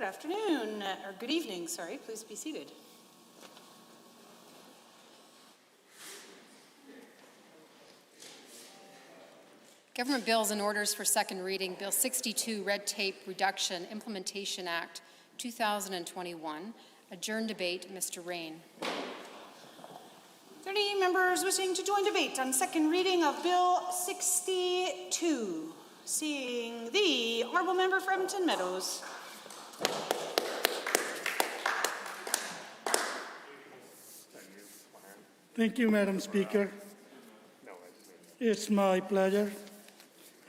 Good afternoon, or good evening, sorry. Please be seated. Government bills and orders for second reading. Bill 62, Red Tape Reduction Implementation Act 2021. Adjourn debate. Mr. Rain. Are there any members wishing to join debate on second reading of Bill 62? Seeing the Honourable Member for Edmonton Meadows. Thank you, Madam Speaker. It's my pleasure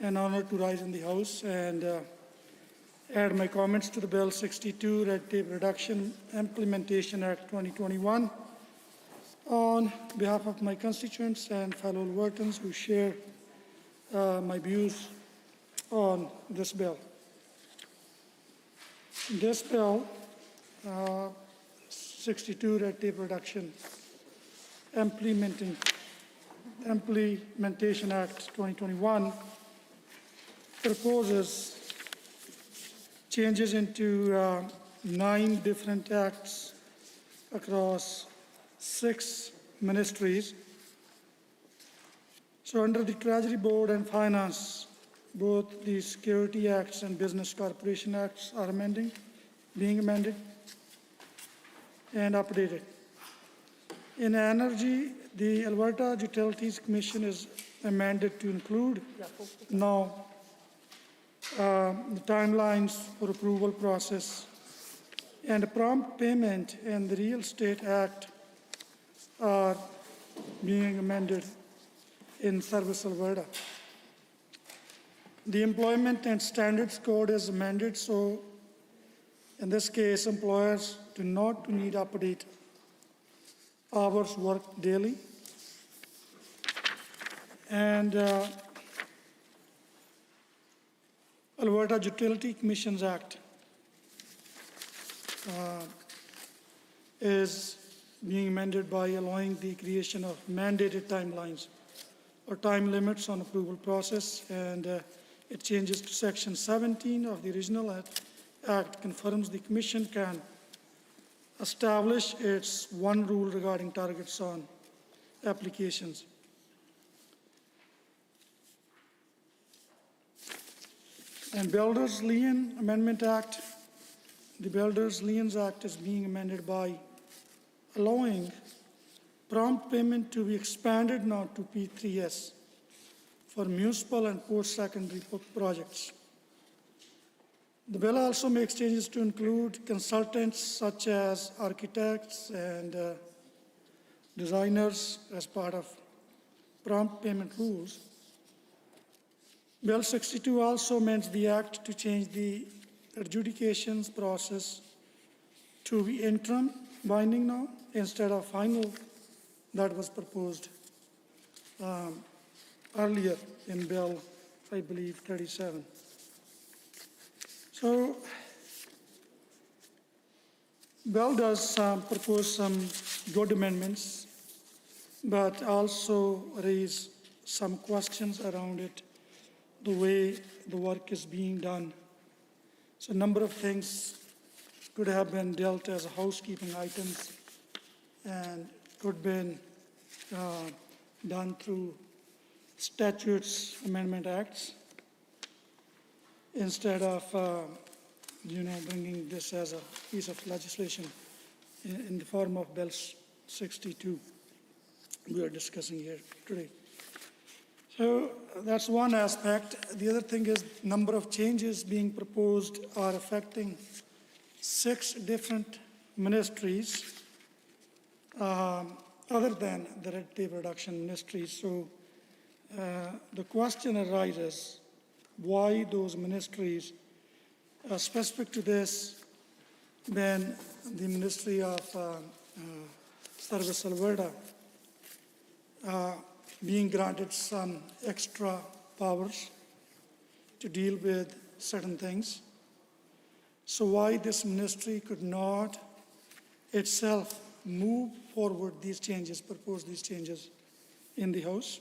and honor to rise in the House and add my comments to the Bill 62, Red Tape Reduction Implementation Act 2021 on behalf of my constituents and fellow Albertans who share my views on this bill. This bill, 62 Red Tape Reduction Implementation Act 2021 proposes changes into 9 different acts across 6 ministries. So under the Treasury Board and Finance, both the Security Acts and Business Corporation Acts are being amended and updated. In energy, the Alberta Utilities Commission is amended to include now the timelines for approval process, and prompt payment and the Real Estate Act are being amended in Service Alberta. The Employment and Standards Code is amended, so in this case, employers do not need to update hours worked daily. And Alberta Utility Commissions Act is being amended by allowing the creation of mandated timelines or time limits on approval process, and it changes to Section 17 of the original Act, confirms the Commission can establish its one rule regarding targets on applications. And Builders Lien Amendment Act, the Builders Liens Act is being amended by allowing prompt payment to be expanded now to P3S for municipal and post-secondary projects. The bill also makes changes to include consultants such as architects and designers as part of prompt payment rules. Bill 62 also amends the Act to change the adjudications process to be interim binding now instead of final that was proposed earlier in Bill, I believe, 37. So, Bill does propose some good amendments, but also raise some questions around it, the way the work is being done. So a number of things could have been dealt as housekeeping items and could have been done through statutes, amendment acts, instead of bringing this as a piece of legislation in the form of Bill 62 we are discussing here today. So that's one aspect. The other thing is number of changes being proposed are affecting 6 different ministries other than the red tape reduction ministries. So the question arises, why those ministries specific to this when the Ministry of Service Alberta being granted some extra powers to deal with certain things. So why this ministry could not itself move forward these changes, propose these changes in the House.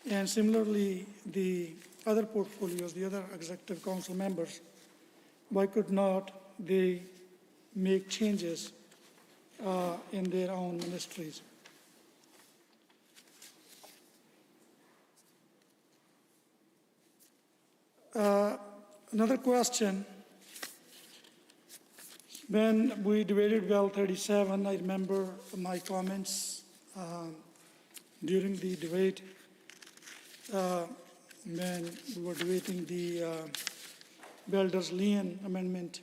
And similarly, the other portfolios, the other executive council members, why could not they make changes in their own ministries? Another question, when we debated Bill 37, I remember my comments during the debate when we were debating the Builders-Lien Amendment,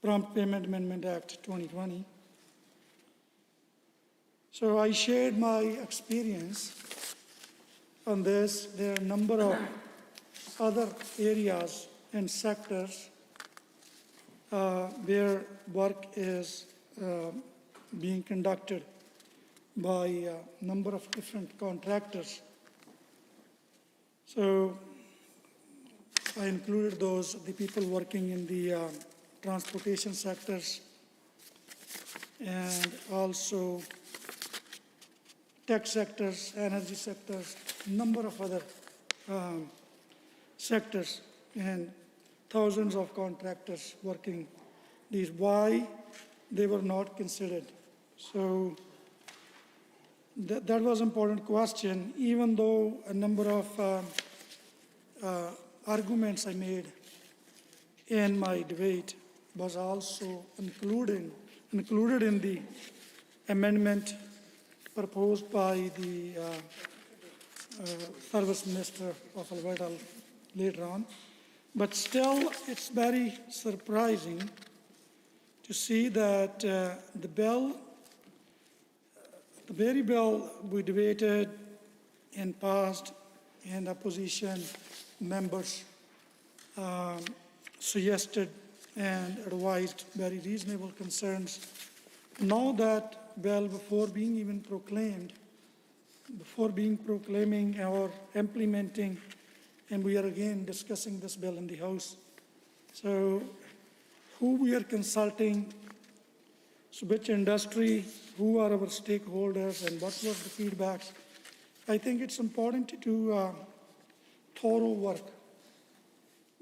Prompt Payment Amendment Act 2020. So I shared my experience on this. There are a number of other areas and sectors where work is being conducted by a number of different contractors. So I included those, the people working in the transportation sectors and also tech sectors, energy sectors, number of other sectors, and thousands of contractors working these. Why they were not considered? So that was an important question, even though a number of arguments I made in my debate was also included in the amendment proposed by the Service Minister of Alberta later on. But still, it's very surprising to see that the very bill we debated and passed, and opposition members suggested and advised very reasonable concerns. Now that bill, before being proclaiming or implementing, and we are again discussing this bill in the House. So who we are consulting, so which industry, who are our stakeholders, and what was the feedbacks. I think it's important to do thorough work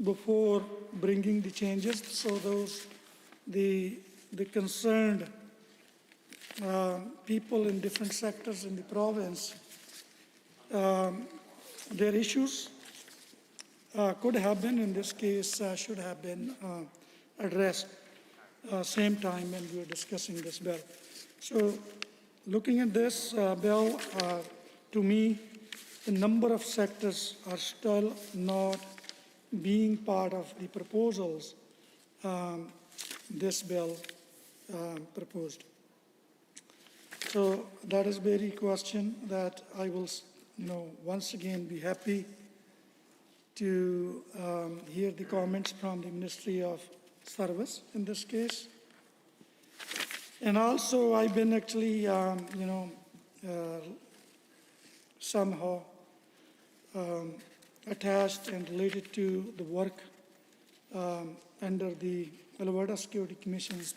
before bringing the changes, so the concerned people in different sectors in the province, their issues could have been, in this case, should have been addressed same time when we were discussing this bill. So looking at this bill, to me, the number of sectors are still not being part of the proposals this bill proposed. So that is very question that I will, once again be happy to hear the comments from the Ministry of Service in this case. And also I've been actually, somehow attached and related to the work under the Alberta Security Commissions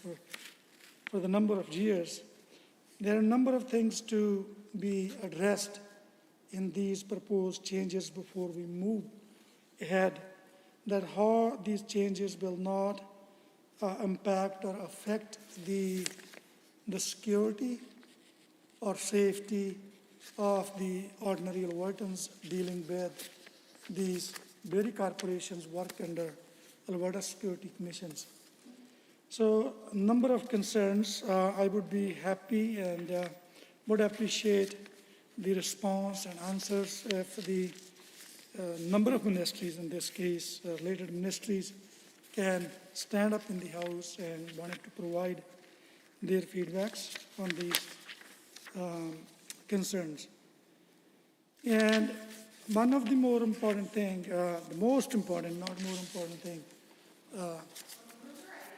for the number of years. There are a number of things to be addressed in these proposed changes before we move ahead, that how these changes will not impact or affect the security or safety of the ordinary Albertans dealing with these very corporations work under Alberta Security Commissions. So a number of concerns. I would be happy and would appreciate the response and answers if the number of ministries, in this case, related ministries, can stand up in the House and wanted to provide their feedbacks on these concerns. And one of the more important thing, the most important, not more important thing.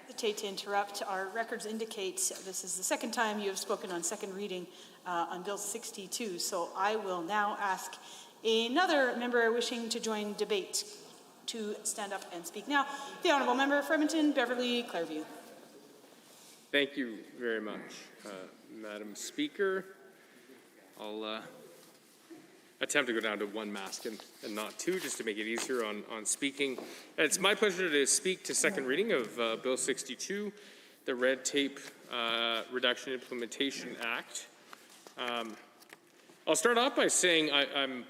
Hesitate to interrupt. Our records indicate this is the second time you have spoken on second reading on Bill 62. So I will now ask another member wishing to join debate to stand up and speak now. The Honourable Member for Edmonton, Beverly Clareview. Thank you very much, Madam Speaker. I'll attempt to go down to one mask and not two, just to make it easier on speaking. And it's my pleasure to speak to second reading of Bill 62, the Red Tape Reduction Implementation Act. I'll start off by saying I'm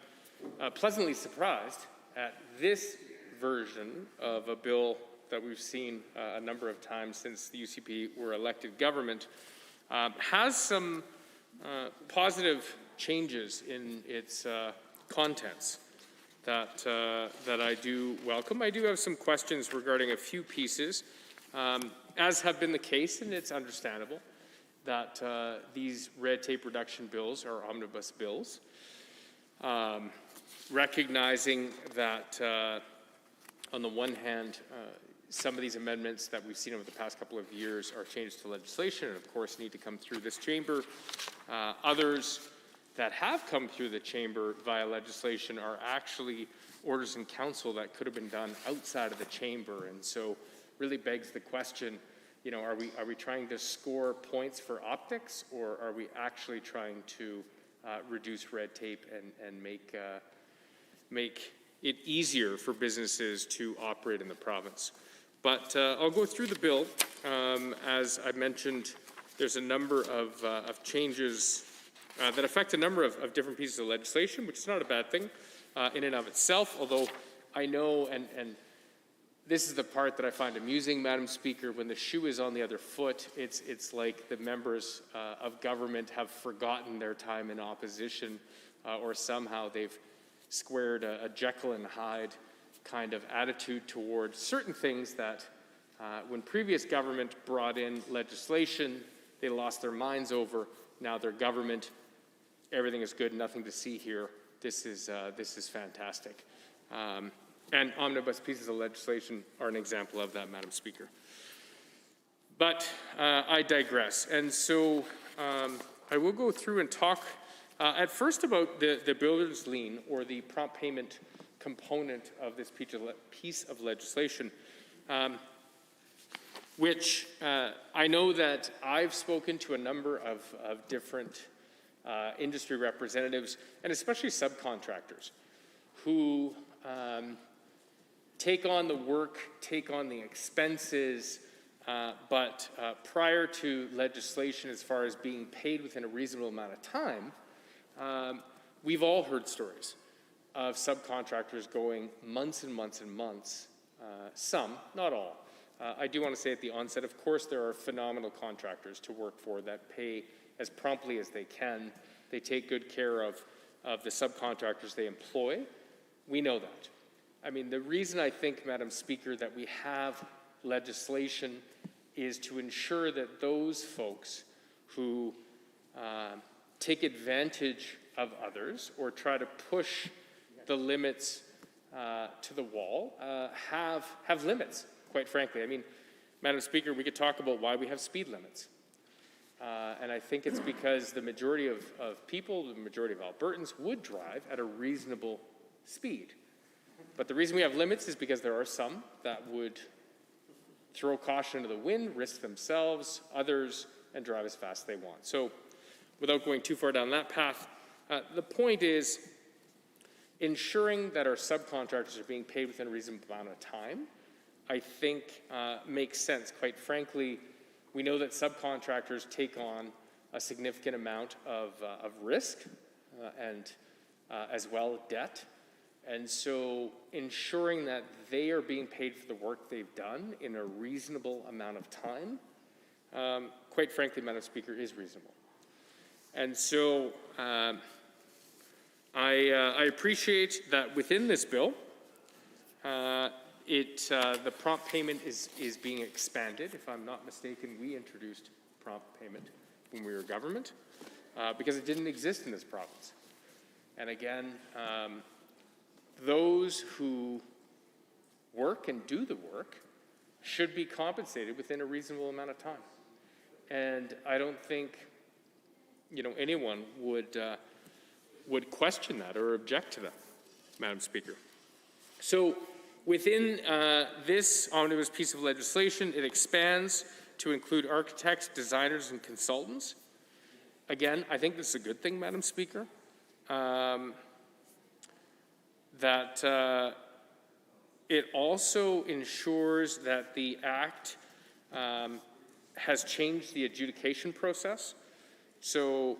pleasantly surprised at this version of a bill that we've seen a number of times since the UCP were elected government. Has some positive changes in its contents that I do welcome. I do have some questions regarding a few pieces, as have been the case, and it's understandable that these red tape reduction bills are omnibus bills, recognizing that on the one hand, some of these amendments that we've seen over the past couple of years are changes to legislation and of course need to come through this chamber. Others that have come through the chamber via legislation are actually orders in council that could have been done outside of the chamber, and so really begs the question, you know, are we trying to score points for optics, or are we actually trying to reduce red tape and make it easier for businesses to operate in the province? But I'll go through the bill. As I mentioned, there's a number of changes that affect a number of different pieces of legislation, which is not a bad thing in and of itself, although I know, and this is the part that I find amusing, Madam Speaker, when the shoe is on the other foot, it's like the members of government have forgotten their time in opposition, or somehow they've squared a Jekyll and Hyde kind of attitude towards certain things that when previous government brought in legislation, they lost their minds over. Now their government, everything is good, nothing to see here. This is fantastic. And omnibus pieces of legislation are an example of that, Madam Speaker. But I digress. And so I will go through and talk at first about the builder's lien, or the prompt payment component of this piece of legislation, which I know that I've spoken to a number of different industry representatives, and especially subcontractors, who take on the work, take on the expenses, but prior to legislation, as far as being paid within a reasonable amount of time, we've all heard stories of subcontractors going months and months and months, some, not all. I do want to say at the onset, of course, there are phenomenal contractors to work for that pay as promptly as they can. They take good care of the subcontractors they employ. We know that. I mean, the reason I think, Madam Speaker, that we have legislation is to ensure that those folks who take advantage of others or try to push the limits to the wall have limits, quite frankly. I mean, Madam Speaker, we could talk about why we have speed limits. And I think it's because the majority of people, the majority of Albertans, would drive at a reasonable speed. But the reason we have limits is because there are some that would throw caution to the wind, risk themselves, others, and drive as fast as they want. So without going too far down that path, the point is ensuring that our subcontractors are being paid within a reasonable amount of time, I think makes sense. Quite frankly, we know that subcontractors take on a significant amount of risk and as well debt. And so ensuring that they are being paid for the work they've done in a reasonable amount of time, quite frankly, Madam Speaker, is reasonable. And so I appreciate that within this bill, the prompt payment is being expanded. If I'm not mistaken, we introduced prompt payment when we were government because it didn't exist in this province. And again, those who work and do the work should be compensated within a reasonable amount of time. And I don't think, anyone would question that or object to that, Madam Speaker. So within this omnibus piece of legislation, it expands to include architects, designers, and consultants. Again, I think this is a good thing, Madam Speaker. that it also ensures that the Act has changed the adjudication process, so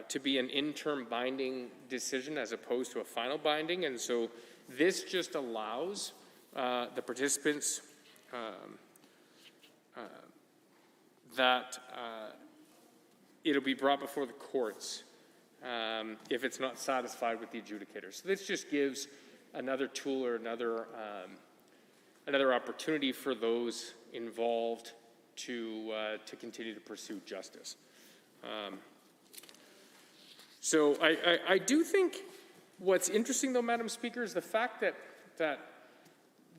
to be an interim binding decision as opposed to a final binding. And so this just allows the participants that it'll be brought before the courts if it's not satisfied with the adjudicator. So this just gives another tool or another opportunity for those involved to continue to pursue justice. So I do think what's interesting, though, Madam Speaker, is the fact that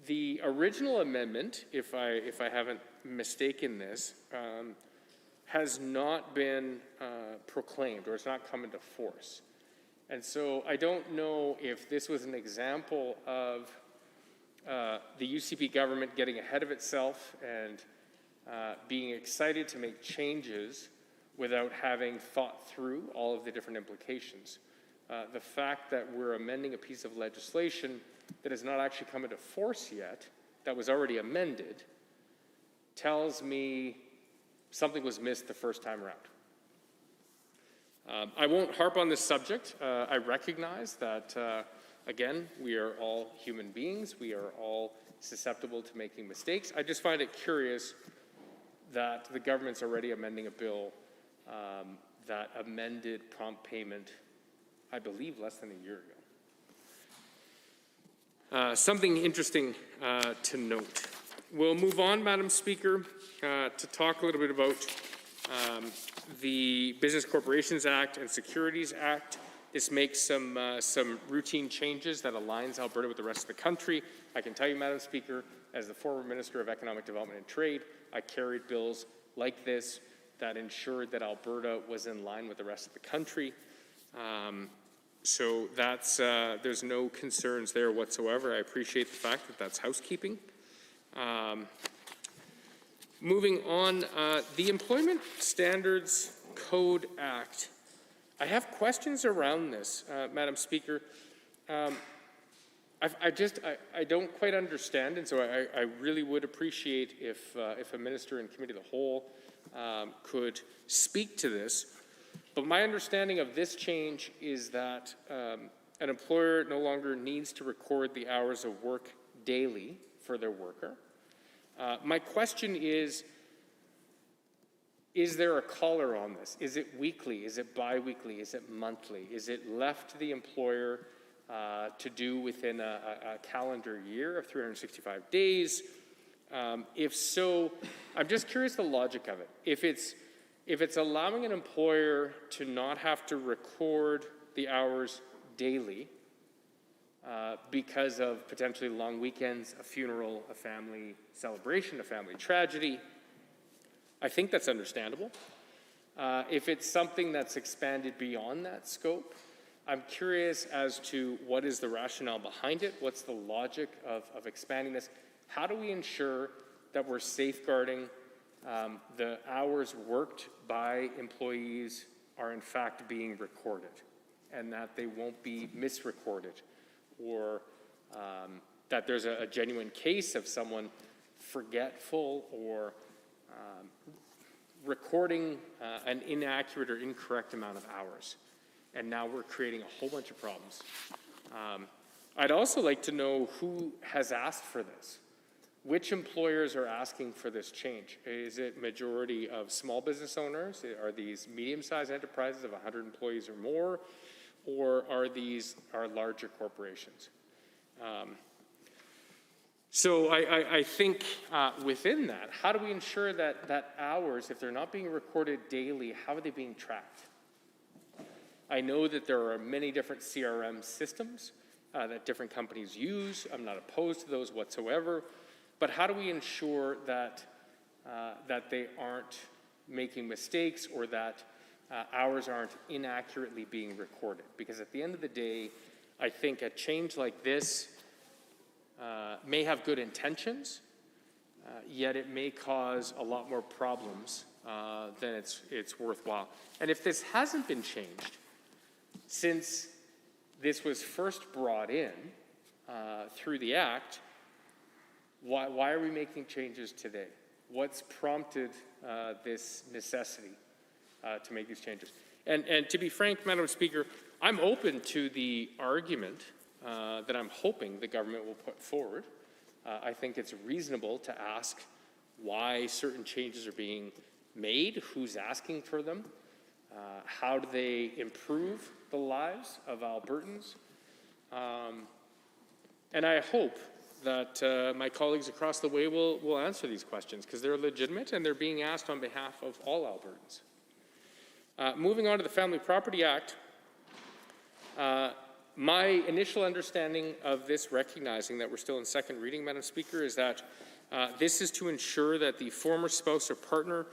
the original amendment, if I haven't mistaken this, has not been proclaimed, or it's not come into force. And so I don't know if this was an example of the UCP government getting ahead of itself and being excited to make changes without having thought through all of the different implications. The fact that we're amending a piece of legislation that has not actually come into force yet, that was already amended, tells me something was missed the first time around. I won't harp on this subject. I recognize that, again, we are all human beings. We are all susceptible to making mistakes. I just find it curious that the government's already amending a bill that amended prompt payment, I believe, less than a year ago. Something interesting to note. We'll move on, Madam Speaker, to talk a little bit about the Business Corporations Act and Securities Act. This makes some routine changes that aligns Alberta with the rest of the country. I can tell you, Madam Speaker, as the former Minister of Economic Development and Trade, I carried bills like this that ensured that Alberta was in line with the rest of the country. So that's, there's no concerns there whatsoever. I appreciate the fact that that's housekeeping. Moving on, the Employment Standards Code Act. I have questions around this, Madam Speaker. I don't quite understand, and so I really would appreciate if a minister in Committee of the Whole could speak to this. But my understanding of this change is that an employer no longer needs to record the hours of work daily for their worker. My question is there a collar on this? Is it weekly? Is it bi-weekly? Is it monthly? Is it left to the employer to do within a calendar year of 365 days? If so, I'm just curious the logic of it. If it's allowing an employer to not have to record the hours daily because of potentially long weekends, a funeral, a family celebration, a family tragedy, I think that's understandable. If it's something that's expanded beyond that scope, I'm curious as to what is the rationale behind it, what's the logic of expanding this. How do we ensure that we're safeguarding the hours worked by employees are in fact being recorded and that they won't be misrecorded, or that there's a genuine case of someone forgetful or recording an inaccurate or incorrect amount of hours, and now we're creating a whole bunch of problems. I'd also like to know who has asked for this. Which employers are asking for this change? Is it majority of small business owners? Are these medium-sized enterprises of 100 employees or more? Or are these larger corporations? So I think within that, how do we ensure that hours, if they're not being recorded daily, how are they being tracked? I know that there are many different CRM systems that different companies use. I'm not opposed to those whatsoever. But how do we ensure that they aren't making mistakes, or that hours aren't inaccurately being recorded? Because at the end of the day, I think a change like this may have good intentions, yet it may cause a lot more problems than it's worthwhile. And if this hasn't been changed since this was first brought in, through the Act, why are we making changes today? What's prompted this necessity to make these changes? And to be frank, Madam Speaker, I'm open to the argument that I'm hoping the government will put forward. I think it's reasonable to ask why certain changes are being made, who's asking for them, how do they improve the lives of Albertans. And I hope that my colleagues across the way will answer these questions, because they're legitimate and they're being asked on behalf of all Albertans. Moving on to the Family Property Act, my initial understanding of this, recognizing that we're still in second reading, Madam Speaker, is that this is to ensure that the former spouse or partner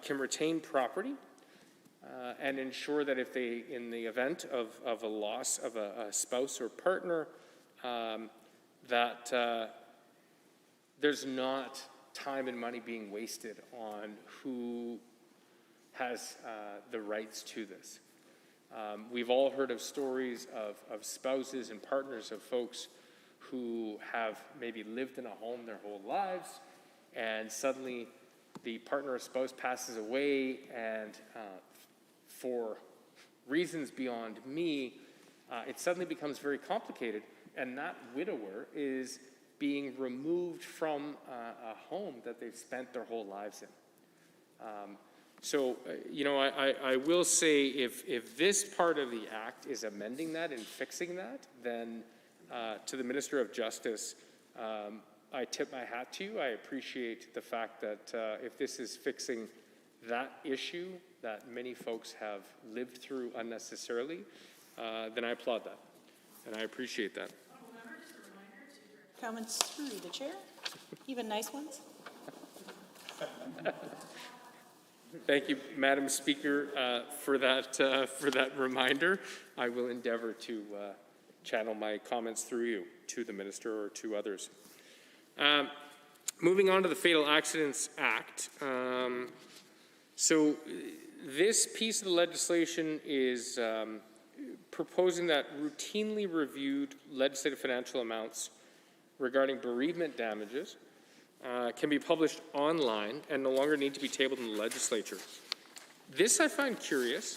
can retain property and ensure that if they, in the event of a loss of a spouse or partner, that there's not time and money being wasted on who has the rights to this. We've all heard of stories of spouses and partners of folks who have maybe lived in a home their whole lives, and suddenly the partner or spouse passes away, and for reasons beyond me, it suddenly becomes very complicated, and that widower is being removed from a home that they've spent their whole lives in. So, you know, I will say if this part of the Act is amending that and fixing that, then to the Minister of Justice, I tip my hat to you. I appreciate the fact that if this is fixing that issue that many folks have lived through unnecessarily, then I applaud that, and I appreciate that. Comments through the chair, even nice ones. Thank you, Madam Speaker, for that reminder. I will endeavor to channel my comments through you to the Minister or to others. Moving on to the Fatal Accidents Act. So this piece of the legislation is proposing that routinely reviewed legislative financial amounts regarding bereavement damages can be published online and no longer need to be tabled in the legislature. This I find curious.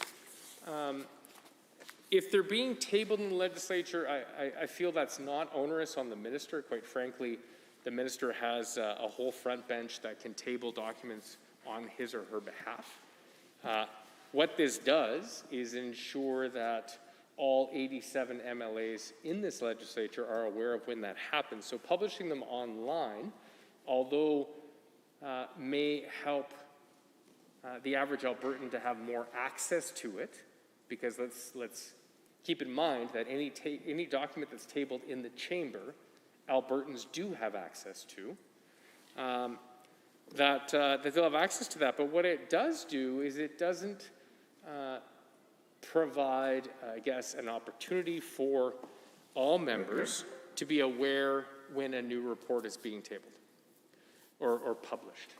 If they're being tabled in the legislature, I feel that's not onerous on the minister. Quite frankly, the minister has a whole front bench that can table documents on his or her behalf. What this does is ensure that all 87 MLAs in this legislature are aware of when that happens. So publishing them online, although may help the average Albertan to have more access to it, because let's keep in mind that any document that's tabled in the chamber, Albertans do have access to, that they'll have access to that. But what it does do is it doesn't provide, I guess, an opportunity for all members to be aware when a new report is being tabled or published.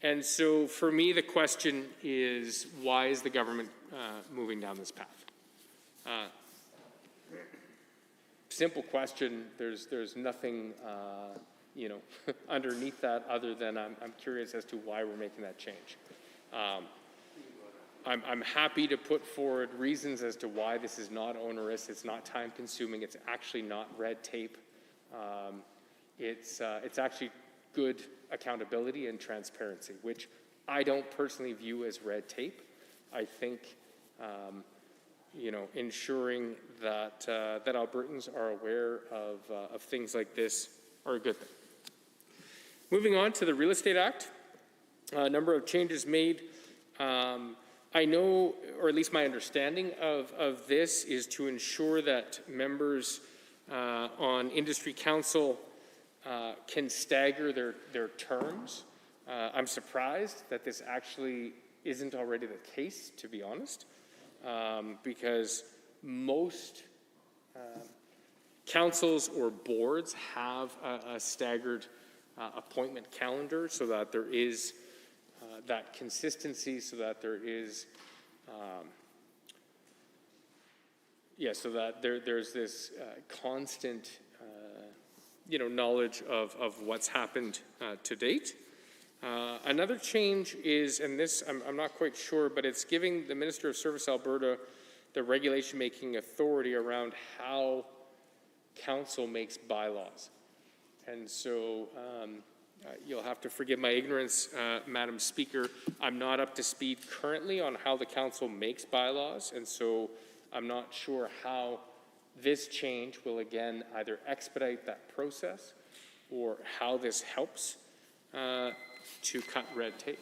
And so for me, the question is, why is the government moving down this path? Simple question. There's nothing, underneath that other than I'm curious as to why we're making that change. I'm happy to put forward reasons as to why this is not onerous. It's not time consuming. It's actually not red tape. It's actually good accountability and transparency, which I don't personally view as red tape. I think, ensuring that that Albertans are aware of things like this are a good thing. Moving on to the Real Estate Act, a number of changes made. I know, or at least my understanding of this is to ensure that members on industry council can stagger their terms. I'm surprised that this actually isn't already the case, to be honest, because most councils or boards have a staggered appointment calendar, so that there is that consistency, so that there is, so that there's this constant knowledge of what's happened to date. Another change is, and this I'm not quite sure, but it's giving the Minister of Service Alberta the regulation-making authority around how council makes bylaws. And so you'll have to forgive my ignorance, Madam Speaker. I'm not up to speed currently on how the council makes bylaws, and so I'm not sure how this change will again either expedite that process or how this helps to cut red tape.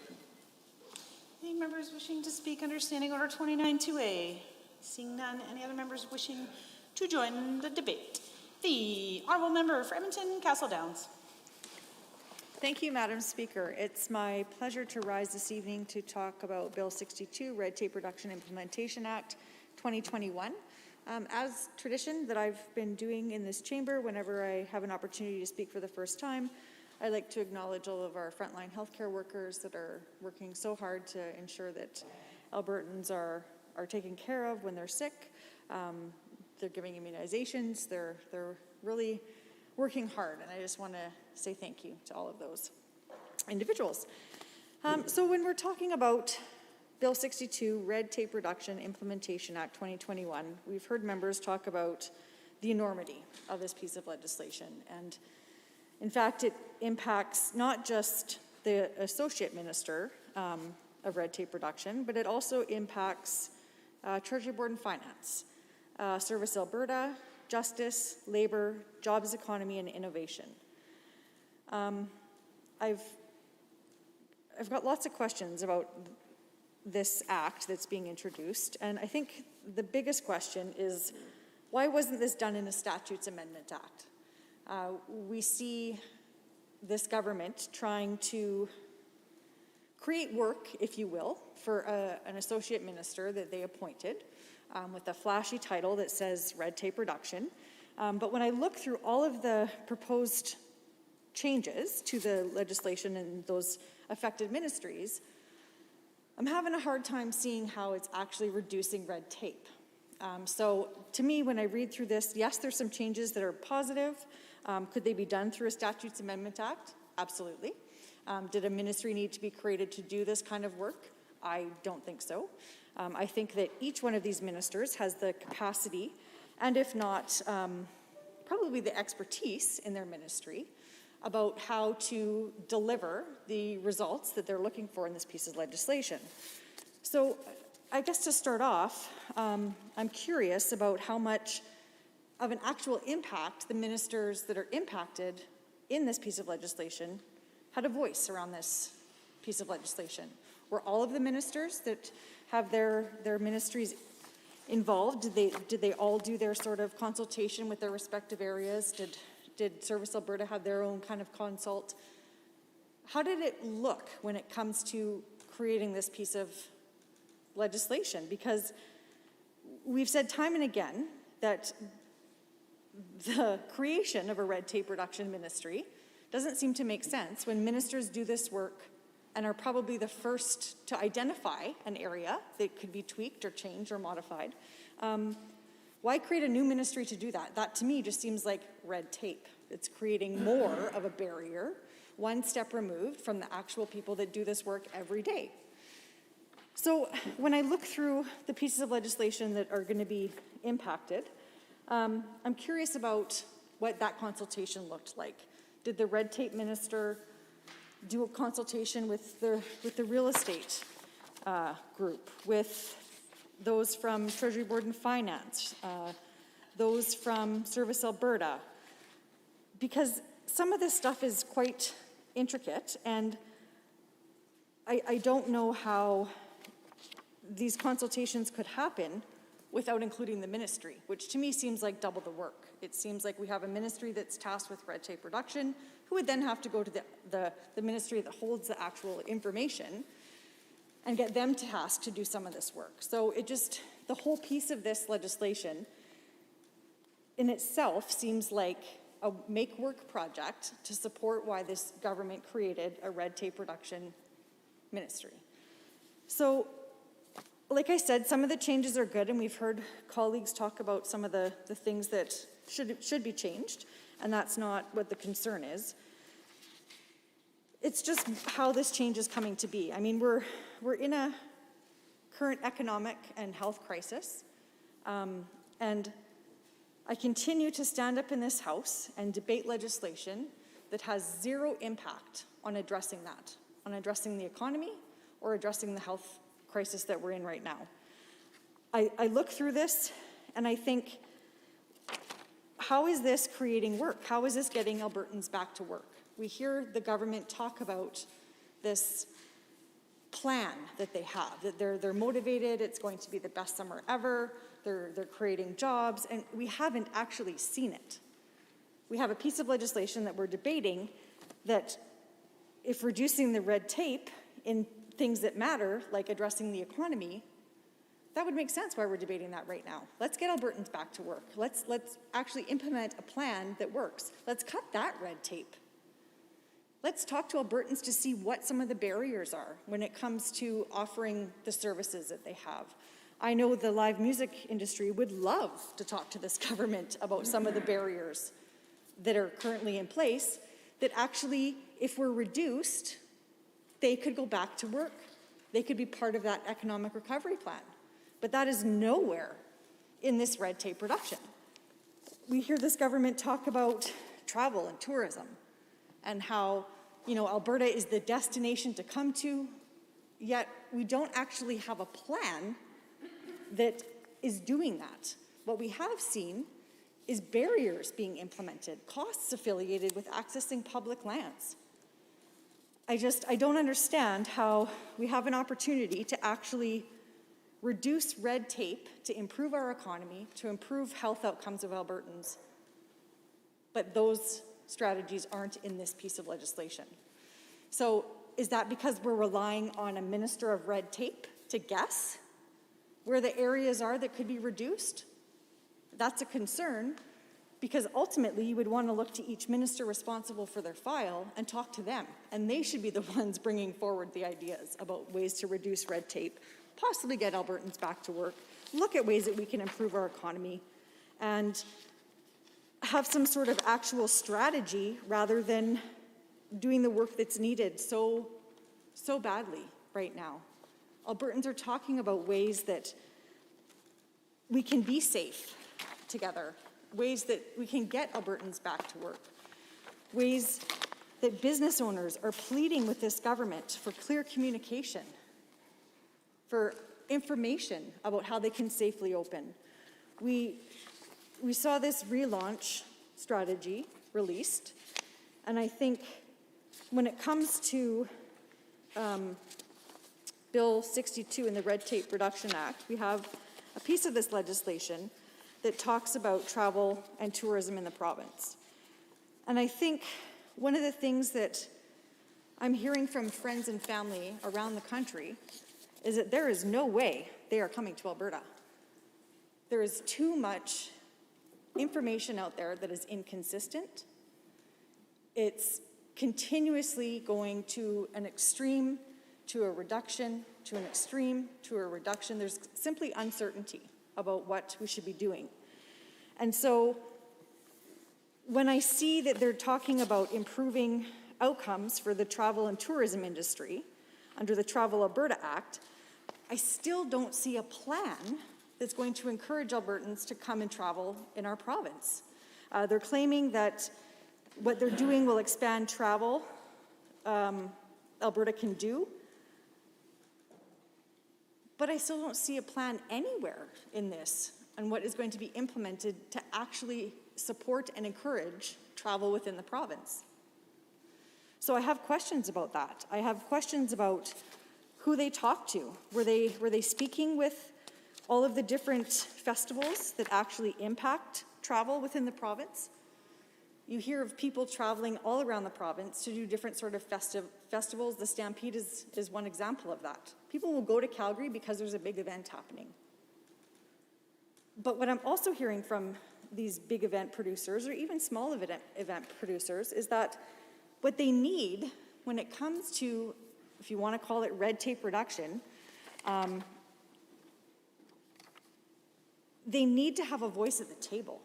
Any members wishing to speak under Standing Order 29-2A? Seeing none, any other members wishing to join the debate? The Honourable Member for Edmonton Castle Downs. Thank you, Madam Speaker. It's my pleasure to rise this evening to talk about Bill 62, Red Tape Reduction Implementation Act 2021. As tradition that I've been doing in this chamber, whenever I have an opportunity to speak for the first time, I'd like to acknowledge all of our frontline healthcare workers that are working so hard to ensure that Albertans are taken care of when they're sick. They're giving immunizations. They're really working hard, and I just want to say thank you to all of those individuals. So when we're talking about Bill 62, Red Tape Reduction Implementation Act 2021, we've heard members talk about the enormity of this piece of legislation. And in fact, it impacts not just the Associate Minister of Red Tape Reduction, but it also impacts Treasury Board and Finance, Service Alberta, Justice, Labour, Jobs, Economy, and Innovation. I've got lots of questions about this act that's being introduced, and I think the biggest question is, why wasn't this done in a Statutes Amendment Act? We see this government trying to create work, if you will, for an associate minister that they appointed with a flashy title that says Red Tape Reduction. But when I look through all of the proposed changes to the legislation and those affected ministries, I'm having a hard time seeing how it's actually reducing red tape. So to me, when I read through this, yes, there's some changes that are positive. Could they be done through a Statutes Amendment Act? Absolutely. Did a ministry need to be created to do this kind of work? I don't think so. I think that each one of these ministers has the capacity, and if not, probably the expertise in their ministry about how to deliver the results that they're looking for in this piece of legislation. So I guess to start off, I'm curious about how much of an actual impact the ministers that are impacted in this piece of legislation had a voice around this piece of legislation. Were all of the ministers that have their ministries involved? Did they all do their sort of consultation with their respective areas? Did Service Alberta have their own kind of consult? How did it look when it comes to creating this piece of legislation? Because we've said time and again that the creation of a red tape reduction ministry doesn't seem to make sense when ministers do this work and are probably the first to identify an area that could be tweaked or changed or modified. Why create a new ministry to do that? That to me just seems like red tape. It's creating more of a barrier, one step removed from the actual people that do this work every day. So when I look through the pieces of legislation that are going to be impacted, I'm curious about what that consultation looked like. Did the red tape minister do a consultation with the real estate group, with those from Treasury Board and Finance, those from Service Alberta? Because some of this stuff is quite intricate, and I don't know how these consultations could happen without including the ministry, which to me seems like double the work. It seems like we have a ministry that's tasked with red tape reduction, who would then have to go to the ministry that holds the actual information and get them tasked to do some of this work. So the whole piece of this legislation in itself seems like a make-work project to support why this government created a red tape reduction ministry. So, like I said, some of the changes are good, and we've heard colleagues talk about some of the things that should be changed. and that's not what the concern is. It's just how this change is coming to be. I mean, we're in a current economic and health crisis, and I continue to stand up in this House and debate legislation that has zero impact on addressing that, on addressing the economy or addressing the health crisis that we're in right now. I look through this and I think, how is this creating work? How is this getting Albertans back to work? We hear the government talk about this plan that they have, that they're motivated, it's going to be the best summer ever, they're creating jobs, and we haven't actually seen it. We have a piece of legislation that we're debating that if reducing the red tape in things that matter, like addressing the economy, that would make sense why we're debating that right now. Let's get Albertans back to work. Let's actually implement a plan that works. Let's cut that red tape. Let's talk to Albertans to see what some of the barriers are when it comes to offering the services that they have. I know the live music industry would love to talk to this government about some of the barriers that are currently in place that actually, if we're reduced, they could go back to work. They could be part of that economic recovery plan. But that is nowhere in this red tape reduction. We hear this government talk about travel and tourism and how, Alberta is the destination to come to, yet we don't actually have a plan that is doing that. What we have seen is barriers being implemented, costs affiliated with accessing public lands. I don't understand how we have an opportunity to actually reduce red tape to improve our economy, to improve health outcomes of Albertans, but those strategies aren't in this piece of legislation. So is that because we're relying on a minister of red tape to guess where the areas are that could be reduced? That's a concern, because ultimately you would want to look to each minister responsible for their file and talk to them, and they should be the ones bringing forward the ideas about ways to reduce red tape, possibly get Albertans back to work, look at ways that we can improve our economy, and have some sort of actual strategy rather than doing the work that's needed so badly right now. Albertans are talking about ways that we can be safe together, ways that we can get Albertans back to work, ways that business owners are pleading with this government for clear communication, for information about how they can safely open. We saw this relaunch strategy released, and I think when it comes to Bill 62 in the Red Tape Reduction Act, we have a piece of this legislation that talks about travel and tourism in the province. And I think one of the things that I'm hearing from friends and family around the country is that there is no way they are coming to Alberta. There is too much information out there that is inconsistent. It's continuously going to an extreme, to a reduction, to an extreme, to a reduction. There's simply uncertainty about what we should be doing. And so when I see that they're talking about improving outcomes for the travel and tourism industry under the Travel Alberta Act, I still don't see a plan that's going to encourage Albertans to come and travel in our province. They're claiming that what they're doing will expand travel Alberta can do, but I still don't see a plan anywhere in this on what is going to be implemented to actually support and encourage travel within the province. So I have questions about that. I have questions about who they talked to. Were they speaking with all of the different festivals that actually impact travel within the province? You hear of people traveling all around the province to do different sort of festivals. The Stampede is one example of that. People will go to Calgary because there's a big event happening. But what I'm also hearing from these big event producers, or even small event producers, is that what they need when it comes to, if you want to call it red tape reduction, they need to have a voice at the table.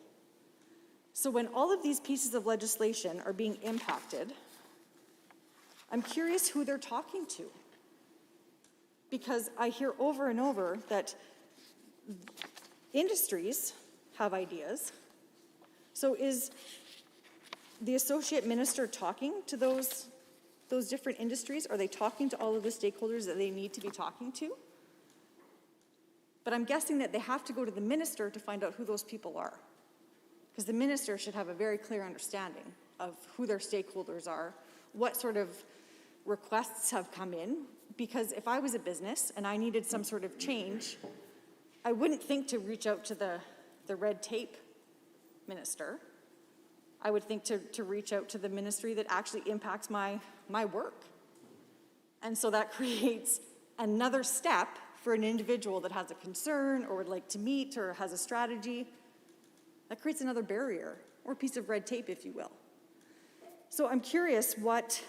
So when all of these pieces of legislation are being impacted, I'm curious who they're talking to. Because I hear over and over that industries have ideas. So is the associate minister talking to those different industries? Are they talking to all of the stakeholders that they need to be talking to? But I'm guessing that they have to go to the minister to find out who those people are. Because the minister should have a very clear understanding of who their stakeholders are, what sort of requests have come in. Because if I was a business and I needed some sort of change, I wouldn't think to reach out to the red tape minister. I would think to reach out to the ministry that actually impacts my work. And so that creates another step for an individual that has a concern or would like to meet or has a strategy. That creates another barrier or piece of red tape, if you will. So I'm curious what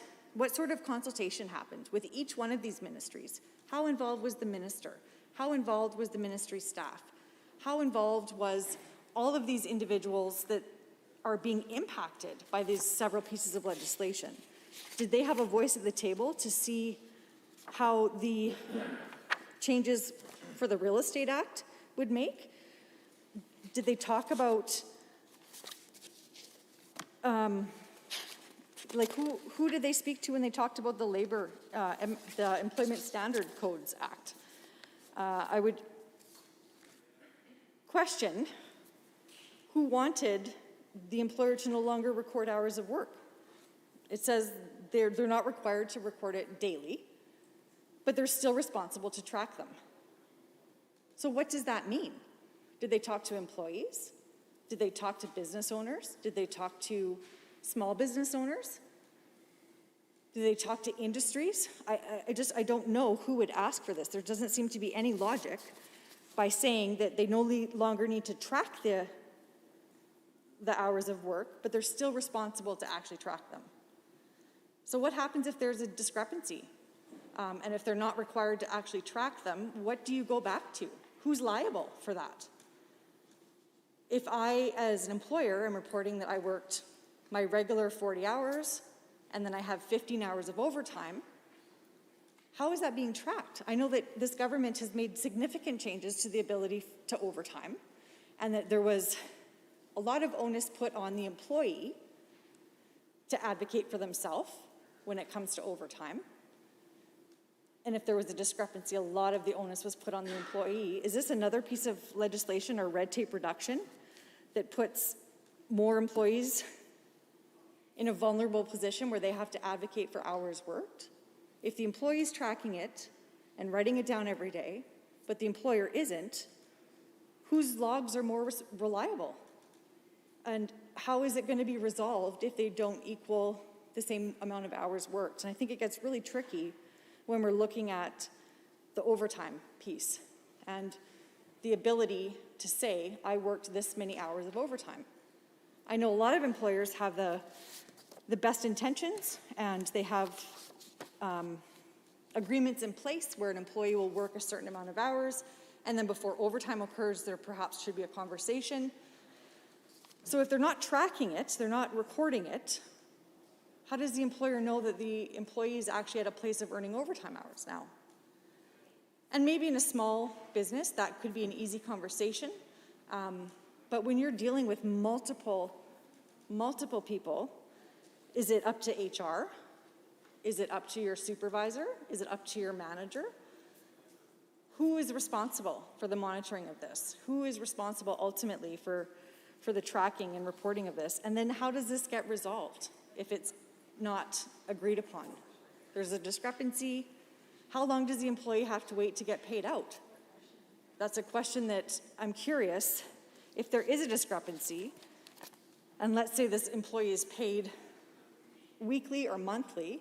sort of consultation happened with each one of these ministries. How involved was the minister? How involved was the ministry staff? How involved was all of these individuals that are being impacted by these several pieces of legislation? Did they have a voice at the table to see how the changes for the Real Estate Act would make? Did they talk about, who did they speak to when they talked about the Employment Standard Codes Act? I would question who wanted the employer to no longer record hours of work. It says they're not required to record it daily, but they're still responsible to track them. So what does that mean? Did they talk to employees? Did they talk to business owners? Did they talk to small business owners? Did they talk to industries? I don't know who would ask for this. There doesn't seem to be any logic by saying that they no longer need to track the hours of work, but they're still responsible to actually track them. So what happens if there's a discrepancy? And if they're not required to actually track them, what do you go back to? Who's liable for that? If I, as an employer, am reporting that I worked my regular 40 hours and then I have 15 hours of overtime, how is that being tracked? I know that this government has made significant changes to the ability to overtime, and that there was a lot of onus put on the employee to advocate for themselves when it comes to overtime. And if there was a discrepancy, a lot of the onus was put on the employee. Is this another piece of legislation or red tape reduction that puts more employees in a vulnerable position where they have to advocate for hours worked? If the employee is tracking it and writing it down every day, but the employer isn't, whose logs are more reliable? And how is it going to be resolved if they don't equal the same amount of hours worked? And I think it gets really tricky when we're looking at the overtime piece and the ability to say, I worked this many hours of overtime. I know a lot of employers have the best intentions, and they have agreements in place where an employee will work a certain amount of hours, and then before overtime occurs, there perhaps should be a conversation. So if they're not tracking it, they're not recording it, how does the employer know that the employee is actually at a place of earning overtime hours now? And maybe in a small business, that could be an easy conversation. But when you're dealing with multiple people, is it up to HR? Is it up to your supervisor? Is it up to your manager? Who is responsible for the monitoring of this? Who is responsible ultimately for the tracking and reporting of this? And then how does this get resolved if it's not agreed upon? There's a discrepancy. How long does the employee have to wait to get paid out? That's a question that I'm curious. If there is a discrepancy, and let's say this employee is paid weekly or monthly,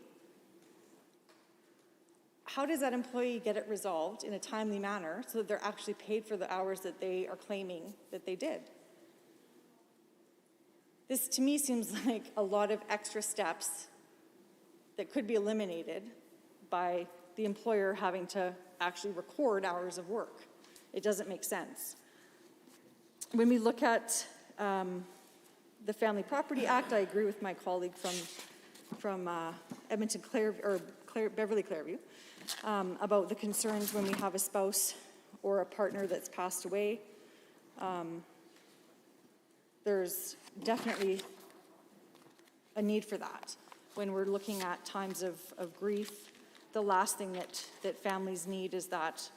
how does that employee get it resolved in a timely manner so that they're actually paid for the hours that they are claiming that they did? This, to me, seems like a lot of extra steps that could be eliminated by the employer having to actually record hours of work. It doesn't make sense. When we look at the Family Property Act, I agree with my colleague from Edmonton Beverly Clairview about the concerns when we have a spouse or a partner that's passed away. There's definitely a need for that. When we're looking at times of grief, the last thing that families need is that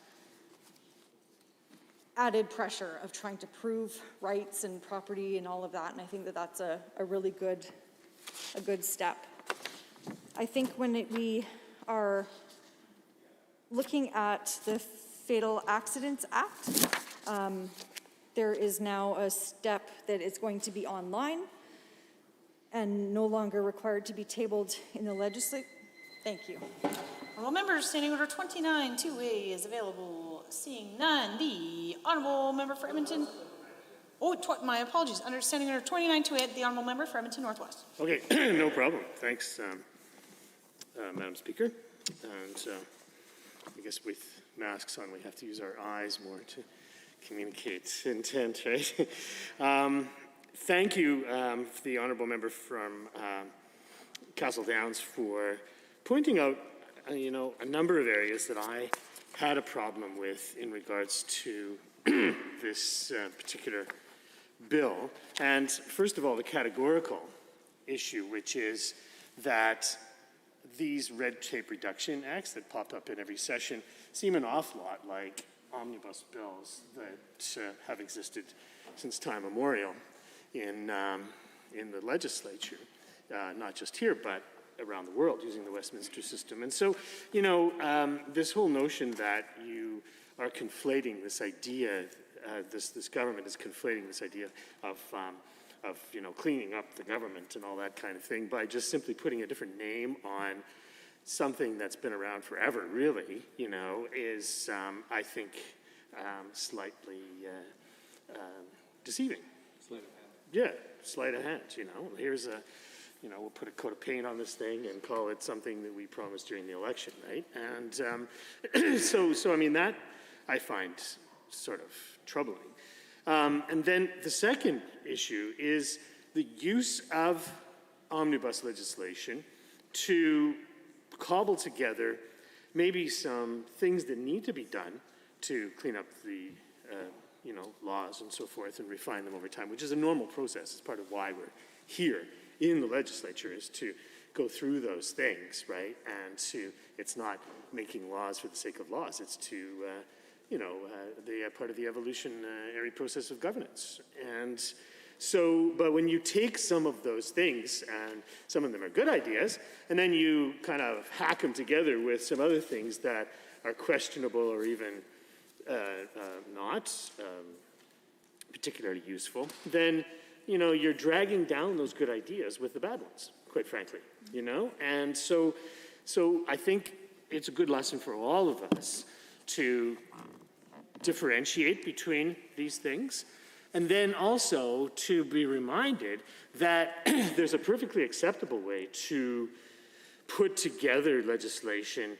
added pressure of trying to prove rights and property and all of that, and I think that that's a really good step. I think when we are looking at the Fatal Accidents Act, there is now a step that is going to be online and no longer required to be tabled in the legislature. Thank you. Honourable members, Standing Order 29 2A is available. Seeing none, the Honourable Member for Edmonton. My apologies. Under Standing Order 29 2A, the Honourable Member for Edmonton Northwest. Okay, no problem. Thanks, Madam Speaker. And I guess with masks on, we have to use our eyes more to communicate intent, right? Thank you, the Honourable Member from Castle Downs, for pointing out, a number of areas that I had a problem with in regards to this particular bill. And first of all, the categorical issue, which is that these red tape reduction acts that pop up in every session seem an awful lot like omnibus bills that have existed since time immemorial in the legislature, not just here, but around the world using the Westminster system. And so, this whole notion that you are conflating this idea, this government is conflating this idea of cleaning up the government and all that kind of thing by just simply putting a different name on something that's been around forever, really, is, I think, slightly deceiving. Sleight of hand. Yeah, sleight of hand, Here's a, we'll put a coat of paint on this thing and call it something that we promised during the election, right? And so I mean, that I find sort of troubling. And then the second issue is the use of omnibus legislation to cobble together maybe some things that need to be done to clean up the laws and so forth and refine them over time, which is a normal process. It's part of why we're here in the legislature, is to go through those things, right? And it's not making laws for the sake of laws. It's to, part of the evolutionary process of governance. And so, but when you take some of those things, and some of them are good ideas, and then you kind of hack them together with some other things that are questionable or even not particularly useful, then, you're dragging down those good ideas with the bad ones, quite frankly, And so I think it's a good lesson for all of us to differentiate between these things, and then also to be reminded that there's a perfectly acceptable way to put together legislation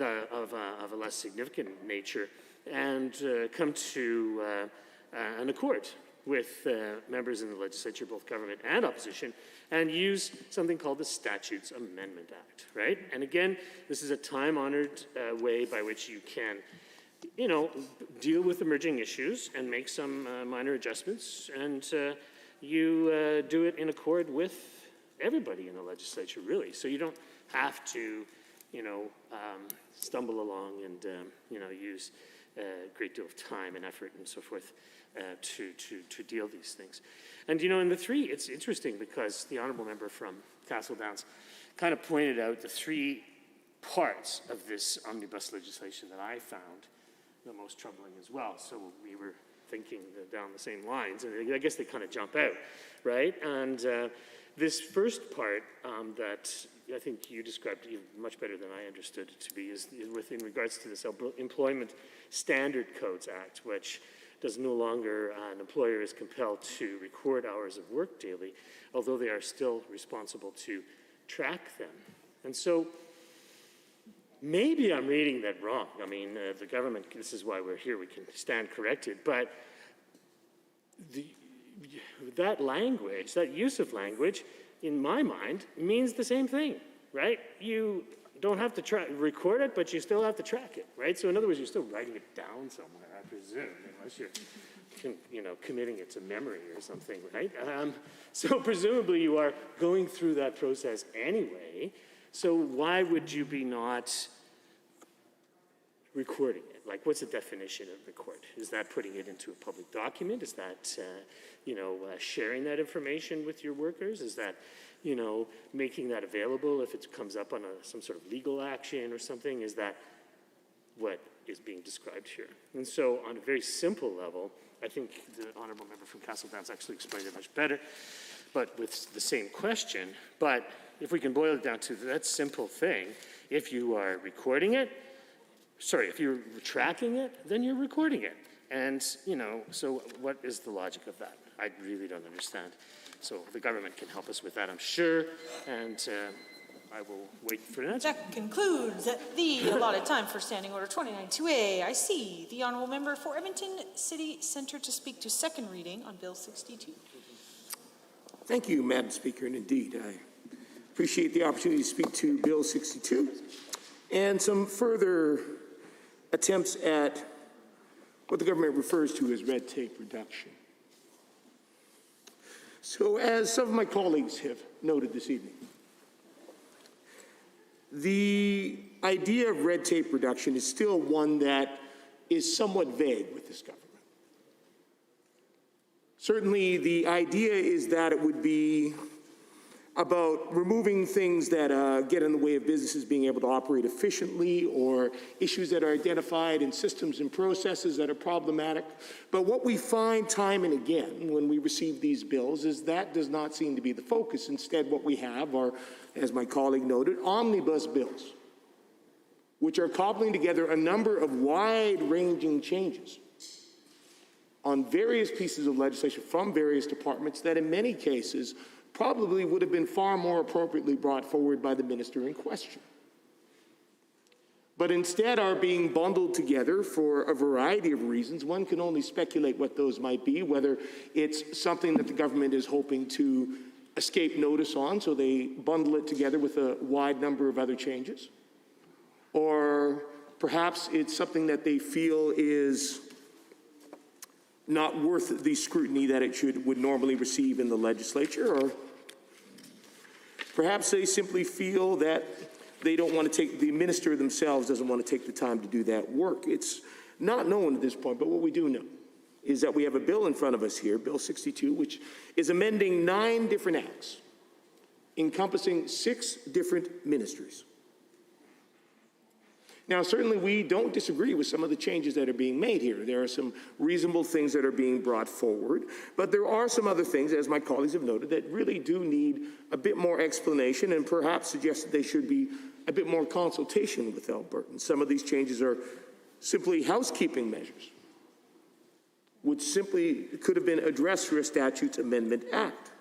of a less significant nature and come to an accord with members in the legislature, both government and opposition, and use something called the Statutes Amendment Act, right? And again, this is a time-honored way by which you can deal with emerging issues and make some minor adjustments, and you do it in accord with everybody in the legislature, really. So you don't have to, stumble along and, use a great deal of time and effort and so forth to deal these things. And, in the three, it's interesting because the honourable member from Castle Downs kind of pointed out the three parts of this omnibus legislation that I found the most troubling as well. So we were thinking down the same lines, and I guess they kind of jump out, right? And this first part that I think you described even much better than I understood it to be is in regards to this Employment Standard Codes Act, which does no longer, an employer is compelled to record hours of work daily, although they are still responsible to track them. And so maybe I'm reading that wrong. I mean, the government, this is why we're here, we can stand corrected, but that language, that use of language, in my mind, means the same thing, right? You don't have to record it, but you still have to track it, right? So in other words, you're still writing it down somewhere, I presume, unless you're committing it to memory or something, right? So presumably you are going through that process anyway. So why would you be not recording it? Like, what's the definition of record? Is that putting it into a public document? Is that, sharing that information with your workers? Is that, making that available if it comes up on some sort of legal action or something? Is that what is being described here? And so on a very simple level, I think the honorable member from Castletown's actually explained it much better, but with the same question. But if we can boil it down to that simple thing, if you are recording it, if you're tracking it, then you're recording it. And, so what is the logic of that? I really don't understand. So the government can help us with that, I'm sure, and I will wait for an answer. That concludes the allotted time for Standing Order 29-2A. I see the honourable member for Edmonton City Centre to speak to second reading on Bill 62. Thank you, Madam Speaker, and indeed, I appreciate the opportunity to speak to Bill 62 and some further attempts at what the government refers to as red tape reduction. So, as some of my colleagues have noted this evening, the idea of red tape reduction is still one that is somewhat vague with this government. Certainly, the idea is that it would be about removing things that get in the way of businesses being able to operate efficiently, or issues that are identified in systems and processes that are problematic. But what we find time and again when we receive these bills is that does not seem to be the focus. Instead, what we have are, as my colleague noted, omnibus bills, which are cobbling together a number of wide-ranging changes on various pieces of legislation from various departments that in many cases probably would have been far more appropriately brought forward by the minister in question, but instead are being bundled together for a variety of reasons. One can only speculate what those might be, whether it's something that the government is hoping to escape notice on, so they bundle it together with a wide number of other changes, or perhaps it's something that they feel is not worth the scrutiny that it would normally receive in the legislature, or perhaps they simply feel that they don't want to the minister themselves doesn't want to take the time to do that work. It's not known at this point, but what we do know is that we have a bill in front of us here, Bill 62, which is amending 9 different acts, encompassing 6 different ministries. Now, certainly we don't disagree with some of the changes that are being made here. There are some reasonable things that are being brought forward, but there are some other things, as my colleagues have noted, that really do need a bit more explanation and perhaps suggest that they should be a bit more consultation with Albertans. Some of these changes are simply housekeeping measures, which simply could have been addressed through a Statutes Amendment Act.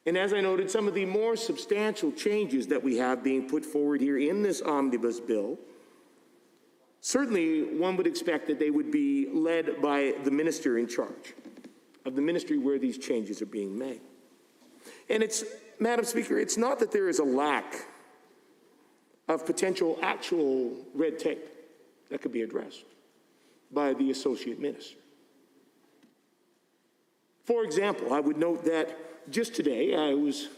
And as I noted, some of the more substantial changes that we have being put forward here in this omnibus bill, certainly one would expect that they would be led by the minister in charge of the ministry where these changes are being made. And it's, Madam Speaker, it's not that there is a lack of potential actual red tape that could be addressed by the associate minister. For example, I would note that just today, I was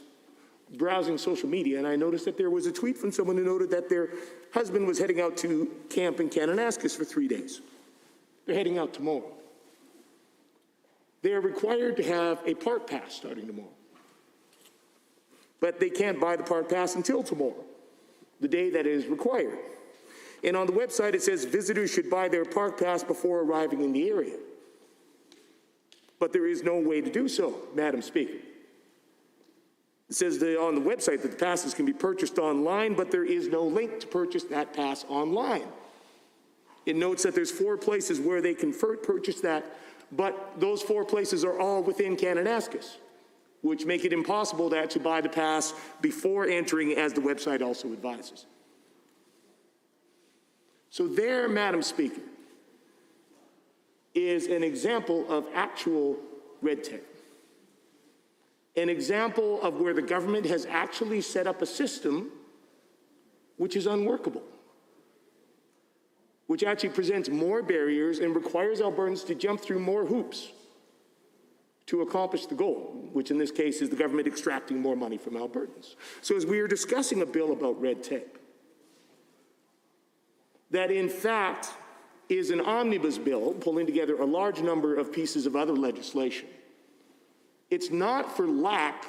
browsing social media and I noticed that there was a tweet from someone who noted that their husband was heading out to camp in Kananaskis for 3 days. They're heading out tomorrow. They are required to have a park pass starting tomorrow. But they can't buy the park pass until tomorrow, the day that is required. And on the website it says visitors should buy their park pass before arriving in the area. But there is no way to do so, Madam Speaker. It says on the website that the passes can be purchased online, but there is no link to purchase that pass online. It notes that there's 4 places where they can purchase that, but those 4 places are all within Kananaskis, which make it impossible to actually buy the pass before entering, as the website also advises. So there, Madam Speaker, is an example of actual red tape. An example of where the government has actually set up a system which is unworkable, which actually presents more barriers and requires Albertans to jump through more hoops to accomplish the goal, which in this case is the government extracting more money from Albertans. So as we are discussing a bill about red tape, that in fact is an omnibus bill pulling together a large number of pieces of other legislation, it's not for lack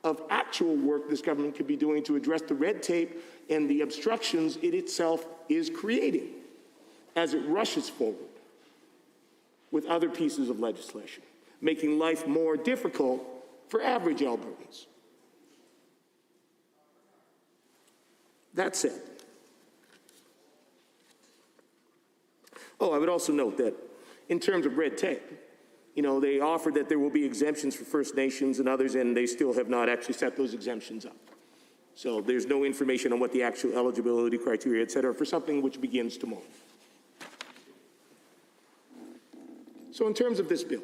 of actual work this government could be doing to address the red tape and the obstructions it itself is creating as it rushes forward with other pieces of legislation, making life more difficult for average Albertans. That said, I would also note that in terms of red tape, they offered that there will be exemptions for First Nations and others, and they still have not actually set those exemptions up. So there's no information on what the actual eligibility criteria, et cetera, for something which begins tomorrow. So in terms of this bill,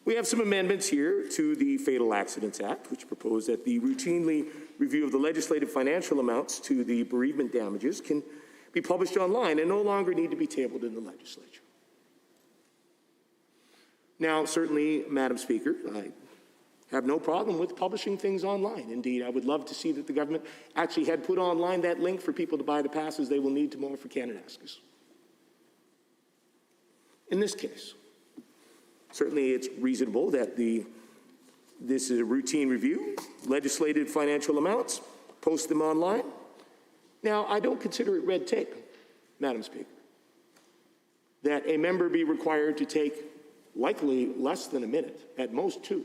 we have some amendments here to the Fatal Accidents Act, which propose that the routinely review of the legislative financial amounts to the bereavement damages can be published online and no longer need to be tabled in the legislature. Now, certainly, Madam Speaker, I have no problem with publishing things online. Indeed, I would love to see that the government actually had put online that link for people to buy the passes they will need tomorrow for Kananaskis. In this case, certainly it's reasonable that this is a routine review, legislated financial amounts, post them online. Now, I don't consider it red tape, Madam Speaker, that a member be required to take likely less than a minute, at most 2,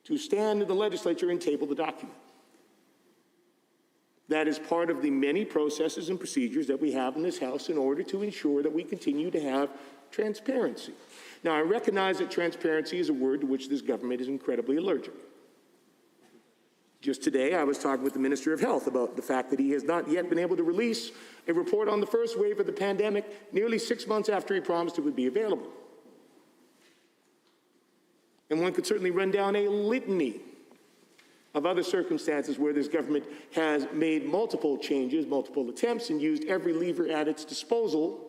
to stand in the legislature and table the document. That is part of the many processes and procedures that we have in this House in order to ensure that we continue to have transparency. Now, I recognize that transparency is a word to which this government is incredibly allergic. Just today, I was talking with the Minister of Health about the fact that he has not yet been able to release a report on the first wave of the pandemic nearly 6 months after he promised it would be available. And one could certainly run down a litany of other circumstances where this government has made multiple changes, multiple attempts, and used every lever at its disposal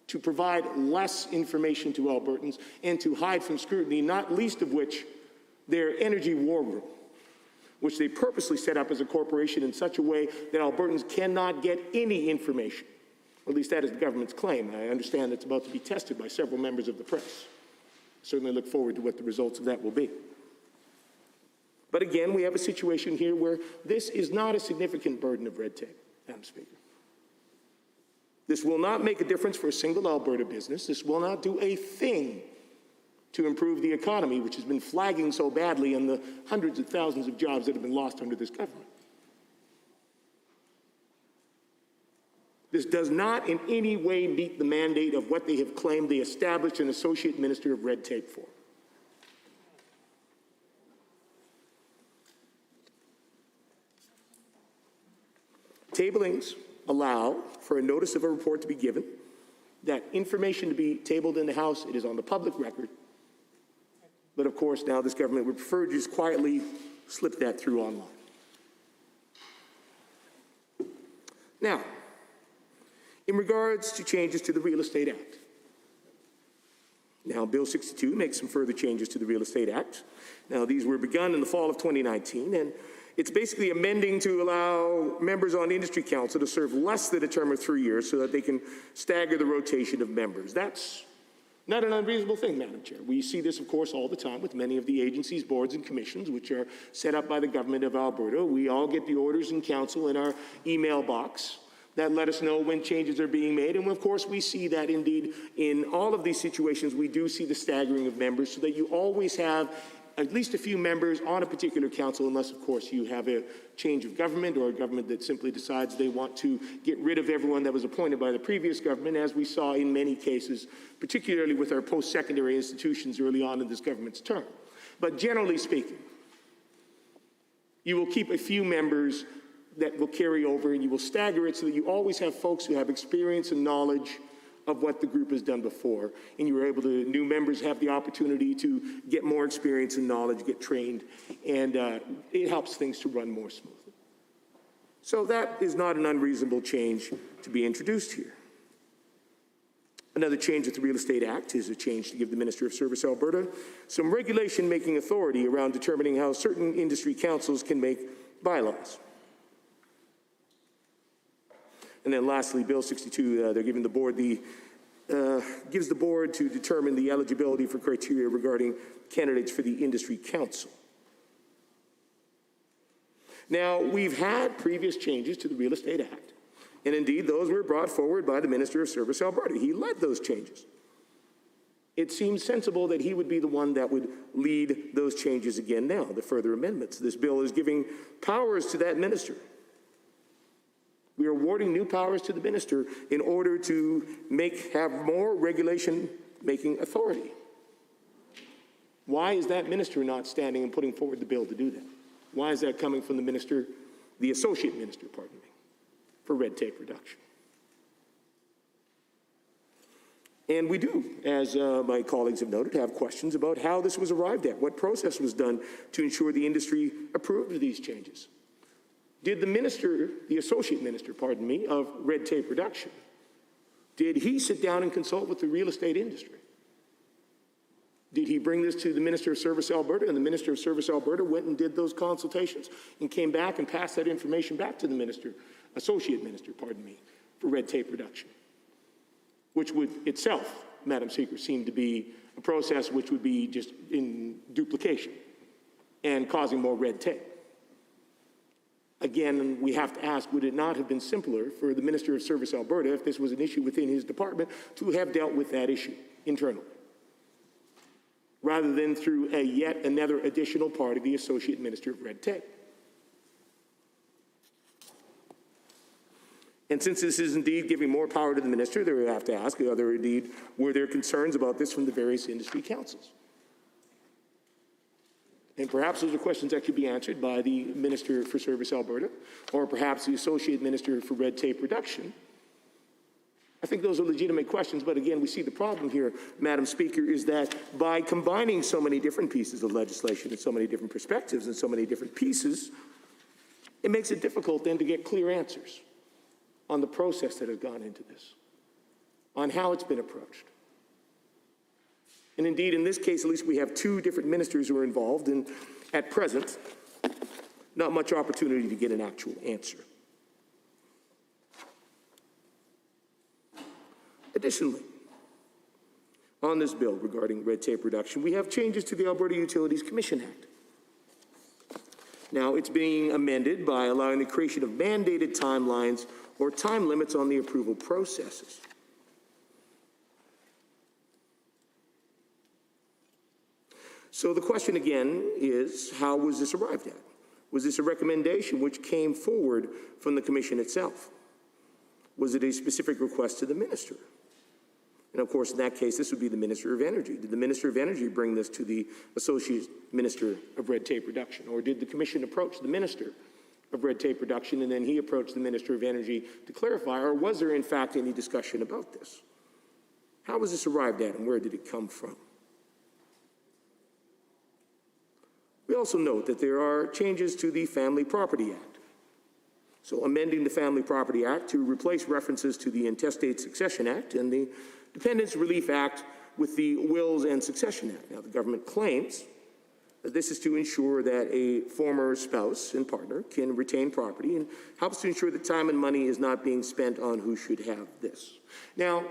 to provide less information to Albertans and to hide from scrutiny, not least of which their energy war room, which they purposely set up as a corporation in such a way that Albertans cannot get any information. Or at least that is the government's claim. I understand it's about to be tested by several members of the press. Certainly look forward to what the results of that will be. But again, we have a situation here where this is not a significant burden of red tape, Madam Speaker. This will not make a difference for a single Alberta business. This will not do a thing to improve the economy, which has been flagging so badly, and the hundreds of thousands of jobs that have been lost under this government. This does not in any way meet the mandate of what they have claimed they established an associate minister of red tape for. Tablings allow for a notice of a report to be given, that information to be tabled in the House. It is on the public record. But of course, now this government would prefer to just quietly slip that through online. Now, in regards to changes to the Real Estate Act. Now, Bill 62 makes some further changes to the Real Estate Act. Now, these were begun in the fall of 2019, and it's basically amending to allow members on Industry Council to serve less than a term of 3 years so that they can stagger the rotation of members. That's not an unreasonable thing, Madam Chair. We see this, of course, all the time with many of the agencies, boards, and commissions which are set up by the government of Alberta. We all get the orders in council in our email box that let us know when changes are being made. And of course, we see that indeed in all of these situations, we do see the staggering of members so that you always have at least a few members on a particular council, unless, of course, you have a change of government or a government that simply decides they want to get rid of everyone that was appointed by the previous government, as we saw in many cases, particularly with our post-secondary institutions early on in this government's term. But generally speaking, you will keep a few members that will carry over, and you will stagger it so that you always have folks who have experience and knowledge of what the group has done before. And you were able to, new members have the opportunity to get more experience and knowledge, get trained, and it helps things to run more smoothly. So that is not an unreasonable change to be introduced here. Another change with the Real Estate Act is a change to give the Minister of Service Alberta some regulation-making authority around determining how certain industry councils can make bylaws. And then lastly, Bill 62, they're giving the board gives the board to determine the eligibility for criteria regarding candidates for the industry council. Now, we've had previous changes to the Real Estate Act, and indeed those were brought forward by the Minister of Service Alberta. He led those changes. It seems sensible that he would be the one that would lead those changes again now, the further amendments. This bill is giving powers to that minister. We are awarding new powers to the minister in order to have more regulation-making authority. Why is that minister not standing and putting forward the bill to do that? Why is that coming from the minister, the associate minister, pardon me, for red tape reduction? And we do, as my colleagues have noted, have questions about how this was arrived at, what process was done to ensure the industry approved of these changes. Did the minister, the associate minister, pardon me, of red tape reduction, did he sit down and consult with the real estate industry? Did he bring this to the Minister of Service Alberta, and the Minister of Service Alberta went and did those consultations and came back and passed that information back to the minister, associate minister, pardon me, for red tape reduction, which would itself, Madam Speaker, seem to be a process which would be just in duplication and causing more red tape. Again, we have to ask, would it not have been simpler for the Minister of Service Alberta, if this was an issue within his department, to have dealt with that issue internally, rather than through a yet another additional part of the Associate Minister of Red Tape? And since this is indeed giving more power to the minister, they have to ask, were there concerns about this from the various industry councils? And perhaps those are questions that could be answered by the Minister for Service Alberta, or perhaps the Associate Minister for Red Tape Reduction. I think those are legitimate questions, but again, we see the problem here, Madam Speaker, is that by combining so many different pieces of legislation and so many different perspectives and so many different pieces, it makes it difficult then to get clear answers on the process that has gone into this, on how it's been approached. And indeed, in this case, at least we have two different ministers who are involved, and at present, not much opportunity to get an actual answer. Additionally, on this bill regarding red tape reduction, we have changes to the Alberta Utilities Commission Act. Now, it's being amended by allowing the creation of mandated timelines or time limits on the approval processes. So the question again is, how was this arrived at? Was this a recommendation which came forward from the commission itself? Was it a specific request to the minister? And of course, in that case, this would be the Minister of Energy. Did the Minister of Energy bring this to the Associate Minister of Red Tape Reduction? Or did the commission approach the Minister of Red Tape Reduction and then he approached the Minister of Energy to clarify? Or was there in fact any discussion about this? How was this arrived at and where did it come from? We also note that there are changes to the Family Property Act. So amending the Family Property Act to replace references to the Intestate Succession Act and the Dependents Relief Act with the Wills and Succession Act. Now, the government claims that this is to ensure that a former spouse and partner can retain property and helps to ensure that time and money is not being spent on who should have this. Now,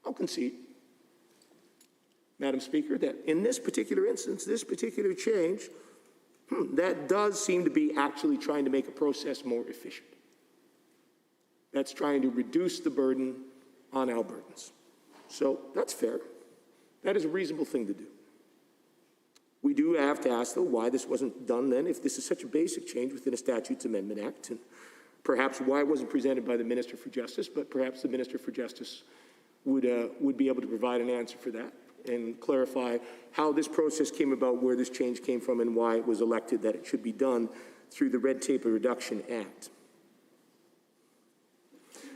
I'll concede, Madam Speaker, that in this particular instance, this particular change, that does seem to be actually trying to make a process more efficient. That's trying to reduce the burden on Albertans. So that's fair. That is a reasonable thing to do. We do have to ask, though, why this wasn't done then, if this is such a basic change within a Statutes Amendment Act, and perhaps why it wasn't presented by the Minister for Justice, but perhaps the Minister for Justice would be able to provide an answer for that and clarify how this process came about, where this change came from, and why it was elected that it should be done through the Red Tape Reduction Act.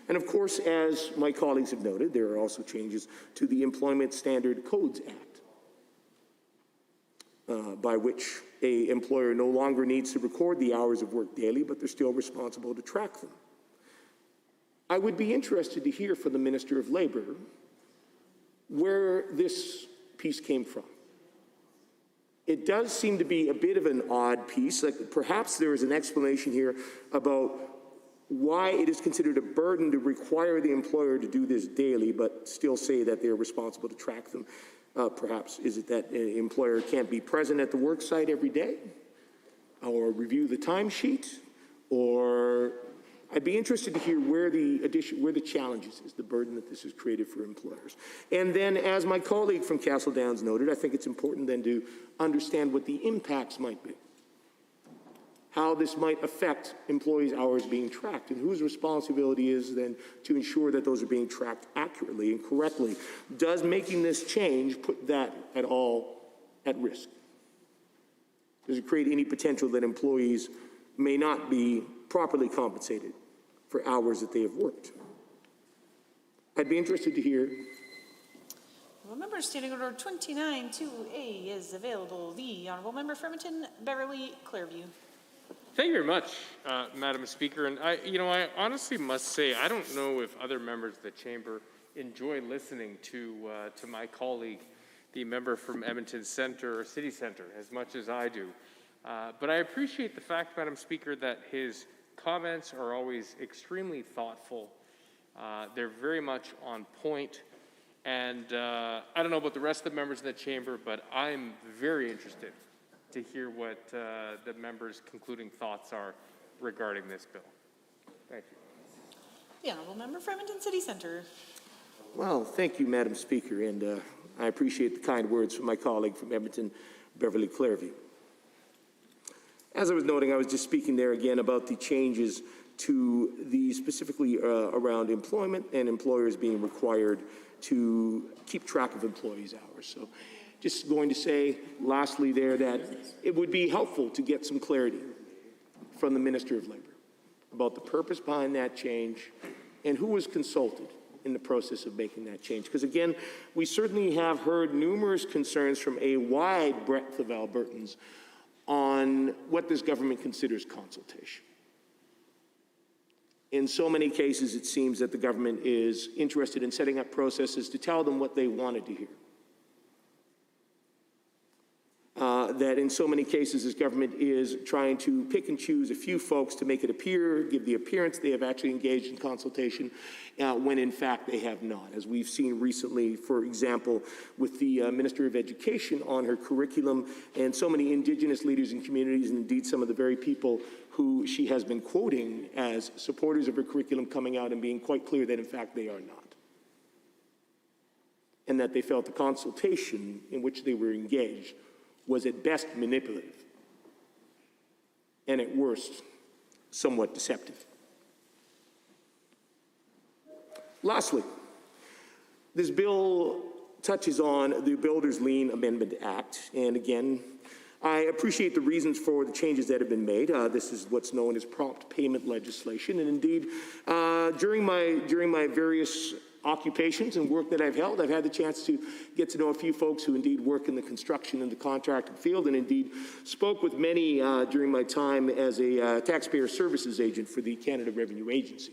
And of course, as my colleagues have noted, there are also changes to the Employment Standard Codes Act, by which an employer no longer needs to record the hours of work daily, but they're still responsible to track them. I would be interested to hear from the Minister of Labour where this piece came from. It does seem to be a bit of an odd piece. Like perhaps there is an explanation here about why it is considered a burden to require the employer to do this daily, but still say that they're responsible to track them. Perhaps is it that an employer can't be present at the work site every day, or review the timesheet, or I'd be interested to hear where the challenges is, the burden that this has created for employers. And then, as my colleague from Castle Downs noted, I think it's important then to understand what the impacts might be, how this might affect employees' hours being tracked, and whose responsibility is then to ensure that those are being tracked accurately and correctly. Does making this change put that at all at risk? Does it create any potential that employees may not be properly compensated for hours that they have worked? I'd be interested to hear. Well, member Standing Order 29-2A is available. The Honourable Member for Edmonton, Beverly Clearview. Thank you very much, Madam Speaker. And I honestly must say, I don't know if other members of the chamber enjoy listening to my colleague, the member from Edmonton Centre or City Centre, as much as I do. But I appreciate the fact, Madam Speaker, that his comments are always extremely thoughtful. They're very much on point. And I don't know about the rest of the members in the chamber, but I'm very interested to hear what the members' concluding thoughts are regarding this bill. Thank you. The Honourable Member for Edmonton City Centre. Well, thank you, Madam Speaker, and I appreciate the kind words from my colleague from Edmonton, Beverly Clearview. As I was noting, I was just speaking there again about the changes to the specifically around employment and employers being required to keep track of employees' hours. So just going to say lastly there that it would be helpful to get some clarity from the Minister of Labour about the purpose behind that change and who was consulted in the process of making that change. Because again, we certainly have heard numerous concerns from a wide breadth of Albertans on what this government considers consultation. In so many cases, it seems that the government is interested in setting up processes to tell them what they wanted to hear. That in so many cases, this government is trying to pick and choose a few folks to make it appear, give the appearance they have actually engaged in consultation, when in fact they have not. As we've seen recently, for example, with the Minister of Education on her curriculum and so many Indigenous leaders and communities, and indeed some of the very people who she has been quoting as supporters of her curriculum coming out and being quite clear that in fact they are not. And that they felt the consultation in which they were engaged was at best manipulative, and at worst, somewhat deceptive. Lastly, this bill touches on the Builders Lien Amendment Act, and again, I appreciate the reasons for the changes that have been made. This is what's known as prompt payment legislation, and indeed, during my various occupations and work that I've held, I've had the chance to get to know a few folks who indeed work in the construction and the contracting field, and indeed spoke with many during my time as a taxpayer services agent for the Canada Revenue Agency.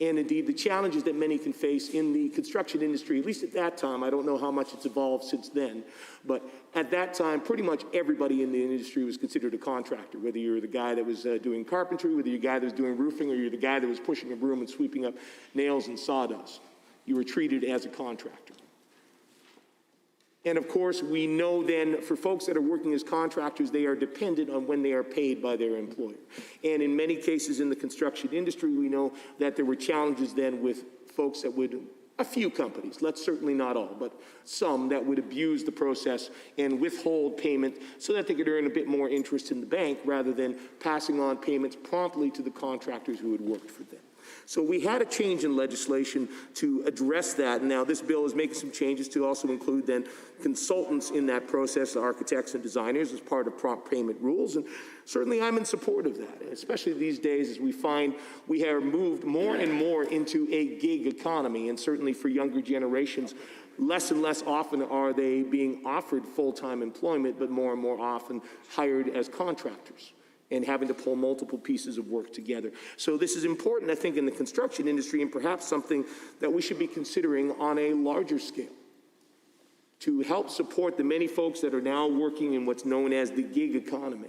And indeed, the challenges that many can face in the construction industry, at least at that time, I don't know how much it's evolved since then, but at that time, pretty much everybody in the industry was considered a contractor, whether you're the guy that was doing carpentry, whether you're the guy that was doing roofing, or you're the guy that was pushing a broom and sweeping up nails and sawdust. You were treated as a contractor. And of course, we know then for folks that are working as contractors, they are dependent on when they are paid by their employer. And in many cases in the construction industry, we know that there were challenges then with folks that would, a few companies, let's certainly not all, but some that would abuse the process and withhold payment so that they could earn a bit more interest in the bank rather than passing on payments promptly to the contractors who had worked for them. So we had a change in legislation to address that, and now this bill is making some changes to also include then consultants in that process, architects and designers, as part of prompt payment rules, and certainly I'm in support of that, especially these days as we find we have moved more and more into a gig economy, and certainly for younger generations, less and less often are they being offered full-time employment, but more and more often hired as contractors and having to pull multiple pieces of work together. So this is important, I think, in the construction industry, and perhaps something that we should be considering on a larger scale to help support the many folks that are now working in what's known as the gig economy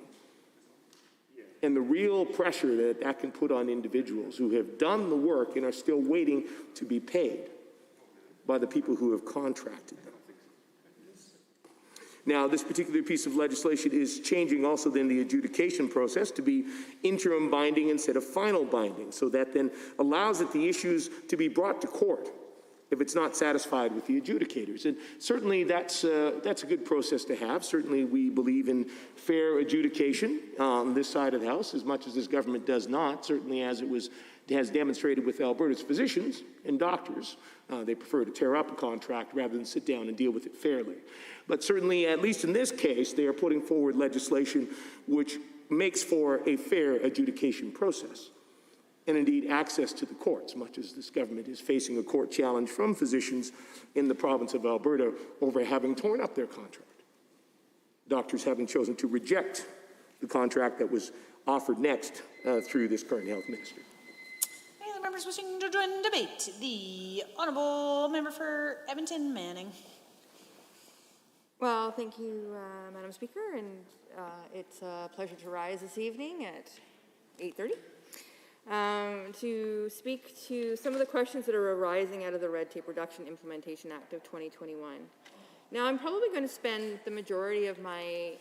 and the real pressure that that can put on individuals who have done the work and are still waiting to be paid by the people who have contracted them. Now, this particular piece of legislation is changing also then the adjudication process to be interim binding instead of final binding, so that then allows that the issues to be brought to court if it's not satisfied with the adjudicators. And certainly that's a good process to have. Certainly we believe in fair adjudication on this side of the House, as much as this government does not, certainly as it has demonstrated with Alberta's physicians and doctors. They prefer to tear up a contract rather than sit down and deal with it fairly. But certainly, at least in this case, they are putting forward legislation which makes for a fair adjudication process and indeed access to the courts, much as this government is facing a court challenge from physicians in the province of Alberta over having torn up their contract. Doctors having chosen to reject the contract that was offered next through this current health minister. Any other members wishing to join debate? The Honourable Member for Edmonton Manning. Well, thank you, Madam Speaker, and it's a pleasure to rise this evening at 8:30 to speak to some of the questions that are arising out of the Red Tape Reduction Implementation Act of 2021. Now, I'm probably going to spend the majority of my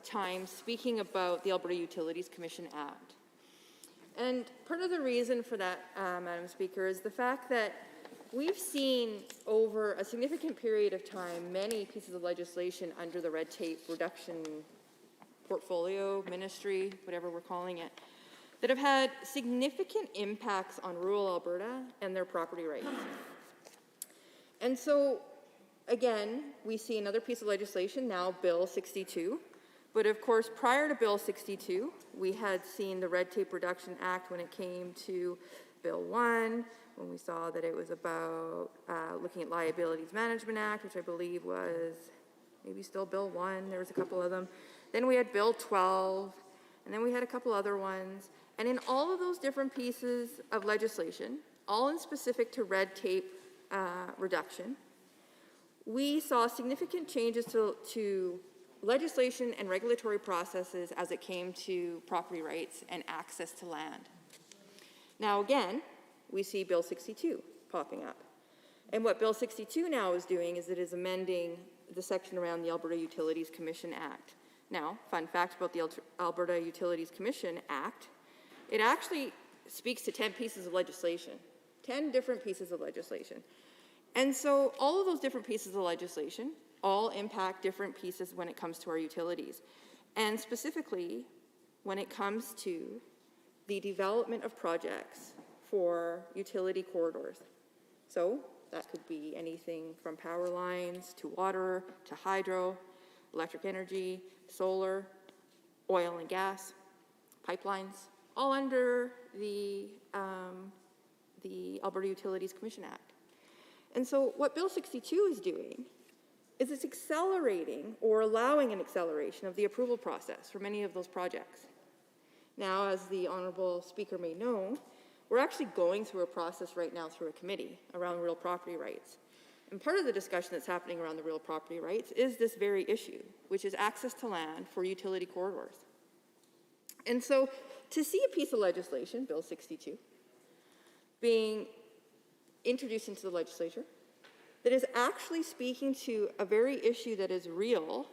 time speaking about the Alberta Utilities Commission Act. And part of the reason for that, Madam Speaker, is the fact that we've seen over a significant period of time many pieces of legislation under the red tape reduction portfolio, ministry, whatever we're calling it, that have had significant impacts on rural Alberta and their property rights. And so, again, we see another piece of legislation now, Bill 62. But of course, prior to Bill 62, we had seen the Red Tape Reduction Act when it came to Bill 1, when we saw that it was about looking at Liabilities Management Act, which I believe was maybe still Bill 1, there was a couple of them. Then we had Bill 12, and then we had a couple other ones. And in all of those different pieces of legislation, all in specific to red tape reduction, we saw significant changes to legislation and regulatory processes as it came to property rights and access to land. Now again, we see Bill 62 popping up. And what Bill 62 now is doing is it is amending the section around the Alberta Utilities Commission Act. Now, fun fact about the Alberta Utilities Commission Act, it actually speaks to 10 pieces of legislation, 10 different pieces of legislation. And so all of those different pieces of legislation all impact different pieces when it comes to our utilities. And specifically, when it comes to the development of projects for utility corridors. So that could be anything from power lines to water to hydro, electric energy, solar, oil and gas, pipelines, all under the Alberta Utilities Commission Act. And so what Bill 62 is doing is it's accelerating or allowing an acceleration of the approval process for many of those projects. Now, as the Honourable Speaker may know, we're actually going through a process right now through a committee around real property rights. And part of the discussion that's happening around the real property rights is this very issue, which is access to land for utility corridors. And so to see a piece of legislation, Bill 62, being introduced into the legislature, that is actually speaking to a very issue that is real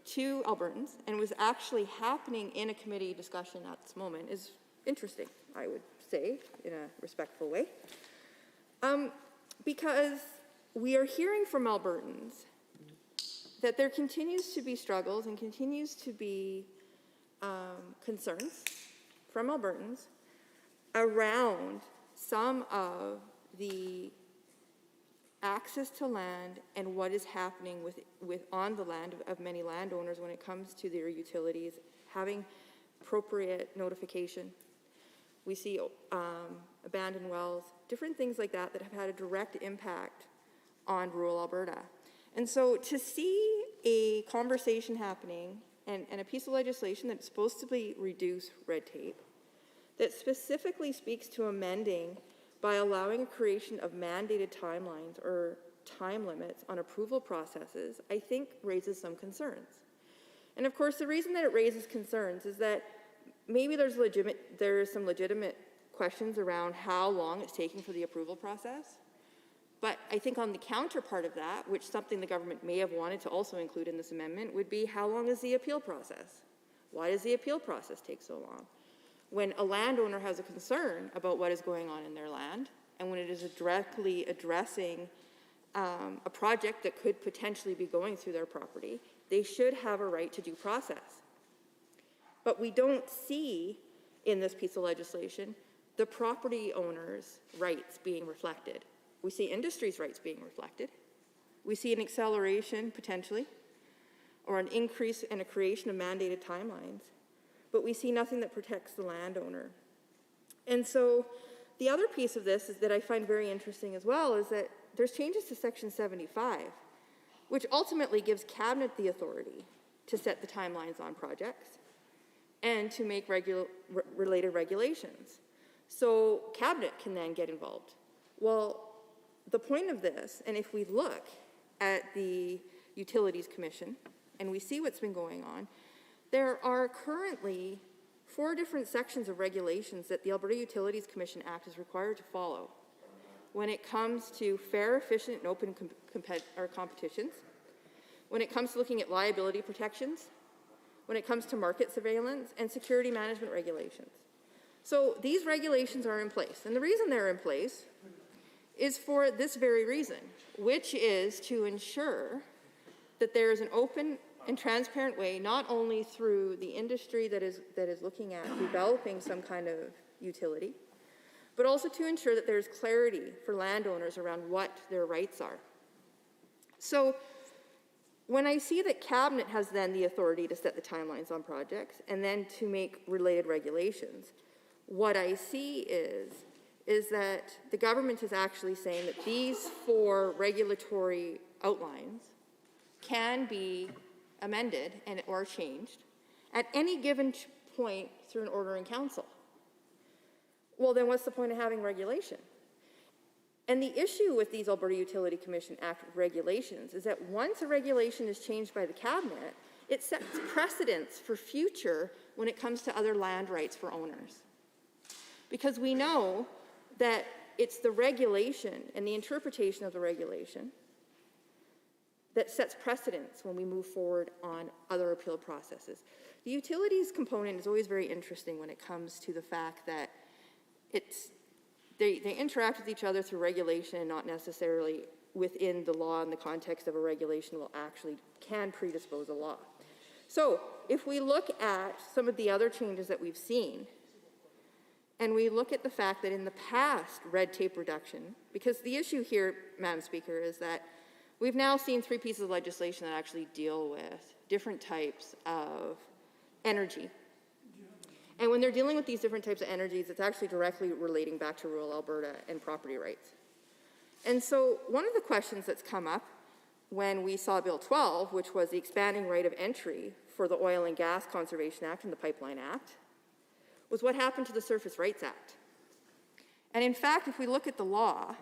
to Albertans and was actually happening in a committee discussion at this moment is interesting, I would say, in a respectful way. Because we are hearing from Albertans that there continues to be struggles and continues to be concerns from Albertans around some of the access to land and what is happening on the land of many landowners when it comes to their utilities, having appropriate notification. We see abandoned wells, different things like that that have had a direct impact on rural Alberta. And so to see a conversation happening and a piece of legislation that's supposed to reduce red tape, that specifically speaks to amending by allowing a creation of mandated timelines or time limits on approval processes, I think raises some concerns. And of course, the reason that it raises concerns is that maybe there's some legitimate questions around how long it's taking for the approval process. But I think on the counterpart of that, which something the government may have wanted to also include in this amendment, would be how long is the appeal process? Why does the appeal process take so long? When a landowner has a concern about what is going on in their land, and when it is directly addressing a project that could potentially be going through their property, they should have a right to due process. But we don't see in this piece of legislation the property owner's rights being reflected. We see industry's rights being reflected. We see an acceleration, potentially, or an increase and a creation of mandated timelines. But we see nothing that protects the landowner. And so the other piece of this is that I find very interesting as well is that there's changes to Section 75, which ultimately gives Cabinet the authority to set the timelines on projects and to make related regulations. So Cabinet can then get involved. Well, the point of this, and if we look at the Utilities Commission and we see what's been going on, there are currently 4 different sections of regulations that the Alberta Utilities Commission Act is required to follow when it comes to fair, efficient, and open competitions, when it comes to looking at liability protections, when it comes to market surveillance, and security management regulations. So these regulations are in place, and the reason they're in place is for this very reason, which is to ensure that there is an open and transparent way, not only through the industry that is looking at developing some kind of utility, but also to ensure that there's clarity for landowners around what their rights are. So when I see that Cabinet has then the authority to set the timelines on projects and then to make related regulations, what I see is that the government is actually saying that these 4 regulatory outlines can be amended or changed at any given point through an order in council. Well, then what's the point of having regulation? And the issue with these Alberta Utility Commission Act regulations is that once a regulation is changed by the Cabinet, it sets precedents for future when it comes to other land rights for owners. Because we know that it's the regulation and the interpretation of the regulation that sets precedents when we move forward on other appeal processes. The utilities component is always very interesting when it comes to the fact that they interact with each other through regulation and not necessarily within the law in the context of a regulation can predispose a law. So if we look at some of the other changes that we've seen, and we look at the fact that in the past, red tape reduction, because the issue here, Madam Speaker, is that we've now seen 3 pieces of legislation that actually deal with different types of energy. And when they're dealing with these different types of energies, it's actually directly relating back to rural Alberta and property rights. And so one of the questions that's come up when we saw Bill 12, which was the expanding right of entry for the Oil and Gas Conservation Act and the Pipeline Act, was what happened to the Surface Rights Act. And in fact, if we look at the law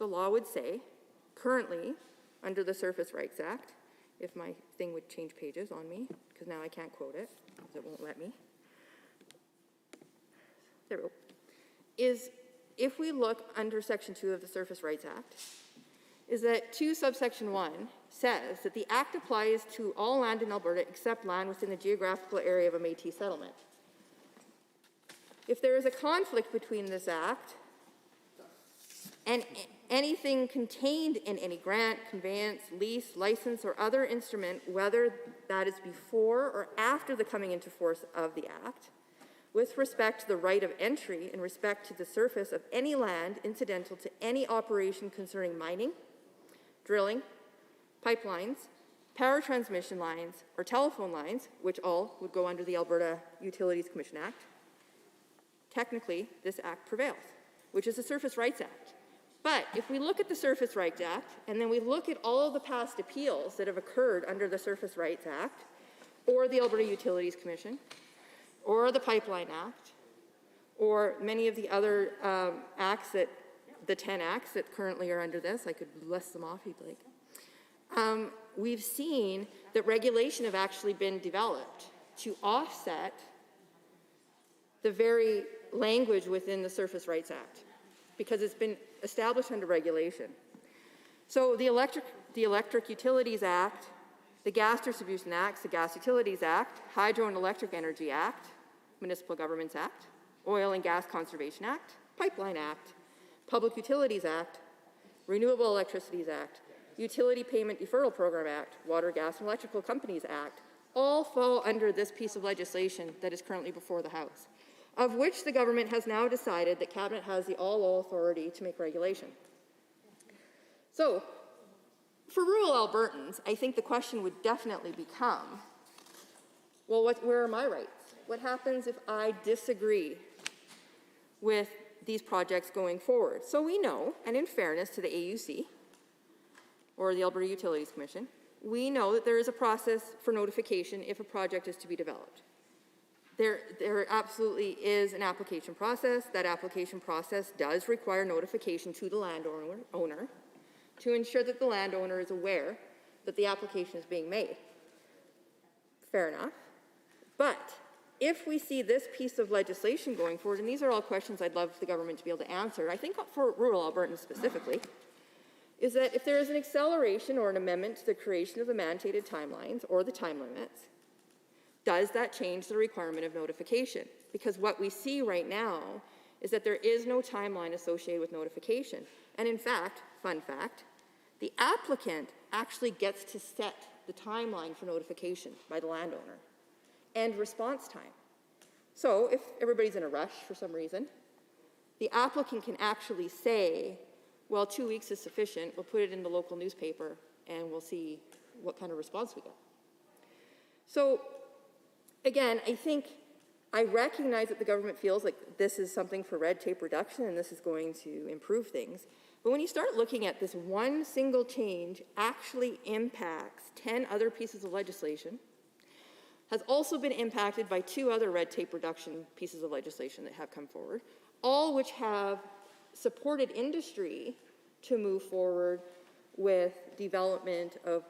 would say, currently, under the Surface Rights Act, if my thing would change pages on me, because now I can't quote it, because it won't let me. There we go. Is if we look under Section 2 of the Surface Rights Act, is that 2 subsection 1 says that the Act applies to all land in Alberta except land within the geographical area of a Métis settlement. If there is a conflict between this Act and anything contained in any grant, conveyance, lease, license, or other instrument, whether that is before or after the coming into force of the Act, with respect to the right of entry in respect to the surface of any land incidental to any operation concerning mining, drilling, pipelines, power transmission lines, or telephone lines, which all would go under the Alberta Utilities Commission Act, technically this act prevails, which is the Surface Rights Act. But if we look at the Surface Rights Act, and then we look at all of the past appeals that have occurred under the Surface Rights Act, or the Alberta Utilities Commission, or the Pipeline Act, or many of the other acts that, the 10 acts that currently are under this, I could list them off if you'd like. We've seen that regulation have actually been developed to offset the very language within the Surface Rights Act, because it's been established under regulation. So the Electric Utilities Act, the Gas Distribution Act, the Gas Utilities Act, Hydro and Electric Energy Act, Municipal Governments Act, Oil and Gas Conservation Act, Pipeline Act, Public Utilities Act, Renewable Electricities Act, Utility Payment Deferral Program Act, Water, Gas and Electrical Companies Act, all fall under this piece of legislation that is currently before the House, of which the government has now decided that Cabinet has the all authority to make regulation. So, for rural Albertans, I think the question would definitely become, well, where are my rights? What happens if I disagree with these projects going forward? So we know, and in fairness to the AUC, or the Alberta Utilities Commission, we know that there is a process for notification if a project is to be developed. There absolutely is an application process. That application process does require notification to the landowner to ensure that the landowner is aware that the application is being made. Fair enough. But if we see this piece of legislation going forward, and these are all questions I'd love the government to be able to answer, I think for rural Albertans specifically, is that if there is an acceleration or an amendment to the creation of the mandated timelines or the time limits, does that change the requirement of notification? Because what we see right now is that there is no timeline associated with notification. And in fact, fun fact, the applicant actually gets to set the timeline for notification by the landowner and response time. So if everybody's in a rush for some reason, the applicant can actually say, well, 2 weeks is sufficient, we'll put it in the local newspaper and we'll see what kind of response we get. So again, I recognize that the government feels like this is something for red tape reduction and this is going to improve things. But when you start looking at this, one single change actually impacts 10 other pieces of legislation, has also been impacted by 2 other red tape reduction pieces of legislation that have come forward, all which have supported industry to move forward with development of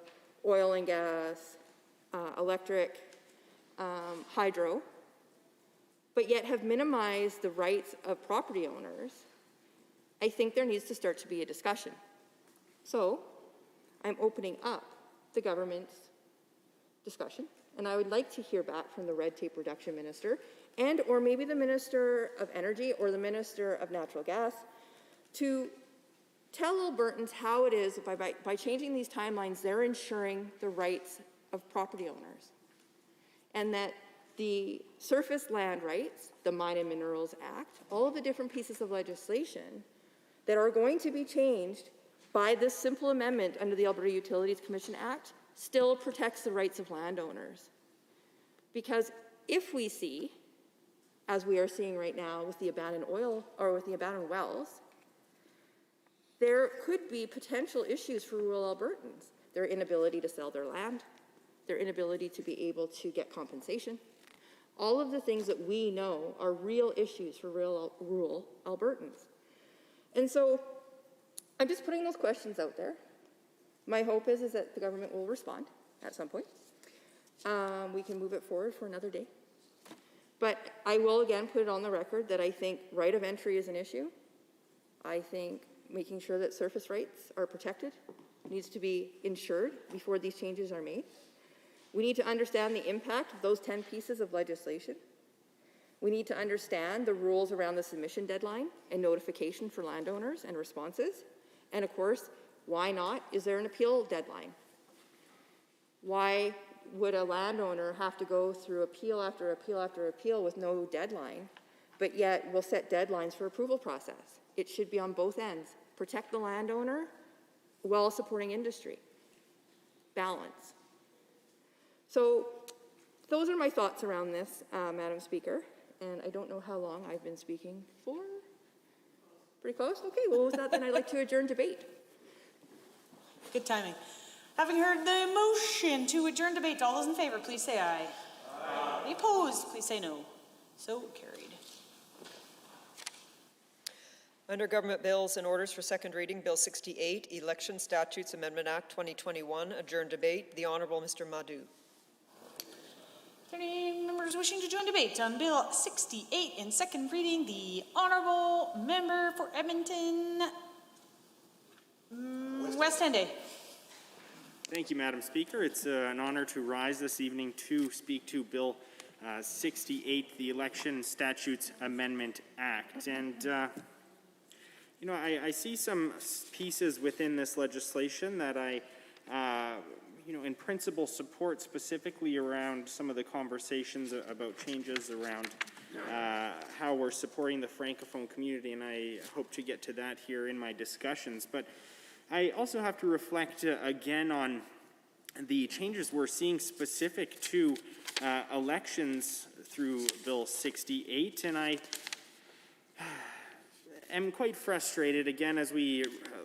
oil and gas, electric, hydro, but yet have minimized the rights of property owners. I think there needs to start to be a discussion. So I'm opening up the government's discussion, and I would like to hear back from the red tape reduction minister and or maybe the Minister of Energy or the Minister of Natural Gas to tell Albertans how it is by changing these timelines, they're ensuring the rights of property owners. And that the surface land rights, the Mine and Minerals Act, all of the different pieces of legislation that are going to be changed by this simple amendment under the Alberta Utilities Commission Act still protects the rights of landowners. Because if we see, as we are seeing right now with the abandoned oil or with the abandoned wells, there could be potential issues for rural Albertans. Their inability to sell their land, their inability to be able to get compensation. All of the things that we know are real issues for rural Albertans. And so I'm just putting those questions out there. My hope is that the government will respond at some point. We can move it forward for another day. But I will again put it on the record that I think right of entry is an issue. I think making sure that surface rights are protected needs to be ensured before these changes are made. We need to understand the impact of those 10 pieces of legislation. We need to understand the rules around the submission deadline and notification for landowners and responses. And of course, why not? Is there an appeal deadline? Why would a landowner have to go through appeal after appeal after appeal with no deadline, but yet we'll set deadlines for approval process? It should be on both ends. Protect the landowner while supporting industry. Balance. So those are my thoughts around this, Madam Speaker, and I don't know how long I've been speaking for. Pretty close? Okay, well, with that, then I'd like to adjourn debate. Good timing. Having heard the motion to adjourn debate, all those in favor, please say aye. Aye. Any opposed, please say no. So carried. Under Government Bills and Orders for Second Reading, Bill 68, Election Statutes Amendment Act 2021, adjourn debate. The Honourable Mr. Madhu. Are there any members wishing to join debate on Bill 68 in second reading? The Honourable Member for Edmonton, West Henday. Thank you, Madam Speaker. It's an honor to rise this evening to speak to Bill 68, the Election Statutes Amendment Act. And, you know, I see some pieces within this legislation that I, you know, in principle support, specifically around some of the conversations about changes around how we're supporting the Francophone community, and I hope to get to that here in my discussions. But I also have to reflect again on the changes we're seeing specific to elections through Bill 68, and I am quite frustrated again as we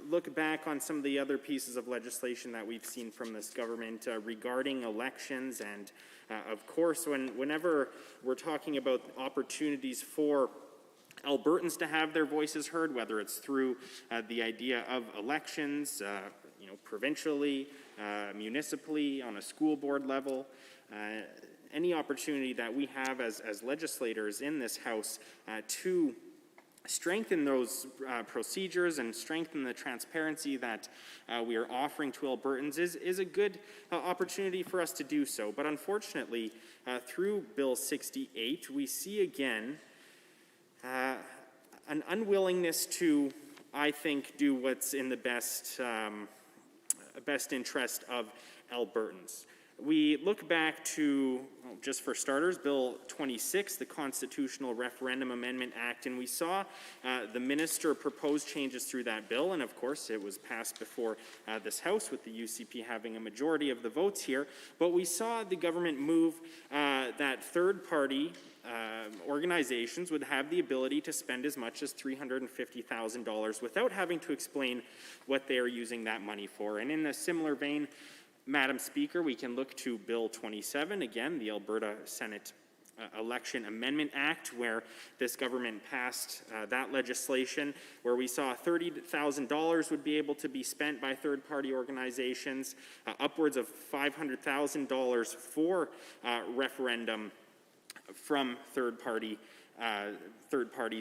look back on some of the other pieces of legislation that we've seen from this government regarding elections, and of course whenever we're talking about opportunities for Albertans to have their voices heard, whether it's through the idea of elections, you know, provincially, municipally, on a school board level, any opportunity that we have as legislators in this House to strengthen those procedures and strengthen the transparency that we are offering to Albertans is a good opportunity for us to do so. But unfortunately, through Bill 68, we see again an unwillingness to, I think, do what's in the best interest of Albertans. We look back to, well, just for starters, Bill 26, the Constitutional Referendum Amendment Act, and we saw the minister propose changes through that bill, and of course it was passed before this House with the UCP having a majority of the votes here, but we saw the government move that third-party organizations would have the ability to spend as much as $350,000 without having to explain what they are using that money for. And in a similar vein, Madam Speaker, we can look to Bill 27, again, the Alberta Senate Election Amendment Act, where this government passed that legislation, where we saw $30,000 would be able to be spent by third-party organizations, upwards of $500,000 for referendum from third parties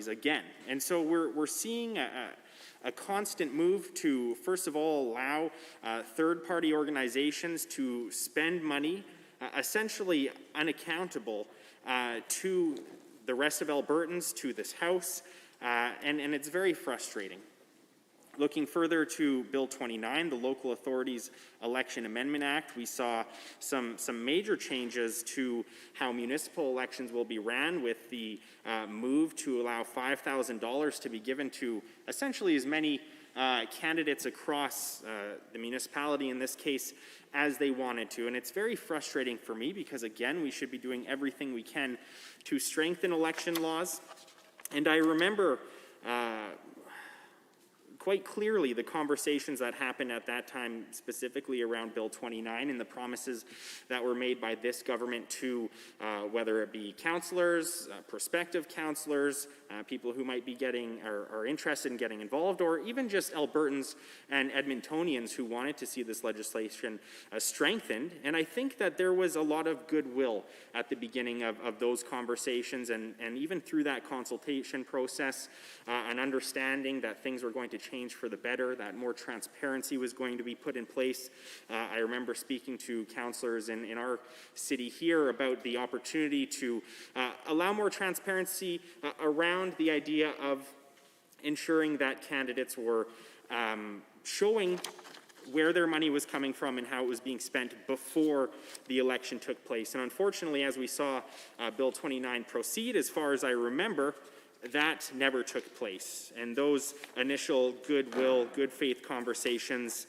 again. And so we're seeing a constant move to, first of all, allow third-party organizations to spend money essentially unaccountable to the rest of Albertans, to this House, and it's very frustrating. Looking further to Bill 29, the Local Authorities Election Amendment Act, we saw some major changes to how municipal elections will be ran, with the move to allow $5,000 to be given to essentially as many candidates across the municipality in this case as they wanted to. And it's very frustrating for me because, again, we should be doing everything we can to strengthen election laws. And I remember quite clearly the conversations that happened at that time, specifically around Bill 29 and the promises that were made by this government to whether it be councillors, prospective councillors, people who might be getting or are interested in getting involved, or even just Albertans and Edmontonians who wanted to see this legislation strengthened. And I think that there was a lot of goodwill at the beginning of those conversations, and even through that consultation process, an understanding that things were going to change for the better, that more transparency was going to be put in place. I remember speaking to councillors in our city here about the opportunity to allow more transparency around the idea of ensuring that candidates were showing where their money was coming from and how it was being spent before the election took place. And unfortunately, as we saw Bill 29 proceed, as far as I remember, that never took place. And those initial goodwill, good faith conversations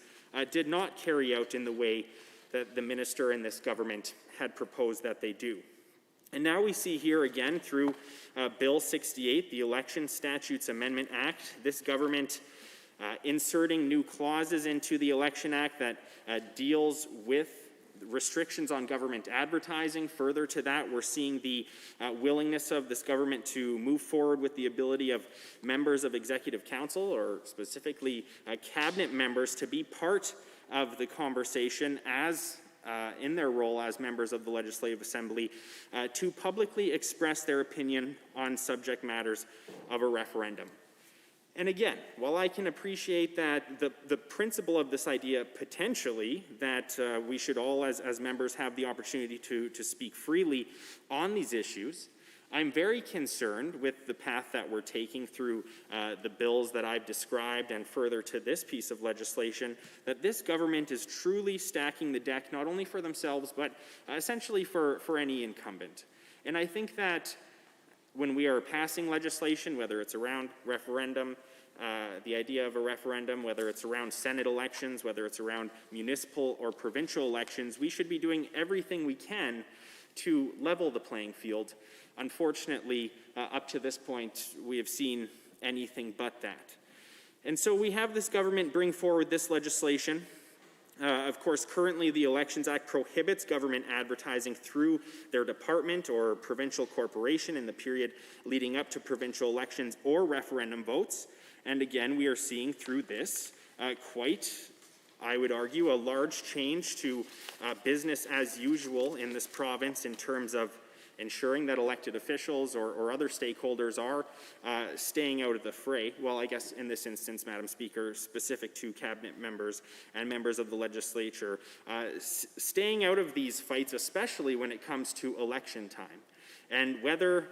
did not carry out in the way that the minister and this government had proposed that they do. And now we see here again through Bill 68, the Election Statutes Amendment Act, this government inserting new clauses into the Election Act that deals with restrictions on government advertising. Further to that, we're seeing the willingness of this government to move forward with the ability of members of Executive Council, or specifically cabinet members, to be part of the conversation as in their role as members of the Legislative Assembly, to publicly express their opinion on subject matters of a referendum. And again, while I can appreciate that the principle of this idea potentially, that we should all as members have the opportunity to speak freely on these issues, I'm very concerned with the path that we're taking through the bills that I've described and further to this piece of legislation, that this government is truly stacking the deck not only for themselves, but essentially for any incumbent. And I think that when we are passing legislation, whether it's around referendum, the idea of a referendum, whether it's around Senate elections, whether it's around municipal or provincial elections, we should be doing everything we can to level the playing field. Unfortunately, up to this point, we have seen anything but that. And so we have this government bring forward this legislation. Of course, currently the Elections Act prohibits government advertising through their department or provincial corporation in the period leading up to provincial elections or referendum votes. And again, we are seeing through this quite, I would argue, a large change to business as usual in this province in terms of ensuring that elected officials or other stakeholders are staying out of the fray. Well, I guess in this instance, Madam Speaker, specific to cabinet members and members of the legislature, staying out of these fights, especially when it comes to election time. And whether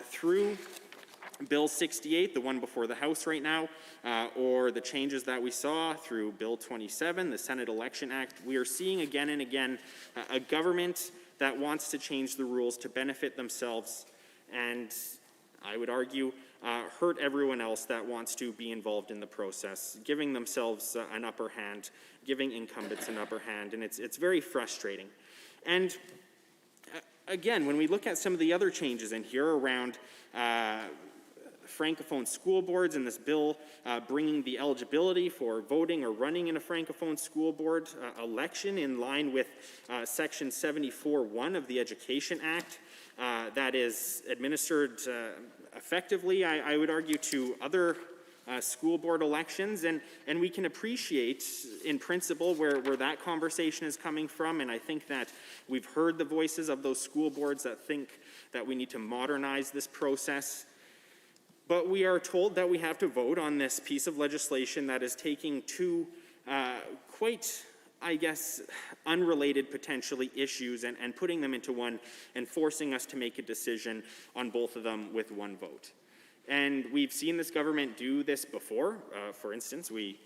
through Bill 68, the one before the House right now, or the changes that we saw through Bill 27, the Senate Election Act, we are seeing again and again a government that wants to change the rules to benefit themselves and, I would argue, hurt everyone else that wants to be involved in the process, giving themselves an upper hand, giving incumbents an upper hand, and it's very frustrating. And again, when we look at some of the other changes in here around Francophone school boards and this bill bringing the eligibility for voting or running in a Francophone school board election in line with Section 74(1) of the Education Act that is administered effectively, I would argue, to other school board elections, and we can appreciate in principle where that conversation is coming from, and I think that we've heard the voices of those school boards that think that we need to modernize this process. But we are told that we have to vote on this piece of legislation that is taking two quite, I guess, unrelated potentially issues and putting them into one and forcing us to make a decision on both of them with one vote. And we've seen this government do this before. For instance, we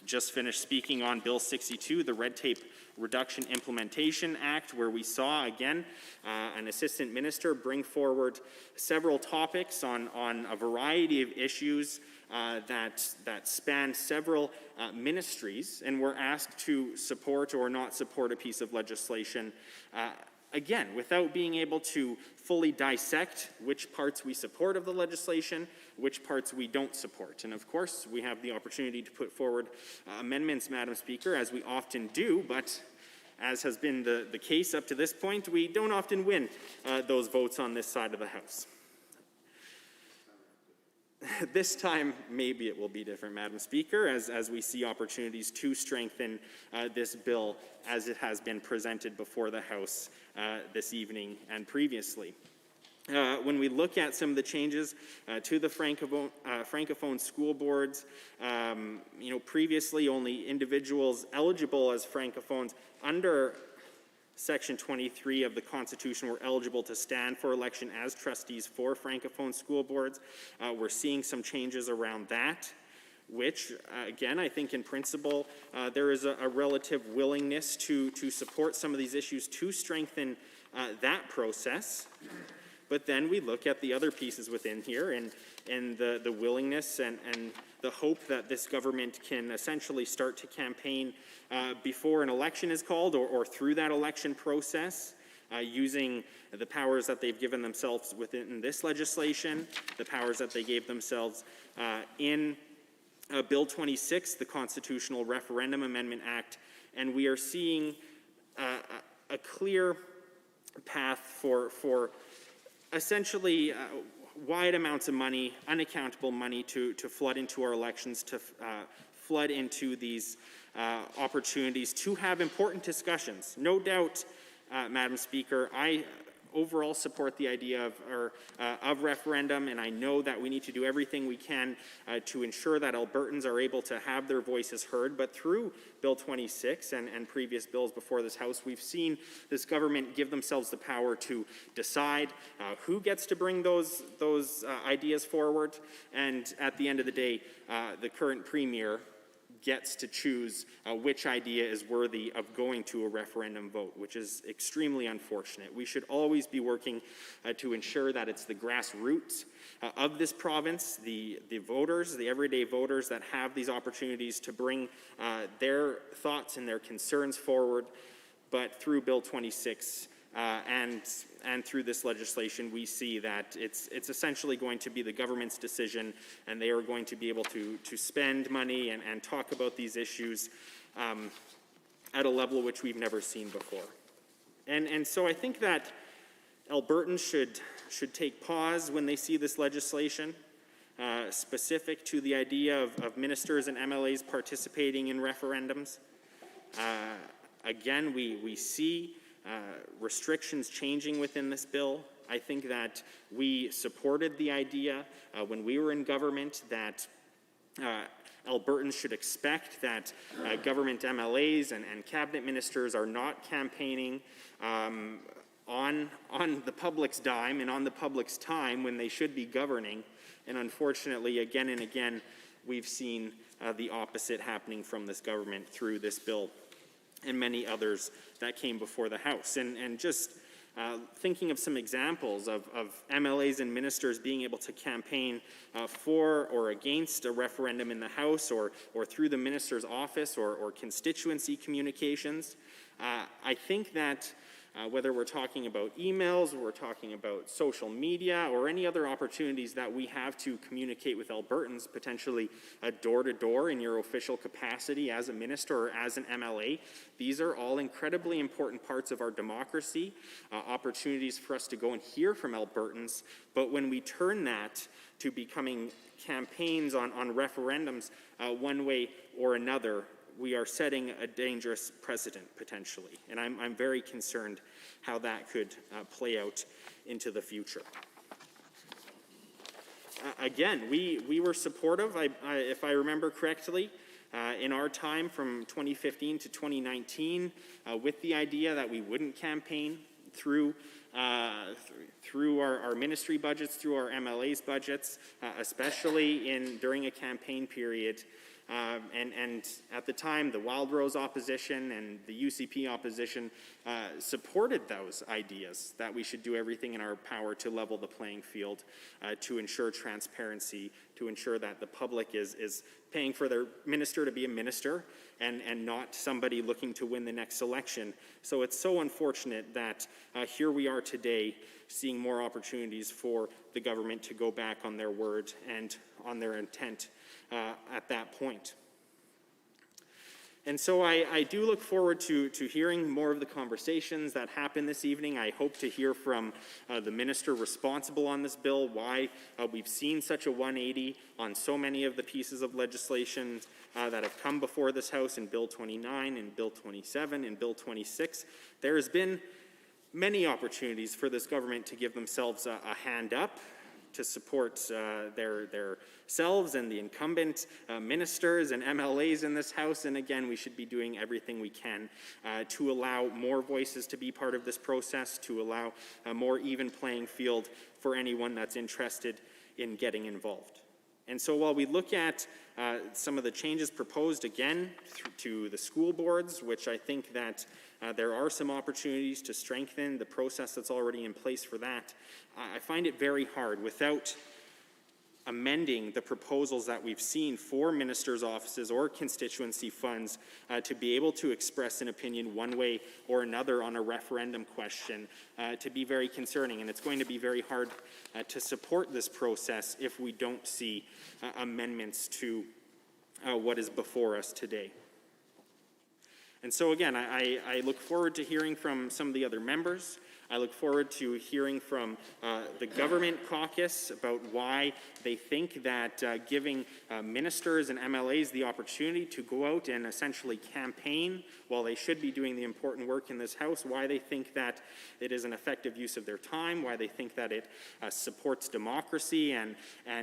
just finished speaking on Bill 62, the Red Tape Reduction Implementation Act, where we saw, again, an assistant minister bring forward several topics on a variety of issues that span several ministries, and were asked to support or not support a piece of legislation, again, without being able to fully dissect which parts we support of the legislation, which parts we don't support. And of course, we have the opportunity to put forward amendments, Madam Speaker, as we often do, but as has been the case up to this point, we don't often win those votes on this side of the House. This time, maybe it will be different, Madam Speaker, as we see opportunities to strengthen this bill as it has been presented before the House this evening and previously. When we look at some of the changes to the Francophone school boards, previously only individuals eligible as Francophones under Section 23 of the Constitution were eligible to stand for election as trustees for Francophone school boards. We're seeing some changes around that. which, again, I think in principle, there is a relative willingness to support some of these issues to strengthen that process. But then we look at the other pieces within here and the willingness and the hope that this government can essentially start to campaign before an election is called or through that election process, using the powers that they've given themselves within this legislation, the powers that they gave themselves in Bill 26, the Constitutional Referendum Amendment Act, and we are seeing a clear path for essentially wide amounts of money, unaccountable money to flood into our elections, to flood into these opportunities to have important discussions. No doubt, Madam Speaker, I overall support the idea of referendum, and I know that we need to do everything we can to ensure that Albertans are able to have their voices heard. But through Bill 26 and previous bills before this House, we've seen this government give themselves the power to decide who gets to bring those ideas forward. And at the end of the day, the current Premier gets to choose which idea is worthy of going to a referendum vote, which is extremely unfortunate. We should always be working to ensure that it's the grassroots of this province, the voters, the everyday voters that have these opportunities to bring their thoughts and their concerns forward. But through Bill 26 and through this legislation, we see that it's essentially going to be the government's decision, and they are going to be able to spend money and talk about these issues at a level which we've never seen before. And so I think that Albertans should take pause when they see this legislation specific to the idea of ministers and MLAs participating in referendums. Again, we see restrictions changing within this bill. I think that we supported the idea when we were in government that Albertans should expect that government MLAs and cabinet ministers are not campaigning on the public's dime and on the public's time when they should be governing. And unfortunately, again and again, we've seen the opposite happening from this government through this bill and many others that came before the House. And just thinking of some examples of MLAs and ministers being able to campaign for or against a referendum in the House or through the minister's office or constituency communications, I think that whether we're talking about emails, or we're talking about social media, or any other opportunities that we have to communicate with Albertans, potentially door-to-door in your official capacity as a minister or as an MLA, these are all incredibly important parts of our democracy, opportunities for us to go and hear from Albertans. But when we turn that to becoming campaigns on referendums one way or another, we are setting a dangerous precedent, potentially. And I'm very concerned how that could play out into the future. Again, we were supportive, if I remember correctly, in our time from 2015 to 2019, with the idea that we wouldn't campaign through our ministry budgets, through our MLA's budgets, especially during a campaign period. And at the time, the Wild Rose opposition and the UCP opposition supported those ideas that we should do everything in our power to level the playing field, to ensure transparency, to ensure that the public is paying for their minister to be a minister and not somebody looking to win the next election. So it's so unfortunate that here we are today seeing more opportunities for the government to go back on their word and on their intent at that point. And so I do look forward to hearing more of the conversations that happen this evening. I hope to hear from the minister responsible on this bill, why we've seen such a 180 on so many of the pieces of legislation that have come before this House in Bill 29 and Bill 27 and Bill 26. There has been many opportunities for this government to give themselves a hand up, to support themselves and the incumbent ministers and MLAs in this House. And again, we should be doing everything we can to allow more voices to be part of this process, to allow a more even playing field for anyone that's interested in getting involved. And so while we look at some of the changes proposed again to the school boards, which I think that there are some opportunities to strengthen the process that's already in place for that, I find it very hard without amending the proposals that we've seen for ministers' offices or constituency funds to be able to express an opinion one way or another on a referendum question to be very concerning. And it's going to be very hard to support this process if we don't see amendments to what is before us today. And so again, I look forward to hearing from some of the other members. I look forward to hearing from the government caucus about why they think that giving ministers and MLAs the opportunity to go out and essentially campaign while they should be doing the important work in this House, why they think that it is an effective use of their time, why they think that it supports democracy and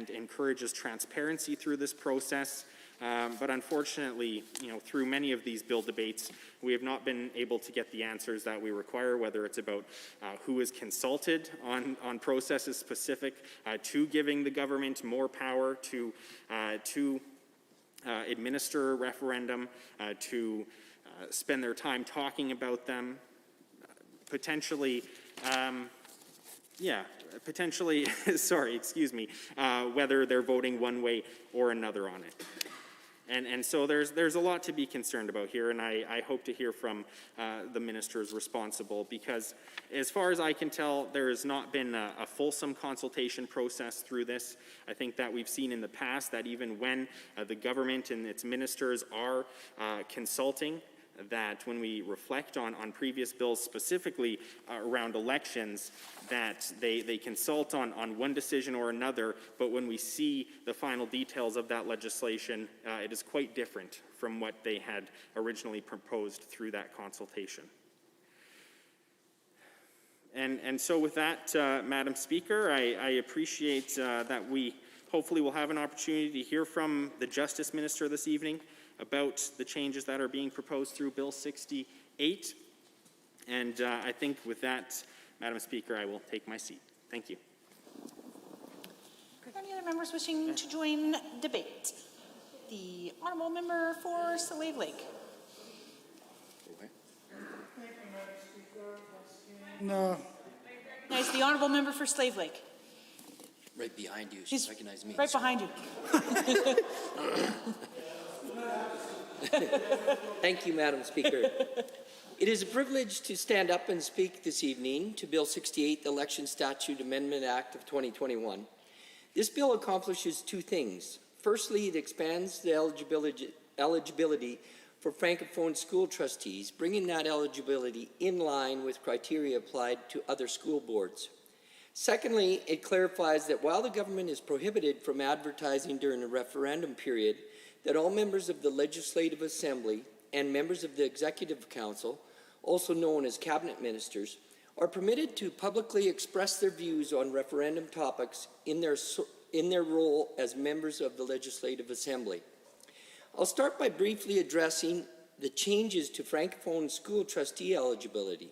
encourages transparency through this process. But unfortunately, through many of these bill debates, we have not been able to get the answers that we require, whether it's about who is consulted on processes specific to giving the government more power to administer a referendum, to spend their time talking about them, potentially, sorry, excuse me, whether they're voting one way or another on it. And so there's a lot to be concerned about here, and I hope to hear from the ministers responsible, because as far as I can tell, there has not been a fulsome consultation process through this. I think that we've seen in the past that even when the government and its ministers are consulting, that when we reflect on previous bills, specifically around elections, that they consult on one decision or another, but when we see the final details of that legislation, it is quite different from what they had originally proposed through that consultation. And so with that, Madam Speaker, I appreciate that we hopefully will have an opportunity to hear from the Justice Minister this evening about the changes that are being proposed through Bill 68. And I think with that, Madam Speaker, I will take my seat. Thank you. Any other members wishing to join debate? The Honourable Member for Slave Lake. No, Nice, the Honourable Member for Slave Lake. Right behind you, He's she recognized me. right behind you. Thank you, Madam Speaker. It is a privilege to stand up and speak this evening to Bill 68, the Election Statute Amendment Act of 2021. This bill accomplishes two things. Firstly, it expands the eligibility for Francophone school trustees, bringing that eligibility in line with criteria applied to other school boards. Secondly, it clarifies that while the government is prohibited from advertising during a referendum period, that all members of the Legislative Assembly and members of the Executive Council, also known as cabinet ministers, are permitted to publicly express their views on referendum topics in their role as members of the Legislative Assembly. I'll start by briefly addressing the changes to Francophone school trustee eligibility.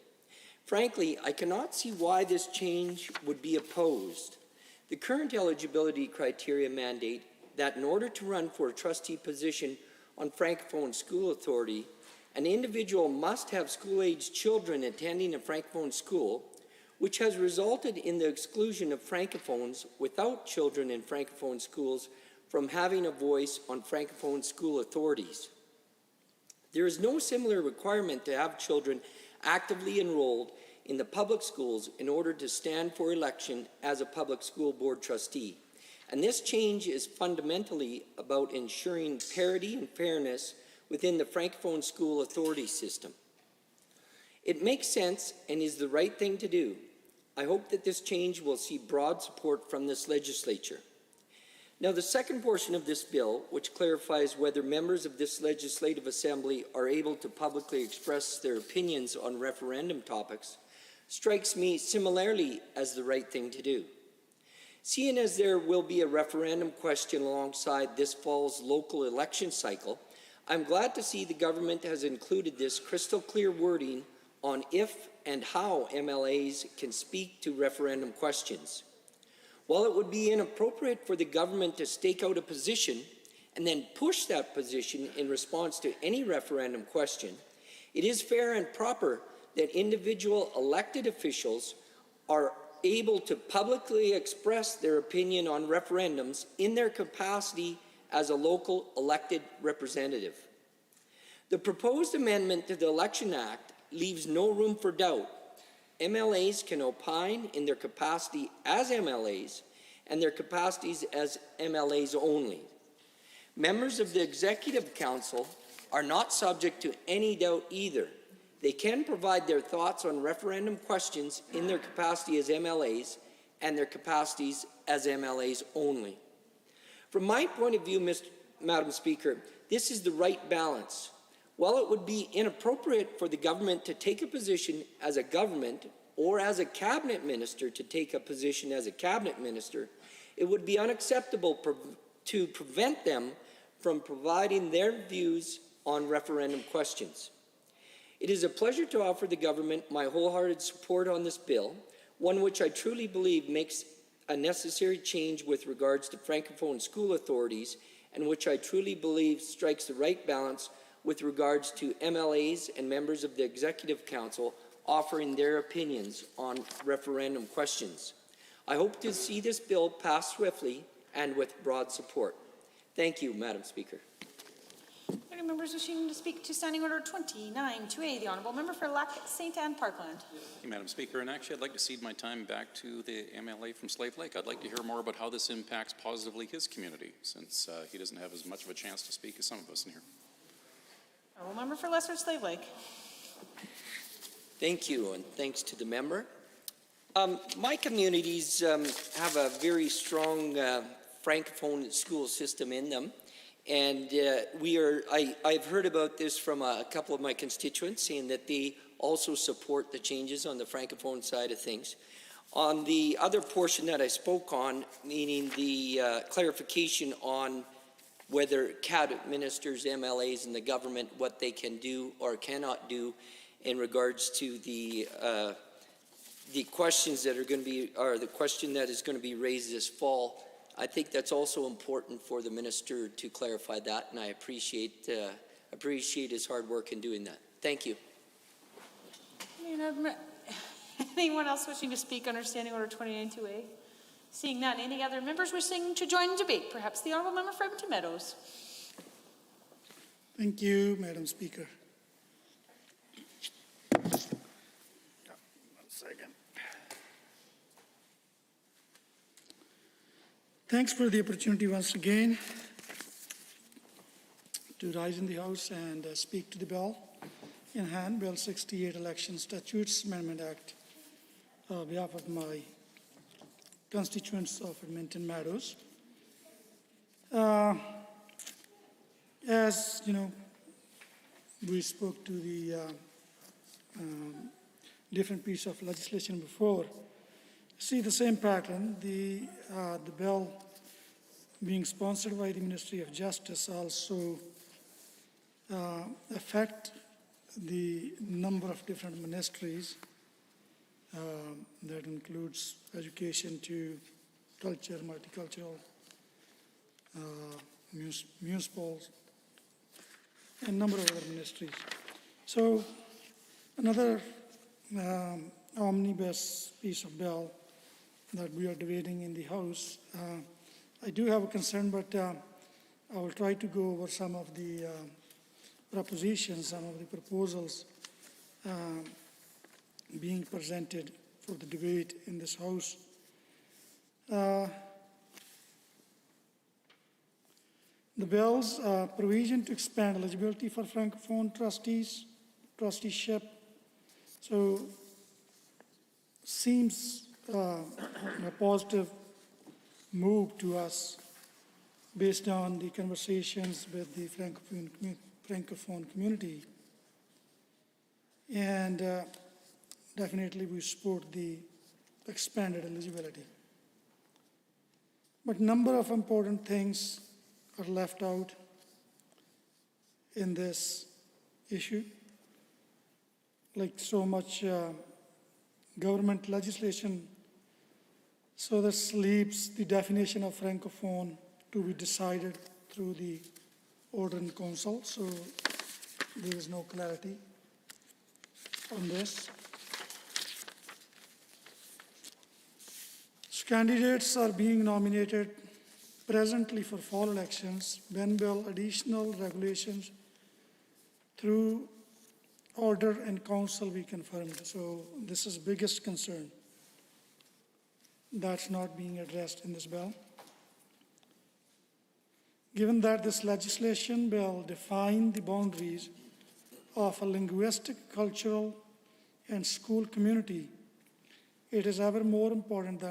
Frankly, I cannot see why this change would be opposed. The current eligibility criteria mandate that in order to run for a trustee position on Francophone School Authority, an individual must have school-aged children attending a Francophone school, which has resulted in the exclusion of Francophones without children in Francophone schools from having a voice on Francophone school authorities. There is no similar requirement to have children actively enrolled in the public schools in order to stand for election as a public school board trustee. And this change is fundamentally about ensuring parity and fairness within the Francophone School Authority system. It makes sense and is the right thing to do. I hope that this change will see broad support from this legislature. Now, the second portion of this bill, which clarifies whether members of this Legislative Assembly are able to publicly express their opinions on referendum topics, strikes me similarly as the right thing to do. Seeing as there will be a referendum question alongside this fall's local election cycle, I'm glad to see the government has included this crystal clear wording on if and how MLAs can speak to referendum questions. While it would be inappropriate for the government to stake out a position and then push that position in response to any referendum question, it is fair and proper that individual elected officials are able to publicly express their opinion on referendums in their capacity as a local elected representative. The proposed amendment to the Election Act leaves no room for doubt. MLAs can opine in their capacity as MLAs and their capacities as MLAs only. Members of the Executive Council are not subject to any doubt either. They can provide their thoughts on referendum questions in their capacity as MLAs and their capacities as MLAs only. From my point of view, Madam Speaker, this is the right balance. While it would be inappropriate for the government to take a position as a government or as a cabinet minister to take a position as a cabinet minister, it would be unacceptable to prevent them from providing their views on referendum questions. It is a pleasure to offer the government my wholehearted support on this bill, one which I truly believe makes a necessary change with regards to Francophone school authorities and which I truly believe strikes the right balance with regards to MLAs and members of the Executive Council offering their opinions on referendum questions. I hope to see this bill pass swiftly and with broad support. Thank you, Madam Speaker. Any members wishing to speak to Standing Order 29-2A? The Honourable Member for Lac St. Anne Parkland. Thank you, Madam Speaker. And actually, I'd like to cede my time back to the MLA from Slave Lake. I'd like to hear more about how this impacts positively his community, since he doesn't have as much of a chance to speak as some of us in here. Honourable Member for Lesser Slave Lake. Thank you, and thanks to the member. My communities have a very strong Francophone school system in them. And I've heard about this from a couple of my constituents, saying that they also support the changes on the Francophone side of things. On the other portion that I spoke on, meaning the clarification on whether cabinet ministers, MLAs, and the government, what they can do or cannot do in regards to the questions that are going to be, or the question that is going to be raised this fall, I think that's also important for the minister to clarify that, and I appreciate his hard work in doing that. Thank you. Anyone else wishing to speak under Standing Order 29-2A? Seeing none, any other members wishing to join the debate? Perhaps the Honourable Member for Edmonton Meadows. Thank you, Madam Speaker. One second. Thanks for the opportunity once again to rise in the House and speak to the bill in hand, Bill 68, Election Statutes Amendment Act, on behalf of my constituents of Edmonton Meadows. As you know, we spoke to the different piece of legislation before. See the same pattern. The bill being sponsored by the Ministry of Justice also affect the number of different ministries. That includes education to culture, multicultural, municipal, and a number of other ministries. So another omnibus piece of bill that we are debating in the House. I do have a concern, but I will try to go over some of the propositions, some of the proposals being presented for the debate in this House. The bill's provision to expand eligibility for Francophone trusteeship, so seems a positive move to us based on the conversations with the Francophone community. And definitely we support the expanded eligibility. But a number of important things are left out in this issue, like so much government legislation So this leaves the definition of francophone to be decided through the ordinance council. So there is no clarity on this. So candidates are being nominated presently for fall elections. When will additional regulations through order and council be confirmed? So this is biggest concern that's not being addressed in this bill. Given that this legislation will define the boundaries of a linguistic, cultural, and school community, it is ever more important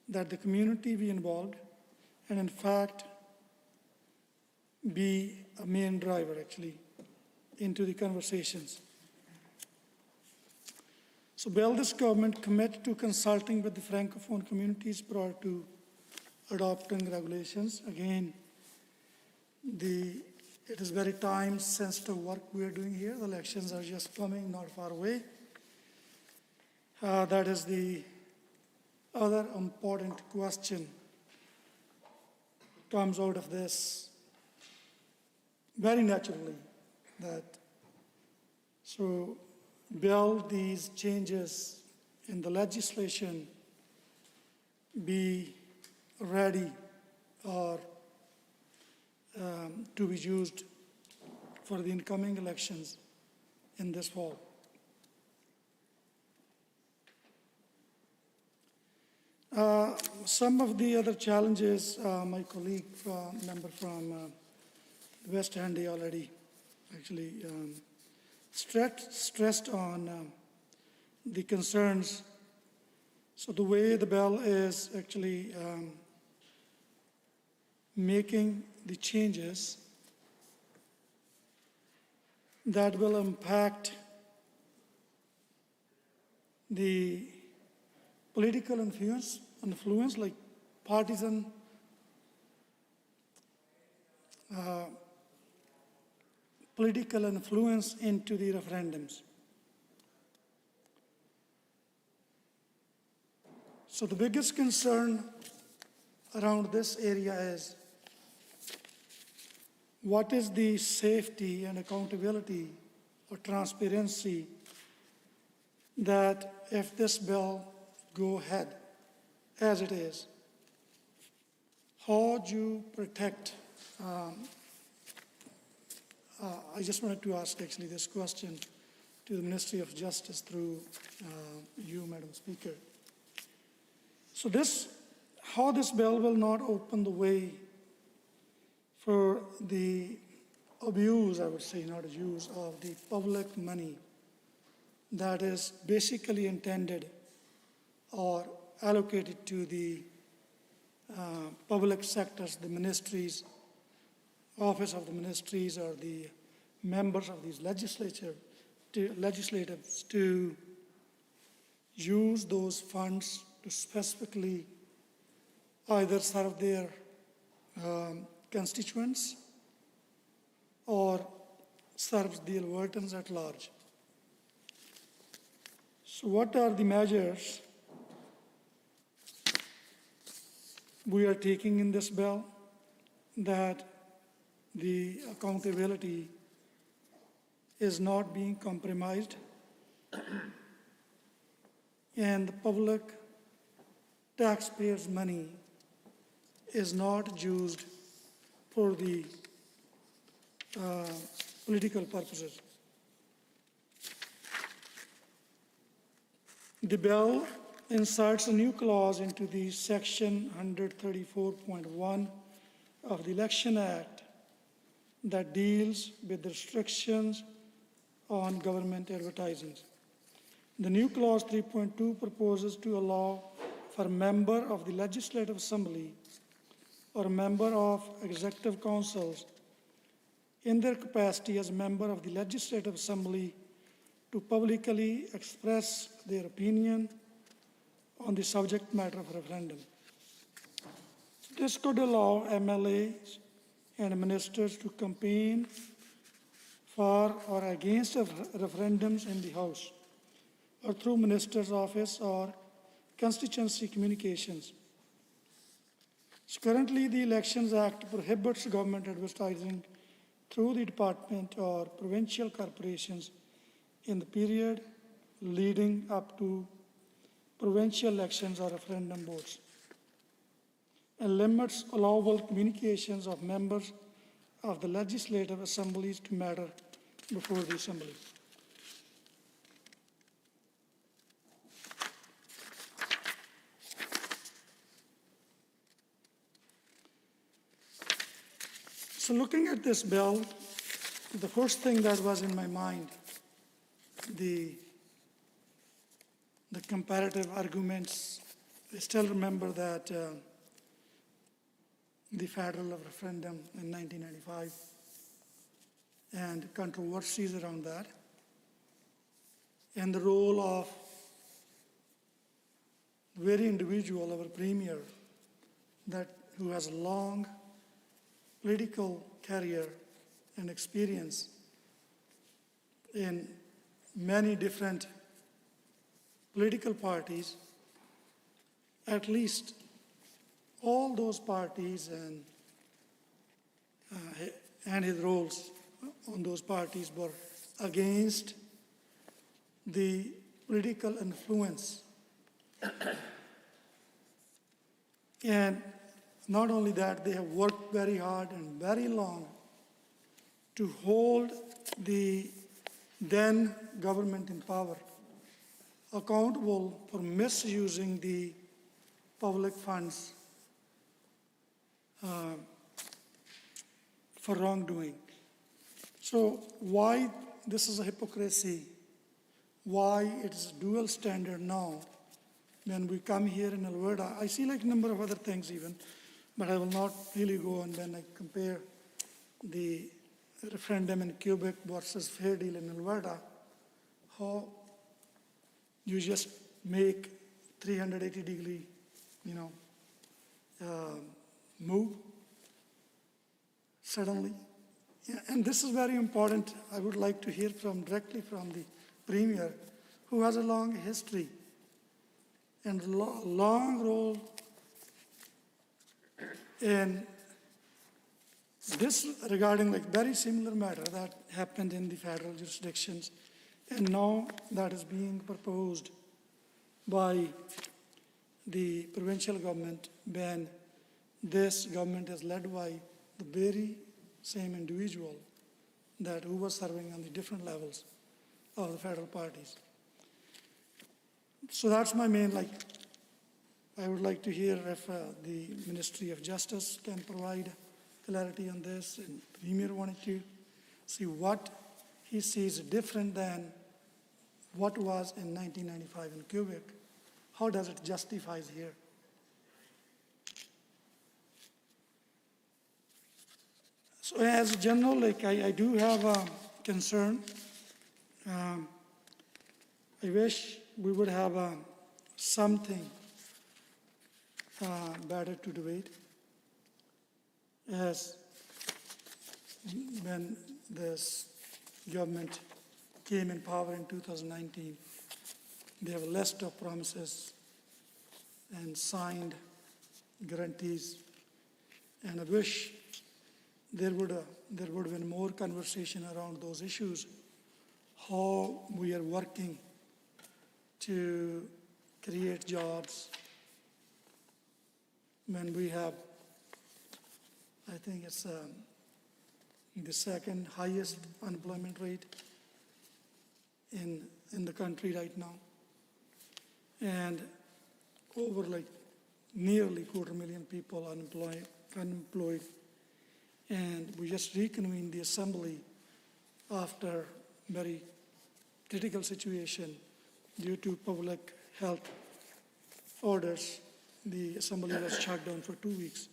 that the community be involved and in fact be a main driver actually into the conversations. So will this government commit to consulting with the francophone communities prior to adopting regulations? Again, it is very time-sensitive work we are doing here. The elections are just coming not far away. That is the other important question comes out of this very naturally, that so will these changes in the legislation be ready or to be used for the incoming elections in this fall. Some of the other challenges, my colleague, member from West Handy already actually stressed on the concerns. So the way the bill is actually making the changes that will impact the political influence like partisan political influence into the referendums. So the biggest concern around this area is what is the safety and accountability or transparency that if this bill go ahead as it is, how do you protect? I just wanted to ask actually this question to the Ministry of Justice through you, Madam Speaker. So how this bill will not open the way for the abuse, I would say, not use of the public money that is basically intended or allocated to the public sectors, the ministries, office of the ministries, or the members of these legislatives to use those funds to specifically either serve their constituents or serve the Albertans at large. So what are the measures we are taking in this bill that the accountability is not being compromised and the public taxpayers' money is not used for the political purposes? The bill inserts a new clause into the section 134.1 of the Election Act that deals with restrictions on government advertising. The new clause 3.2 proposes to allow for a member of the Legislative Assembly or a member of executive councils in their capacity as a member of the Legislative Assembly to publicly express their opinion on the subject matter of referendum. This could allow MLAs and ministers to campaign for or against referendums in the House or through minister's office or constituency communications. So currently, the Elections Act prohibits government advertising through the department or provincial corporations in the period leading up to provincial elections or referendum votes, and limits allowable communications of members of the legislative assemblies to matter before the assembly. So looking at this bill, the first thing that was in my mind, the comparative arguments. I still remember that the federal referendum in 1995 and controversies around that, and the role of very individual, our premier, who has a long political career and experience in many different political parties, at least all those parties and his roles on those parties were against the political influence. And not only that, they have worked very hard and very long to hold the then government in power accountable for misusing the public funds for wrongdoing. So why this is a hypocrisy, why it is a dual standard now when we come here in Alberta. I see like a number of other things even, but I will not really go on when I compare the referendum in Quebec versus fair deal in Alberta, how you just make 380-degree, move suddenly. Yeah, and this is very important. I would like to hear directly from the Premier, who has a long history and long role in this regarding very similar matter that happened in the federal jurisdictions, and now that is being proposed by the provincial government when this government is led by the very same individual who was serving on the different levels of the federal parties. So that's my main, I would like to hear if the Ministry of Justice can provide clarity on this, and the Premier wanted to see what he sees different than what was in 1995 in Quebec. How does it justify here? So as a general, I do have a concern. I wish we would have something better to debate. As when this government came in power in 2019, they have a list of promises and signed guarantees, and I wish there would have been more conversation around those issues, how we are working to create jobs when we have, I think it's the second highest unemployment rate in the country right now, and over nearly 250,000 people unemployed. And we just reconvened the assembly after very critical situation due to public health orders. The assembly was shut down for 2 weeks.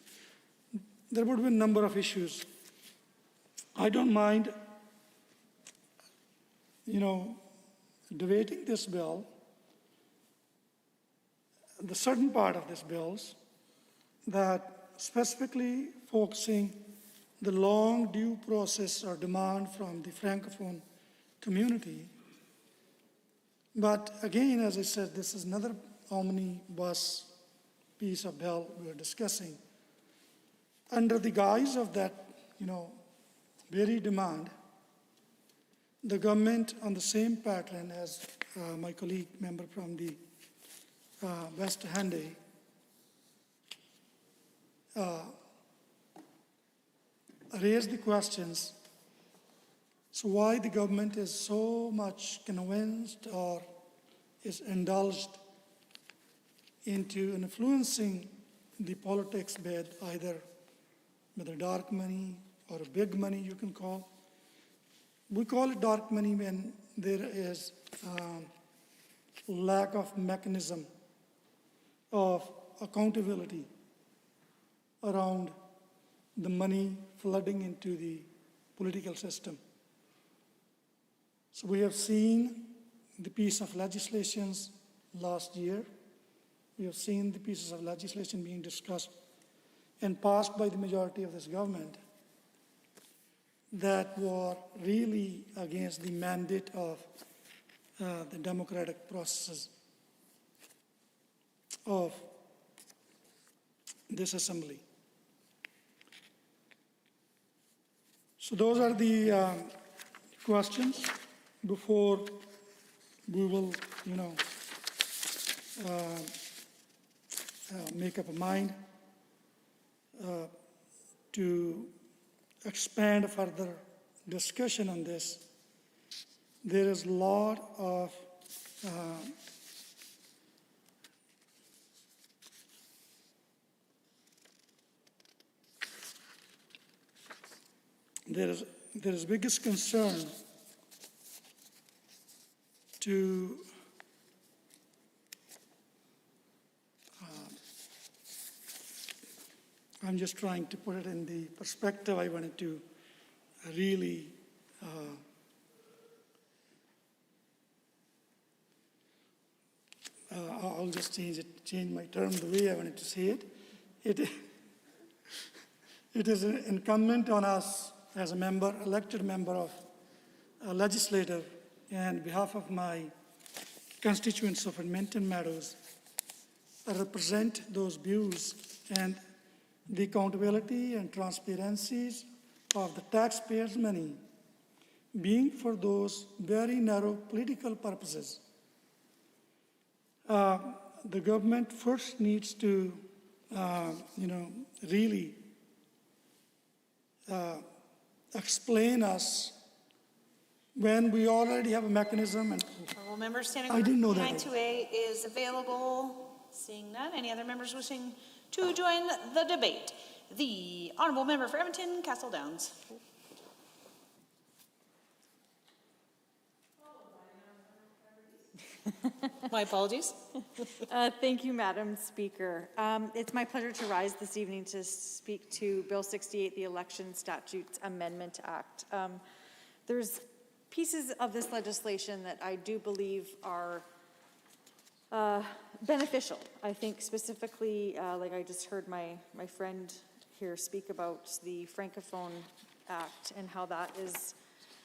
There would be a number of issues. I don't mind, debating this bill, the certain part of this bills that specifically focusing the long due process or demand from the Francophone community. But again, as I said, this is another omnibus piece of bill we were discussing, under the guise of that, very demand, the government on the same pattern as my colleague member from the West Henday raised the questions. So why the government is so much convinced or is indulged into influencing the politics with either dark money or big money you can call. We call it dark money when there is lack of mechanism of accountability around the money flooding into the political system. So we have seen the piece of legislations last year. We have seen the pieces of legislation being discussed and passed by the majority of this government that were really against the mandate of the democratic processes of this assembly. So those are the questions before we will, make up a mind to expand further discussion on this. There is a lot of there is biggest concern to I'm just trying to put it in the perspective I wanted to really I'll just change my term the way I wanted to say it. It is incumbent on us as a elected member of a legislature, and on behalf of my constituents of Edmonton Meadows, I represent those views and the accountability and transparencies of the taxpayers' money being for those very narrow political purposes. The government first needs to, really explain us when we already have a mechanism. And Honourable member standing I didn't know that. 92A is available. Seeing none, any other members wishing to join the debate? The honourable member for Edmonton, Castle Downs. My apologies. Thank you, Madam Speaker. It's my pleasure to rise this evening to speak to Bill 68, the Election Statutes Amendment Act. There's pieces of this legislation that I do believe are beneficial. I think specifically, like I just heard my friend here speak about the Francophone Act and how that is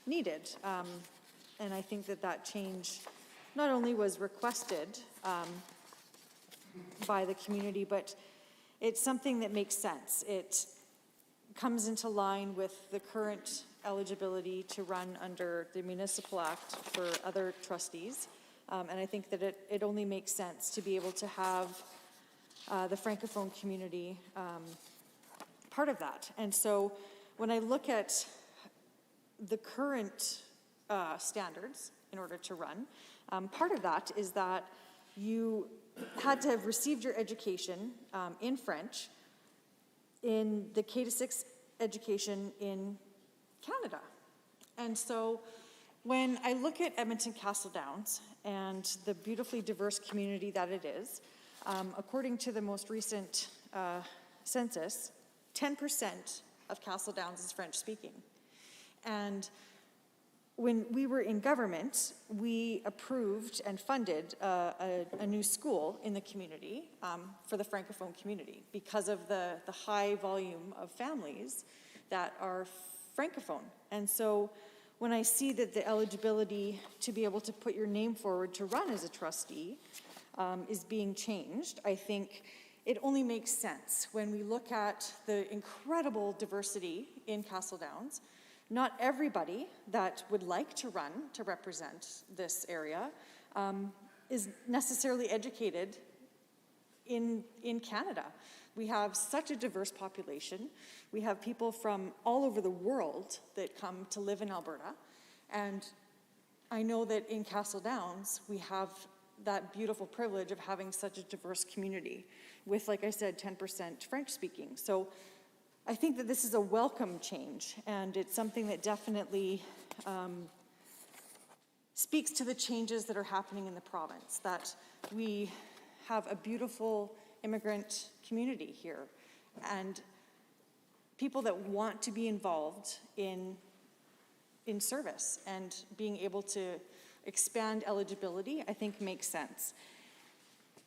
needed. And I think that change not only was requested by the community, but it's something that makes sense. It comes into line with the current eligibility to run under the Municipal Act for other trustees. And I think that it only makes sense to be able to have the Francophone community part of that. And so when I look at the current standards in order to run, part of that is that you had to have received your education in French in the K-6 education in Canada. And so when I look at Edmonton Castle Downs and the beautifully diverse community that it is, according to the most recent census, 10% of Castle Downs is French speaking. And when we were in government, we approved and funded a new school in the community for the Francophone community because of the high volume of families that are Francophone. And so when I see that the eligibility to be able to put your name forward to run as a trustee is being changed, I think it only makes sense when we look at the incredible diversity in Castle Downs. Not everybody that would like to run to represent this area is necessarily educated in Canada. We have such a diverse population. We have people from all over the world that come to live in Alberta. And I know that in Castle Downs, we have that beautiful privilege of having such a diverse community with, like I said, 10% French speaking. So I think that this is a welcome change, and it's something that definitely speaks to the changes that are happening in the province, that we have a beautiful immigrant community here, and people that want to be involved in service, and being able to expand eligibility, I think makes sense.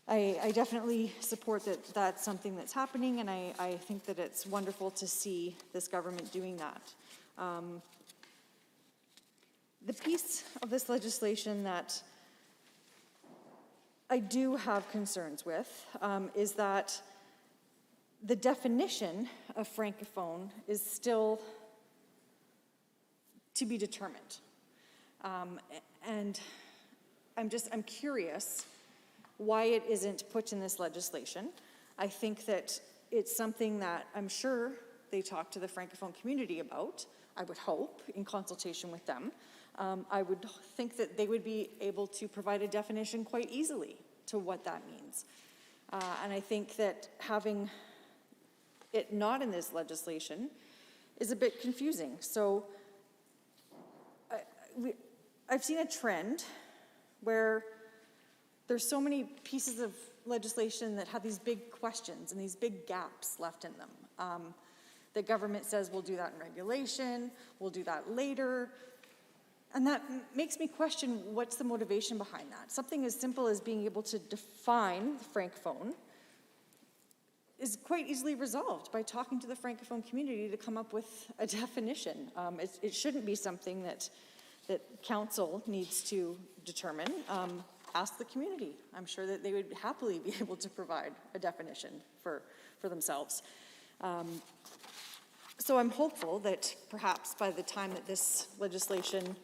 I definitely support that that's something that's happening, and I think that it's wonderful to see this government doing that. The piece of this legislation that I do have concerns with is that the definition of francophone is still to be determined. And I'm curious why it isn't put in this legislation. I think that it's something that I'm sure they talk to the francophone community about, I would hope, in consultation with them. I would think that they would be able to provide a definition quite easily to what that means. And I think that having it not in this legislation is a bit confusing. So I've seen a trend where there's so many pieces of legislation that have these big questions and these big gaps left in them. The government says we'll do that in regulation, we'll do that later. And that makes me question what's the motivation behind that. Something as simple as being able to define the francophone is quite easily resolved by talking to the francophone community to come up with a definition. It shouldn't be something that council needs to determine. Ask the community. I'm sure that they would happily be able to provide a definition for themselves. So I'm hopeful that perhaps by the time that this legislation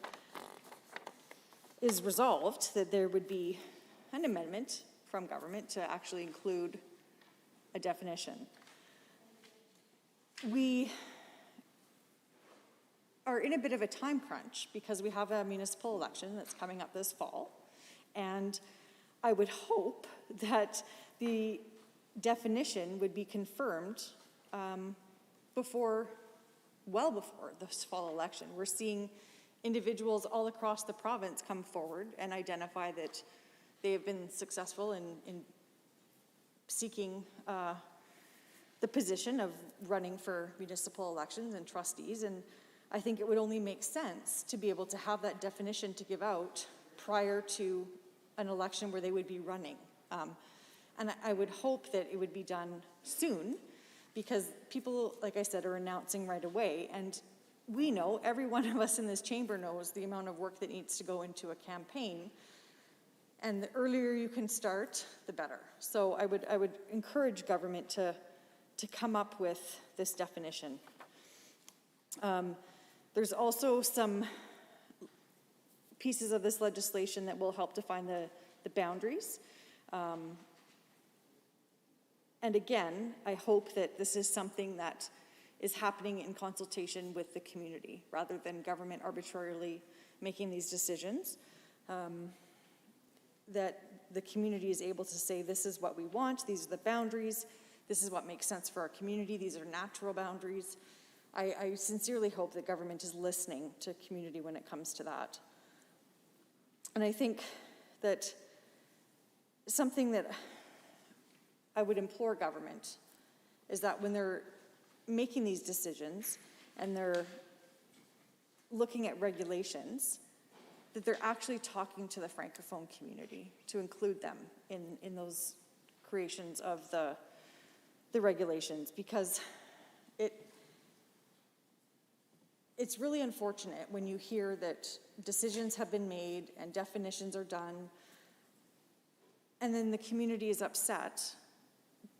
is resolved, that there would be an amendment from government to actually include a definition. We are in a bit of a time crunch because we have a municipal election that's coming up this fall. And I would hope that the definition would be confirmed well before this fall election. We're seeing individuals all across the province come forward and identify that they have been successful in seeking the position of running for municipal elections and trustees. And I think it would only make sense to be able to have that definition to give out prior to an election where they would be running. And I would hope that it would be done soon, because people, like I said, are announcing right away. And we know, every one of us in this chamber knows the amount of work that needs to go into a campaign. And the earlier you can start, the better. So I would encourage government to come up with this definition. There's also some pieces of this legislation that will help define the boundaries. And again, I hope that this is something that is happening in consultation with the community rather than government arbitrarily making these decisions. That the community is able to say, this is what we want, these are the boundaries, this is what makes sense for our community, these are natural boundaries. I sincerely hope that government is listening to community when it comes to that. And I think that something that I would implore government is that when they're making these decisions and they're looking at regulations, that they're actually talking to the Francophone community to include them in those creations of the regulations, because it's really unfortunate when you hear that decisions have been made and definitions are done And then the community is upset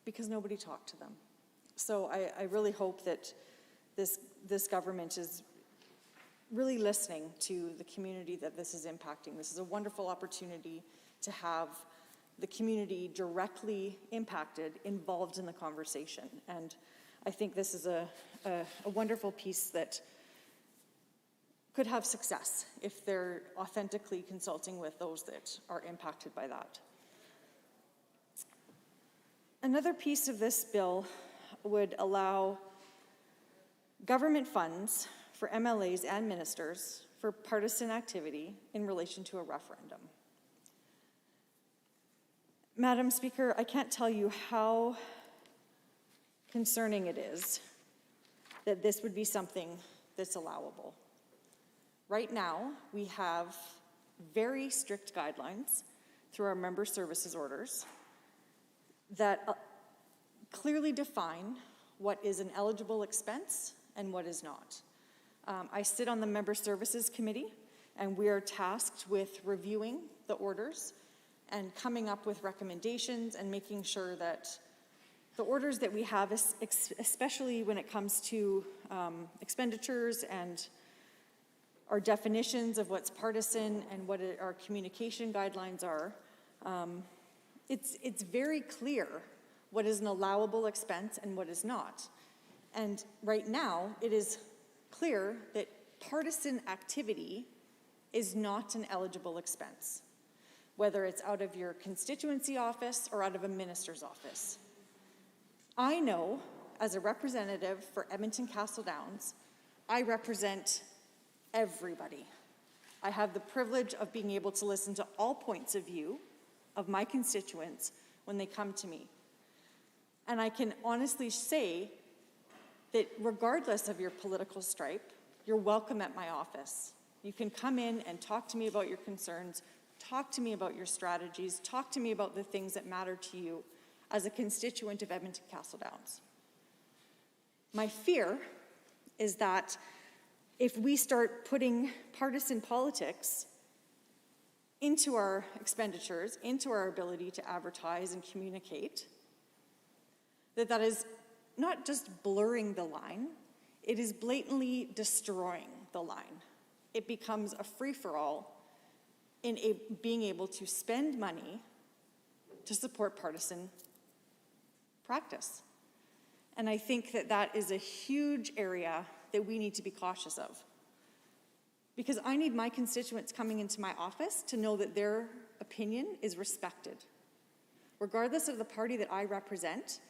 because nobody talked to them. So I really hope that this government is really listening to the community that this is impacting. This is a wonderful opportunity to have the community directly impacted involved in the conversation. And I think this is a wonderful piece that could have success if they're authentically consulting with those that are impacted by that. Another piece of this bill would allow government funds for MLAs and ministers for partisan activity in relation to a referendum. Madam Speaker, I can't tell you how concerning it is that this would be something that's allowable. Right now, we have very strict guidelines through our member services orders that clearly define what is an eligible expense and what is not. I sit on the Member Services Committee, and we are tasked with reviewing the orders and coming up with recommendations and making sure that the orders that we have, especially when it comes to expenditures and our definitions of what's partisan and what our communication guidelines are, it's very clear what is an allowable expense and what is not. And right now, it is clear that partisan activity is not an eligible expense, whether it's out of your constituency office or out of a minister's office. I know, as a representative for Edmonton Castle Downs, I represent everybody. I have the privilege of being able to listen to all points of view of my constituents when they come to me. And I can honestly say that regardless of your political stripe, you're welcome at my office. You can come in and talk to me about your concerns, talk to me about your strategies, talk to me about the things that matter to you as a constituent of Edmonton Castle Downs. My fear is that if we start putting partisan politics into our expenditures, into our ability to advertise and communicate, that is not just blurring the line, it is blatantly destroying the line. It becomes a free-for-all in being able to spend money to support partisan practice. And I think that is a huge area that we need to be cautious of. Because I need my constituents coming into my office to know that their opinion is respected. Regardless of the party that I represent,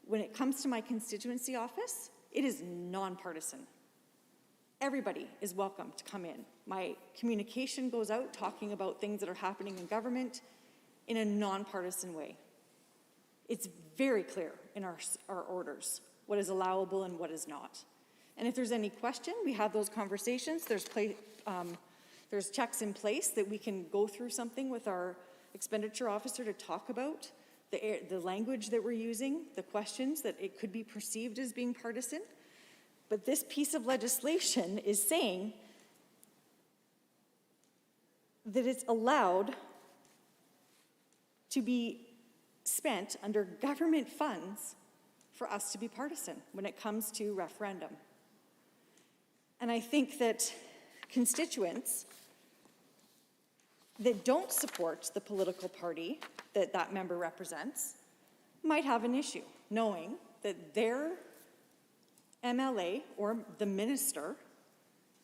when it comes to my constituency office, it is nonpartisan. Everybody is welcome to come in. My communication goes out talking about things that are happening in government in a nonpartisan way. It's very clear in our orders what is allowable and what is not. And if there's any question, we have those conversations. There's checks in place that we can go through something with our expenditure officer to talk about the language that we're using, the questions that it could be perceived as being partisan. But this piece of legislation is saying that it's allowed to be spent under government funds for us to be partisan when it comes to referendum. And I think that constituents that don't support the political party that that member represents might have an issue knowing that their MLA or the minister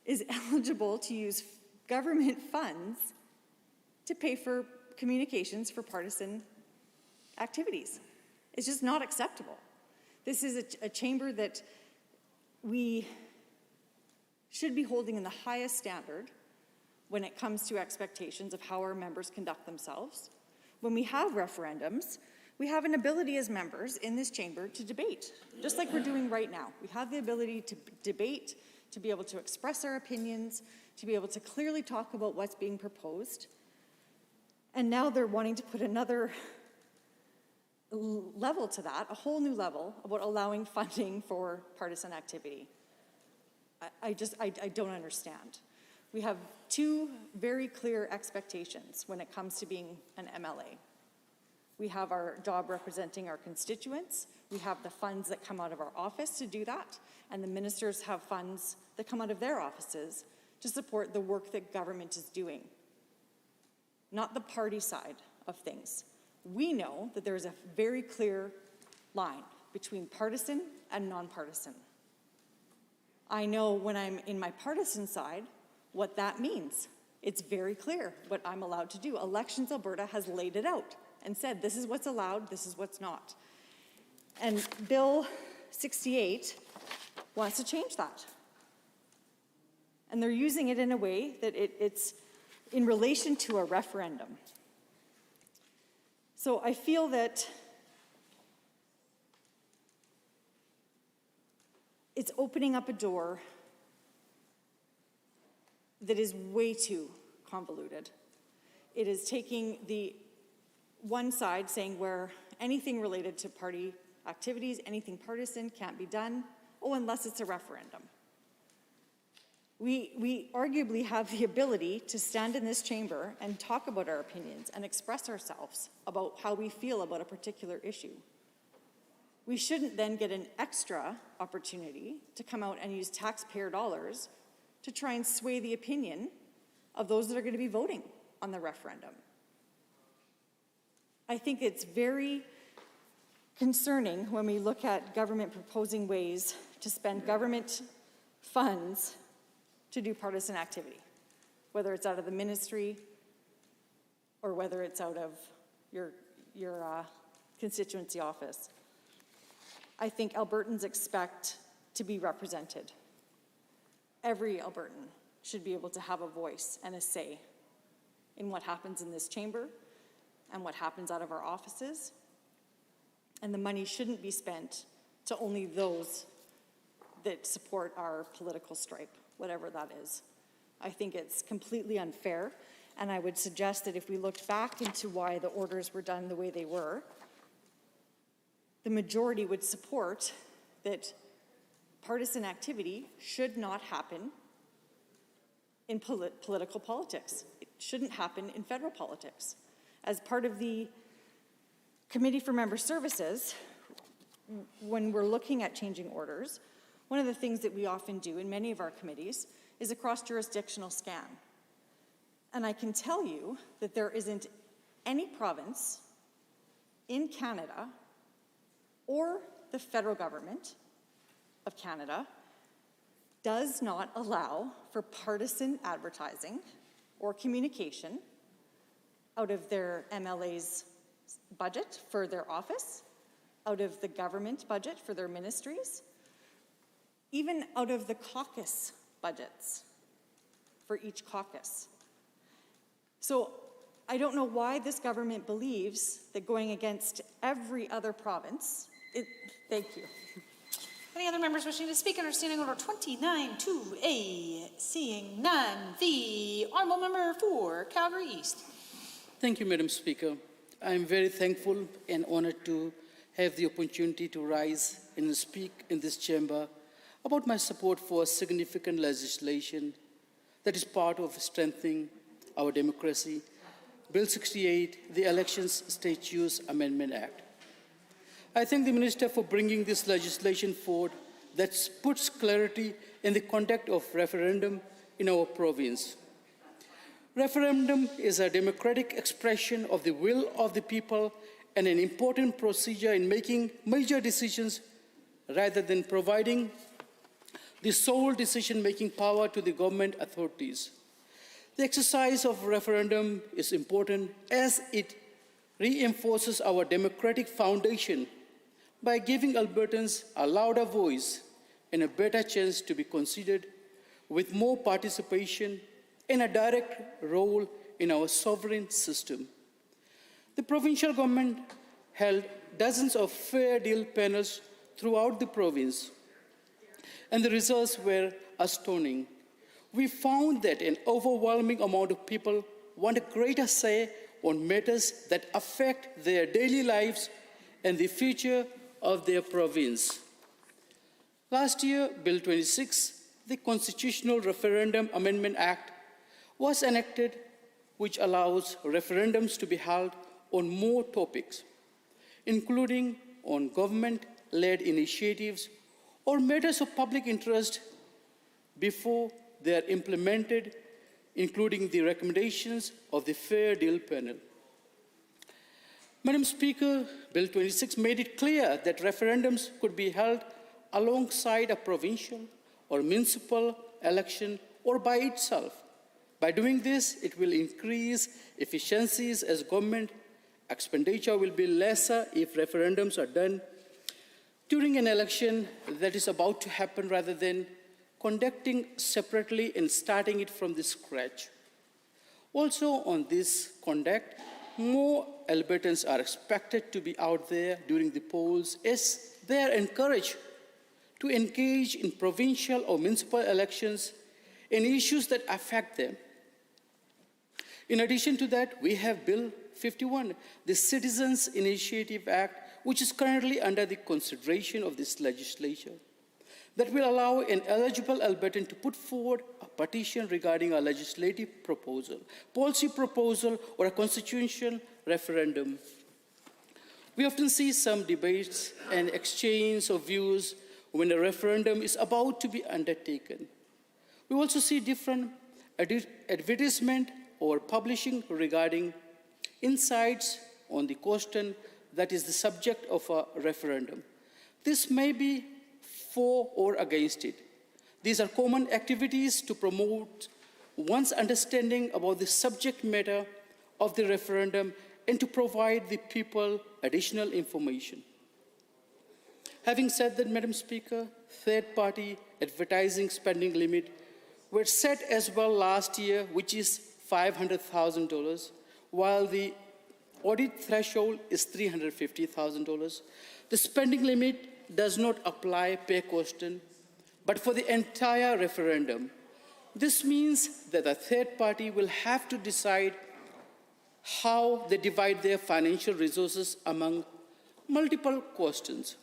is eligible to use government funds to pay for communications for partisan activities. It's just not acceptable. This is a chamber that we should be holding in the highest standard when it comes to expectations of how our members conduct themselves. When we have referendums, we have an ability as members in this chamber to debate, just like we're doing right now. We have the ability to debate, to be able to express our opinions, to be able to clearly talk about what's being proposed. And now they're wanting to put another level to that, a whole new level about allowing funding for partisan activity. I don't understand. We have two very clear expectations when it comes to being an MLA. We have our job representing our constituents. We have the funds that come out of our office to do that. And the ministers have funds that come out of their offices to support the work that government is doing. Not the party side of things. We know that there is a very clear line between partisan and nonpartisan. I know when I'm in my partisan side what that means. It's very clear what I'm allowed to do. Elections Alberta has laid it out and said this is what's allowed, this is what's not. And Bill 68 wants to change that. And they're using it in a way that it's in relation to a referendum. So I feel that it's opening up a door that is way too convoluted. It is taking the one side saying where anything related to party activities, anything partisan can't be done, unless it's a referendum. We arguably have the ability to stand in this chamber and talk about our opinions and express ourselves about how we feel about a particular issue. We shouldn't then get an extra opportunity to come out and use taxpayer dollars to try and sway the opinion of those that are going to be voting on the referendum. I think it's very concerning when we look at government proposing ways to spend government funds to do partisan activity, whether it's out of the ministry or whether it's out of your constituency office. I think Albertans expect to be represented. Every Albertan should be able to have a voice and a say in what happens in this chamber and what happens out of our offices. And the money shouldn't be spent to only those that support our political stripe, whatever that is. I think it's completely unfair, and I would suggest that if we looked back into why the orders were done the way they were, the majority would support that partisan activity should not happen in political politics. It shouldn't happen in federal politics. As part of the Committee for Member Services, when we're looking at changing orders, one of the things that we often do in many of our committees is a cross-jurisdictional scan. And I can tell you that there isn't any province in Canada or the federal government of Canada does not allow for partisan advertising or communication out of their MLA's budget for their office, out of the government budget for their ministries, even out of the caucus budgets for each caucus. So I don't know why this government believes that going against every other province, thank you. Any other members wishing to speak under Standing Order 29-2A? Seeing none, the Honourable Member for Calgary East. Thank you, Madam Speaker. I am very thankful and honored to have the opportunity to rise and speak in this chamber about my support for significant legislation that is part of strengthening our democracy, Bill 68, the Elections Statutes Amendment Act. I thank the Minister for bringing this legislation forward that puts clarity in the conduct of referendum in our province. Referendum is a democratic expression of the will of the people and an important procedure in making major decisions rather than providing the sole decision-making power to the government authorities. The exercise of referendum is important as it reinforces our democratic foundation by giving Albertans a louder voice and a better chance to be considered with more participation and a direct role in our sovereign system. The provincial government held dozens of fair deal panels throughout the province, and the results were astounding. We found that an overwhelming amount of people want a greater say on matters that affect their daily lives and the future of their province. Last year, Bill 26, the Constitutional Referendum Amendment Act, was enacted, which allows referendums to be held on more topics, including on government-led initiatives or matters of public interest before they are implemented, including the recommendations of the Fair Deal panel. Madam Speaker, Bill 26 made it clear that referendums could be held alongside a provincial or municipal election or by itself. By doing this, it will increase efficiencies as government expenditure will be lesser if referendums are done during an election that is about to happen rather than conducting separately and starting it from the scratch. Also on this conduct, more Albertans are expected to be out there during the polls as they are encouraged to engage in provincial or municipal elections and issues that affect them. In addition to that, we have Bill 51, the Citizens Initiative Act, which is currently under the consideration of this legislature, that will allow an eligible Albertan to put forward a petition regarding a legislative proposal, policy proposal, or a constitutional referendum. We often see some debates and exchange of views when a referendum is about to be undertaken. We also see different advertisement or publishing regarding insights on the question that is the subject of a referendum. This may be for or against it. These are common activities to promote one's understanding about the subject matter of the referendum and to provide the people additional information. Having said that, Madam Speaker, third-party advertising spending limit were set as well last year, which is $500,000, while the audit threshold is $350,000. The spending limit does not apply per question, but for the entire referendum. This means that a third party will have to decide how they divide their financial resources among multiple questions.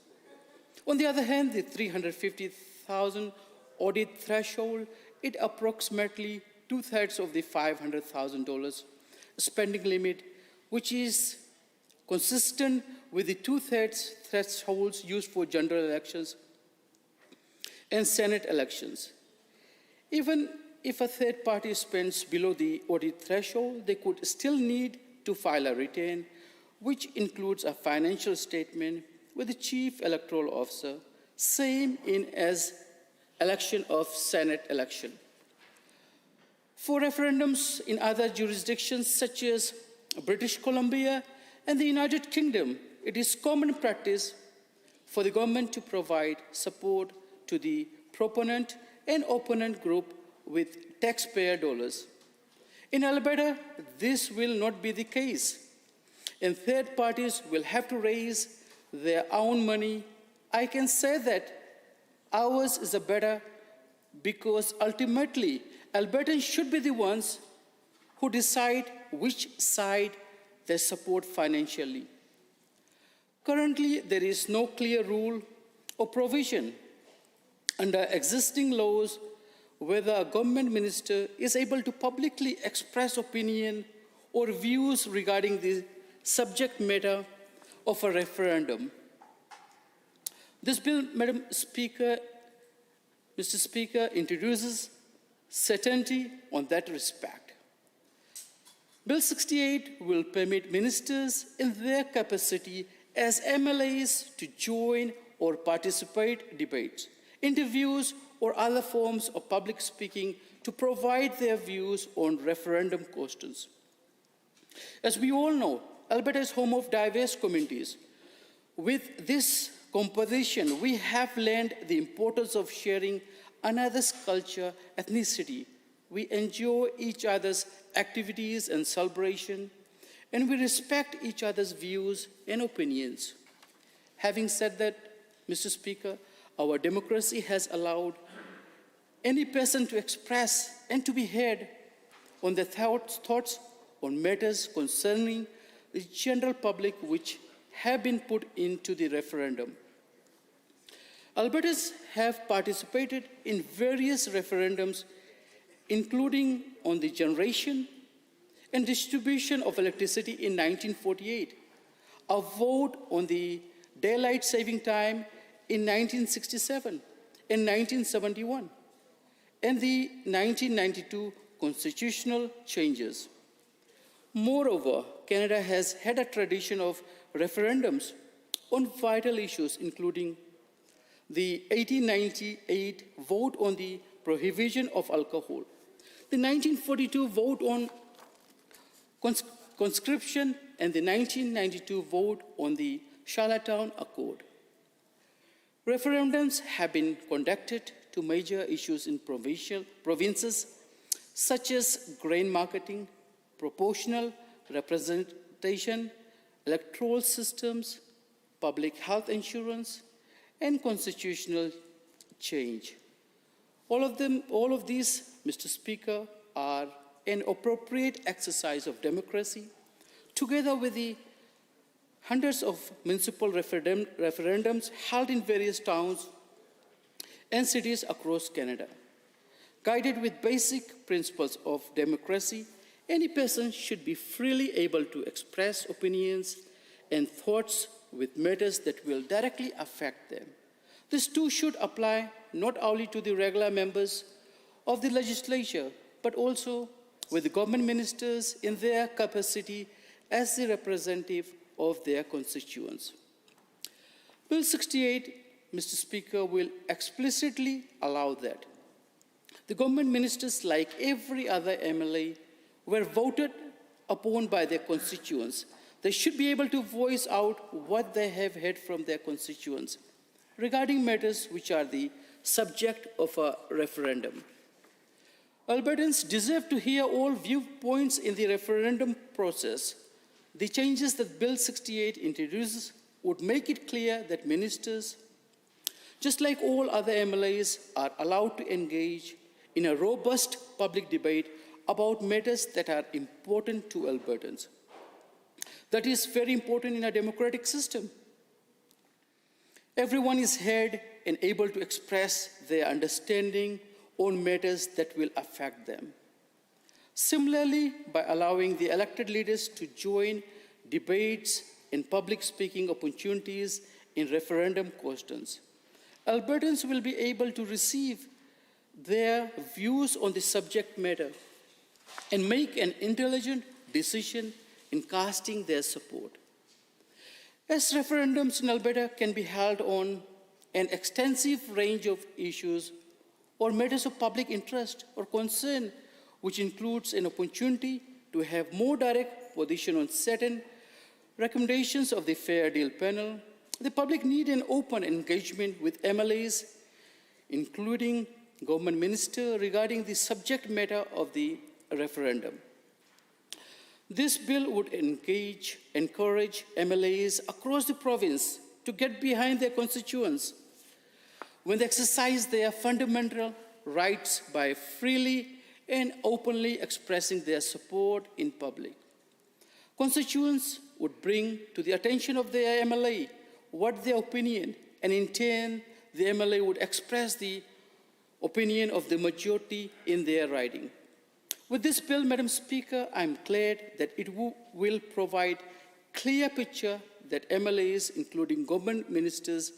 On the other hand, the $350,000 audit threshold is approximately two-thirds of the $500,000 spending limit, which is consistent with the two-thirds thresholds used for general elections and Senate elections. Even if a third party spends below the audit threshold, they could still need to file a return, which includes a financial statement with the chief electoral officer, same in as election of Senate election. For referendums in other jurisdictions such as British Columbia and the United Kingdom, it is common practice for the government to provide support to the proponent and opponent group with taxpayer dollars. In Alberta, this will not be the case, and third parties will have to raise their own money. I can say that ours is a better because ultimately Albertans should be the ones who decide which side they support financially. Currently, there is no clear rule or provision under existing laws whether a government minister is able to publicly express opinion or views regarding the subject matter of a referendum. This bill, Madam Speaker, Mr. Speaker, introduces certainty on that respect. Bill 68 will permit ministers in their capacity as MLAs to join or participate debates, interviews, or other forms of public speaking to provide their views on referendum questions. As we all know, Alberta is home of diverse communities. With this composition, we have learned the importance of sharing another's culture, ethnicity. We enjoy each other's activities and celebration, and we respect each other's views and opinions. Having said that, Mr. Speaker, our democracy has allowed any person to express and to be heard on their thoughts on matters concerning the general public which have been put into the referendum. Albertans have participated in various referendums, including on the generation and distribution of electricity in 1948, a vote on the daylight saving time in 1967 and 1971, and the 1992 constitutional changes. Moreover, Canada has had a tradition of referendums on vital issues, including the 1898 vote on the prohibition of alcohol, the 1942 vote on conscription, and the 1992 vote on the Charlottetown Accord. Referendums have been conducted to major issues in provinces such as grain marketing, proportional representation, electoral systems, public health insurance, and constitutional change. All of these, Mr. Speaker, are an appropriate exercise of democracy, together with the hundreds of municipal referendums held in various towns and cities across Canada. Guided with basic principles of democracy, any person should be freely able to express opinions and thoughts with matters that will directly affect them. This too should apply not only to the regular members of the legislature, but also with the government ministers in their capacity as the representative of their constituents. Bill 68, Mr. Speaker, will explicitly allow that. The government ministers, like every other MLA, were voted upon by their constituents. They should be able to voice out what they have heard from their constituents regarding matters which are the subject of a referendum. Albertans deserve to hear all viewpoints in the referendum process. The changes that Bill 68 introduces would make it clear that ministers, just like all other MLAs, are allowed to engage in a robust public debate about matters that are important to Albertans. That is very important in a democratic system. Everyone is heard and able to express their understanding on matters that will affect them. Similarly, by allowing the elected leaders to join debates and public speaking opportunities in referendum questions, Albertans will be able to receive their views on the subject matter and make an intelligent decision in casting their support. As referendums in Alberta can be held on an extensive range of issues or matters of public interest or concern, which includes an opportunity to have more direct position on certain recommendations of the Fair Deal panel, the public need an open engagement with MLAs, including government minister, regarding the subject matter of the referendum. This bill would encourage MLAs across the province to get behind their constituents when they exercise their fundamental rights by freely and openly expressing their support in public. Constituents would bring to the attention of their MLA what their opinion, and in turn, the MLA would express the opinion of the majority in their riding. With this bill, Madam Speaker, I'm glad that it will provide clear picture that MLAs, including government ministers,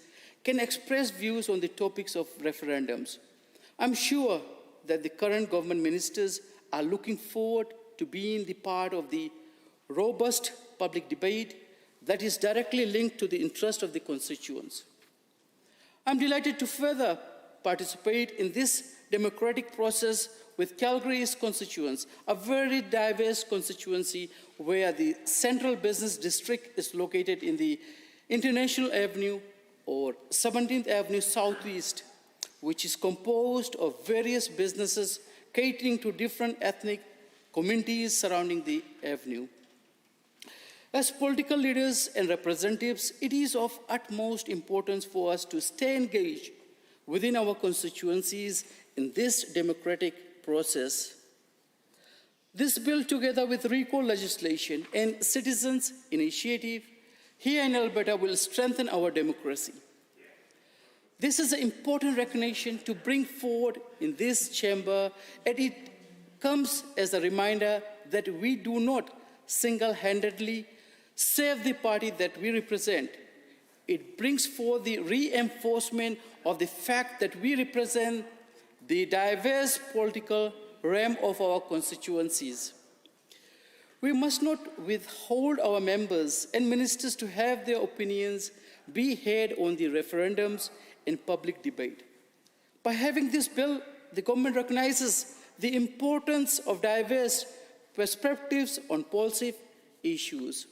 can express views on the topics of referendums. I'm sure that the current government ministers are looking forward to being the part of the robust public debate that is directly linked to the interest of the constituents. I'm delighted to further participate in this democratic process with Calgary's constituents, a very diverse constituency where the central business district is located in the International Avenue or 17th Avenue Southeast, which is composed of various businesses catering to different ethnic communities surrounding the avenue. As political leaders and representatives, it is of utmost importance for us to stay engaged within our constituencies in this democratic process. This bill, together with recall legislation and citizens' initiative here in Alberta, will strengthen our democracy. This is an important recognition to bring forward in this chamber, and it comes as a reminder that we do not single-handedly save the party that we represent. It brings forth the reinforcement of the fact that we represent the diverse political realm of our constituencies. We must not withhold our members and ministers to have their opinions be heard on the referendums in public debate. By having this bill, the government recognizes the importance of diverse perspectives on policy issues.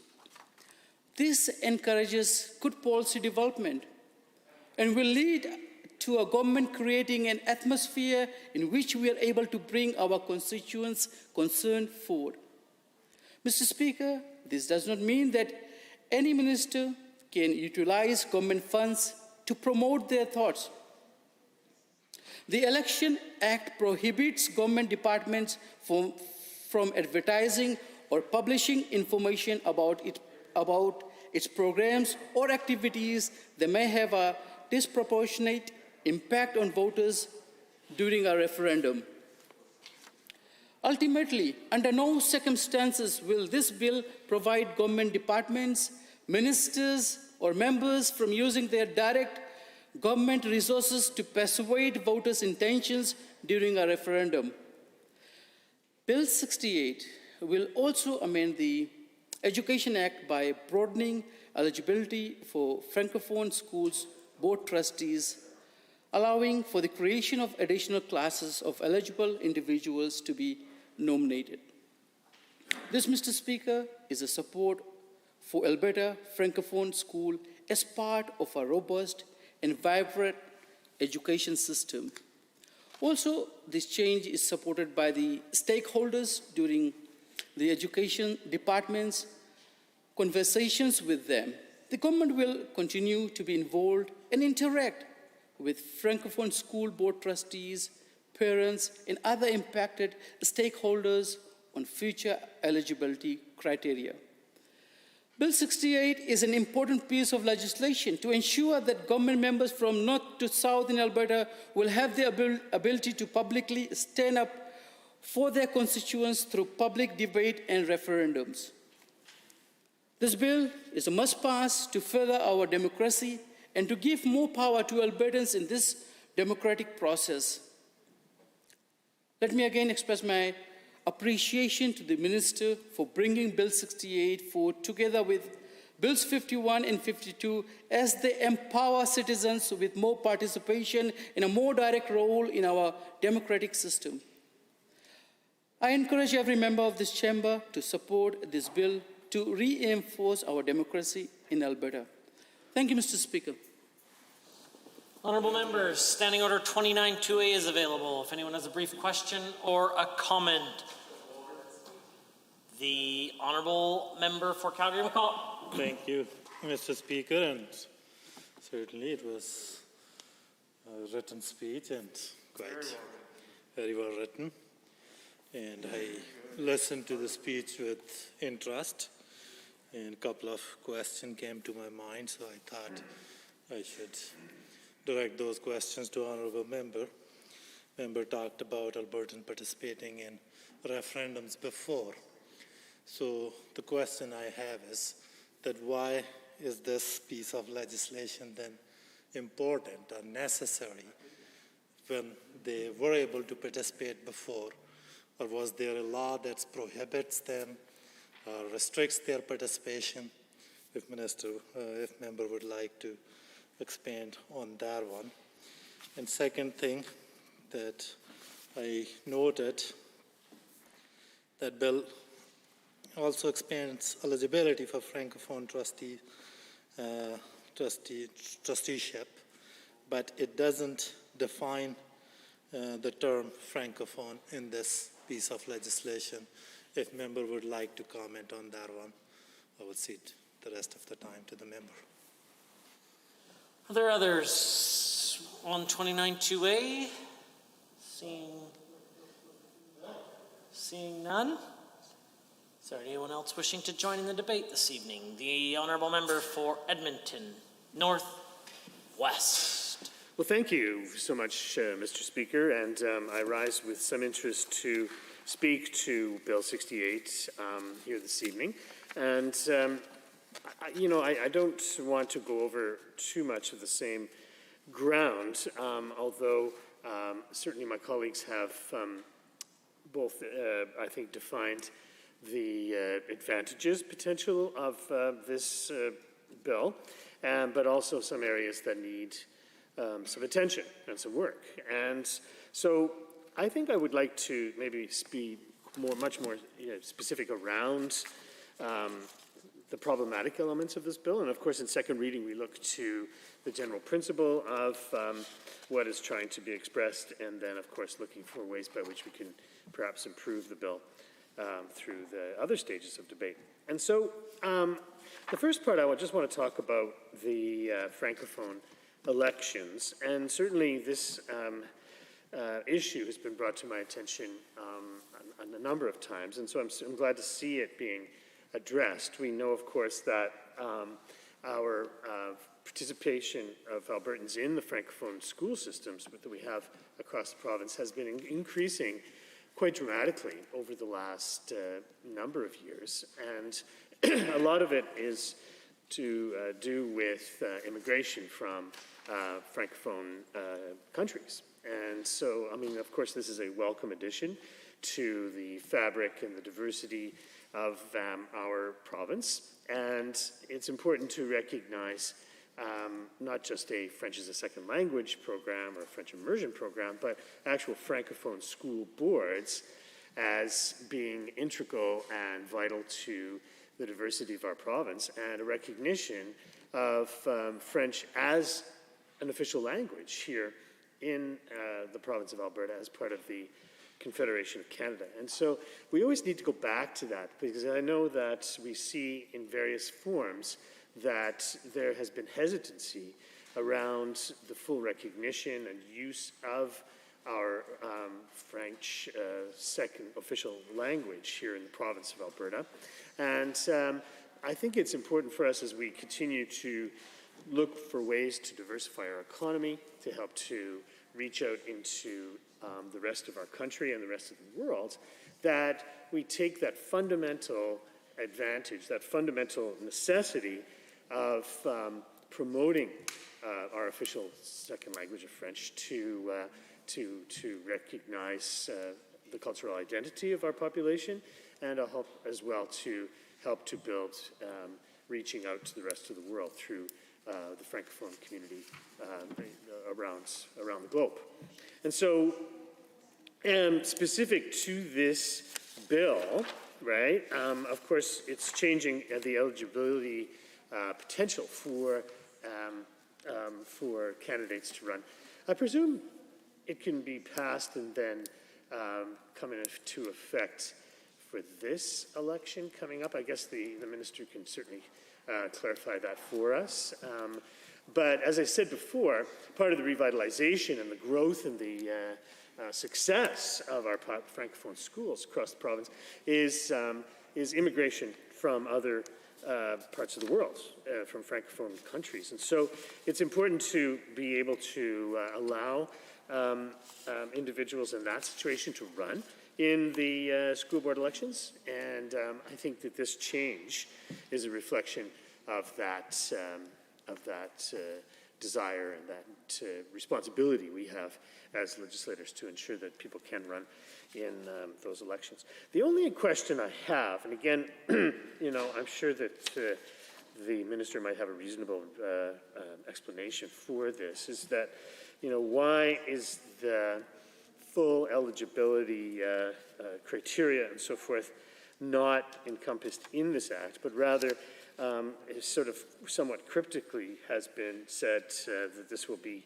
This encourages good policy development and will lead to a government creating an atmosphere in which we are able to bring our constituents' concern forward. Mr. Speaker, this does not mean that any minister can utilize government funds to promote their thoughts. The Election Act prohibits government departments from advertising or publishing information about its programs or activities that may have a disproportionate impact on voters during a referendum. Ultimately, under no circumstances will this bill provide government departments, ministers, or members from using their direct government resources to persuade voters' intentions during a referendum. Bill 68 will also amend the Education Act by broadening eligibility for Francophone schools board trustees, allowing for the creation of additional classes of eligible individuals to be nominated. This, Mr. Speaker, is a support for Alberta Francophone School as part of a robust and vibrant education system. Also, this change is supported by the stakeholders during the education department's conversations with them. The government will continue to be involved and interact with Francophone school board trustees, parents, and other impacted stakeholders on future eligibility criteria. Bill 68 is an important piece of legislation to ensure that government members from north to south in Alberta will have the ability to publicly stand up for their constituents through public debate and referendums. This bill is a must-pass to further our democracy and to give more power to Albertans in this democratic process. Let me again express my appreciation to the Minister for bringing Bill 68 forward together with Bills 51 and 52 as they empower citizens with more participation in a more direct role in our democratic system. I encourage every member of this chamber to support this bill to reinforce our democracy in Alberta. Thank you, Mr. Speaker. Honourable members, Standing Order 29-2A is available if anyone has a brief question or a comment. The Honourable Member for Calgary-McCall. Thank you, Mr. Speaker, and certainly it was a written speech and quite very well written. And I listened to the speech with interest, and a couple of questions came to my mind, so I thought I should direct those questions to Honourable Member. Member talked about Albertans participating in referendums before. So the question I have is that why is this piece of legislation then important or necessary when they were able to participate before? Or was there a law that prohibits them or restricts their participation? If member would like to expand on that one. And second thing that I noted, that bill also expands eligibility for Francophone trusteeship, but it doesn't define the term Francophone in this piece of legislation. If member would like to comment on that one, I will cede the rest of the time to the member. Are there others on 29-2A? Seeing none. Is there anyone else wishing to join in the debate this evening? The Honourable Member for Edmonton North West. Well, thank you so much, Mr. Speaker, and I rise with some interest to speak to Bill 68 here this evening. And, I don't want to go over too much of the same ground, although certainly my colleagues have both, I think, defined the advantages potential of this bill, but also some areas that need some attention and some work. And so I think I would like to maybe be much more specific around the problematic elements of this bill. And of course, in second reading, we look to the general principle of what is trying to be expressed, and then, of course, looking for ways by which we can perhaps improve the bill through the other stages of debate. And so the first part, I just want to talk about the Francophone elections. And certainly this issue has been brought to my attention a number of times, and so I'm glad to see it being addressed. We know, of course, that our participation of Albertans in the Francophone school systems that we have across the province has been increasing quite dramatically over the last number of years, and a lot of it is to do with immigration from Francophone countries. And so, I mean, of course, this is a welcome addition to the fabric and the diversity of our province. And it's important to recognize not just a French as a second language program or a French immersion program, but actual Francophone school boards as being integral and vital to the diversity of our province, and a recognition of French as an official language here in the province of Alberta as part of the Confederation of Canada. And so we always need to go back to that, because I know that we see in various forms that there has been hesitancy around the full recognition and use of our French second official language here in the province of Alberta. And I think it's important for us as we continue to look for ways to diversify our economy, to help to reach out into the rest of our country and the rest of the world, that we take that fundamental advantage, that fundamental necessity of promoting our official second language of French to recognize the cultural identity of our population, and help as well to help to build reaching out to the rest of the world through the Francophone community around the globe. And so, specific to this bill, right, of course, it's changing the eligibility potential for candidates to run. I presume it can be passed and then come into effect for this election coming up. I guess the minister can certainly clarify that for us. But as I said before, part of the revitalization and the growth and the success of our Francophone schools across the province is immigration from other parts of the world, from Francophone countries. And so it's important to be able to allow individuals in that situation to run in the school board elections. And I think that this change is a reflection of that desire and that responsibility we have as legislators to ensure that people can run in those elections. The only question I have, and again, I'm sure that the minister might have a reasonable explanation for this, is that, why is the full eligibility criteria and so forth not encompassed in this act, but rather sort of somewhat cryptically has been said that this will be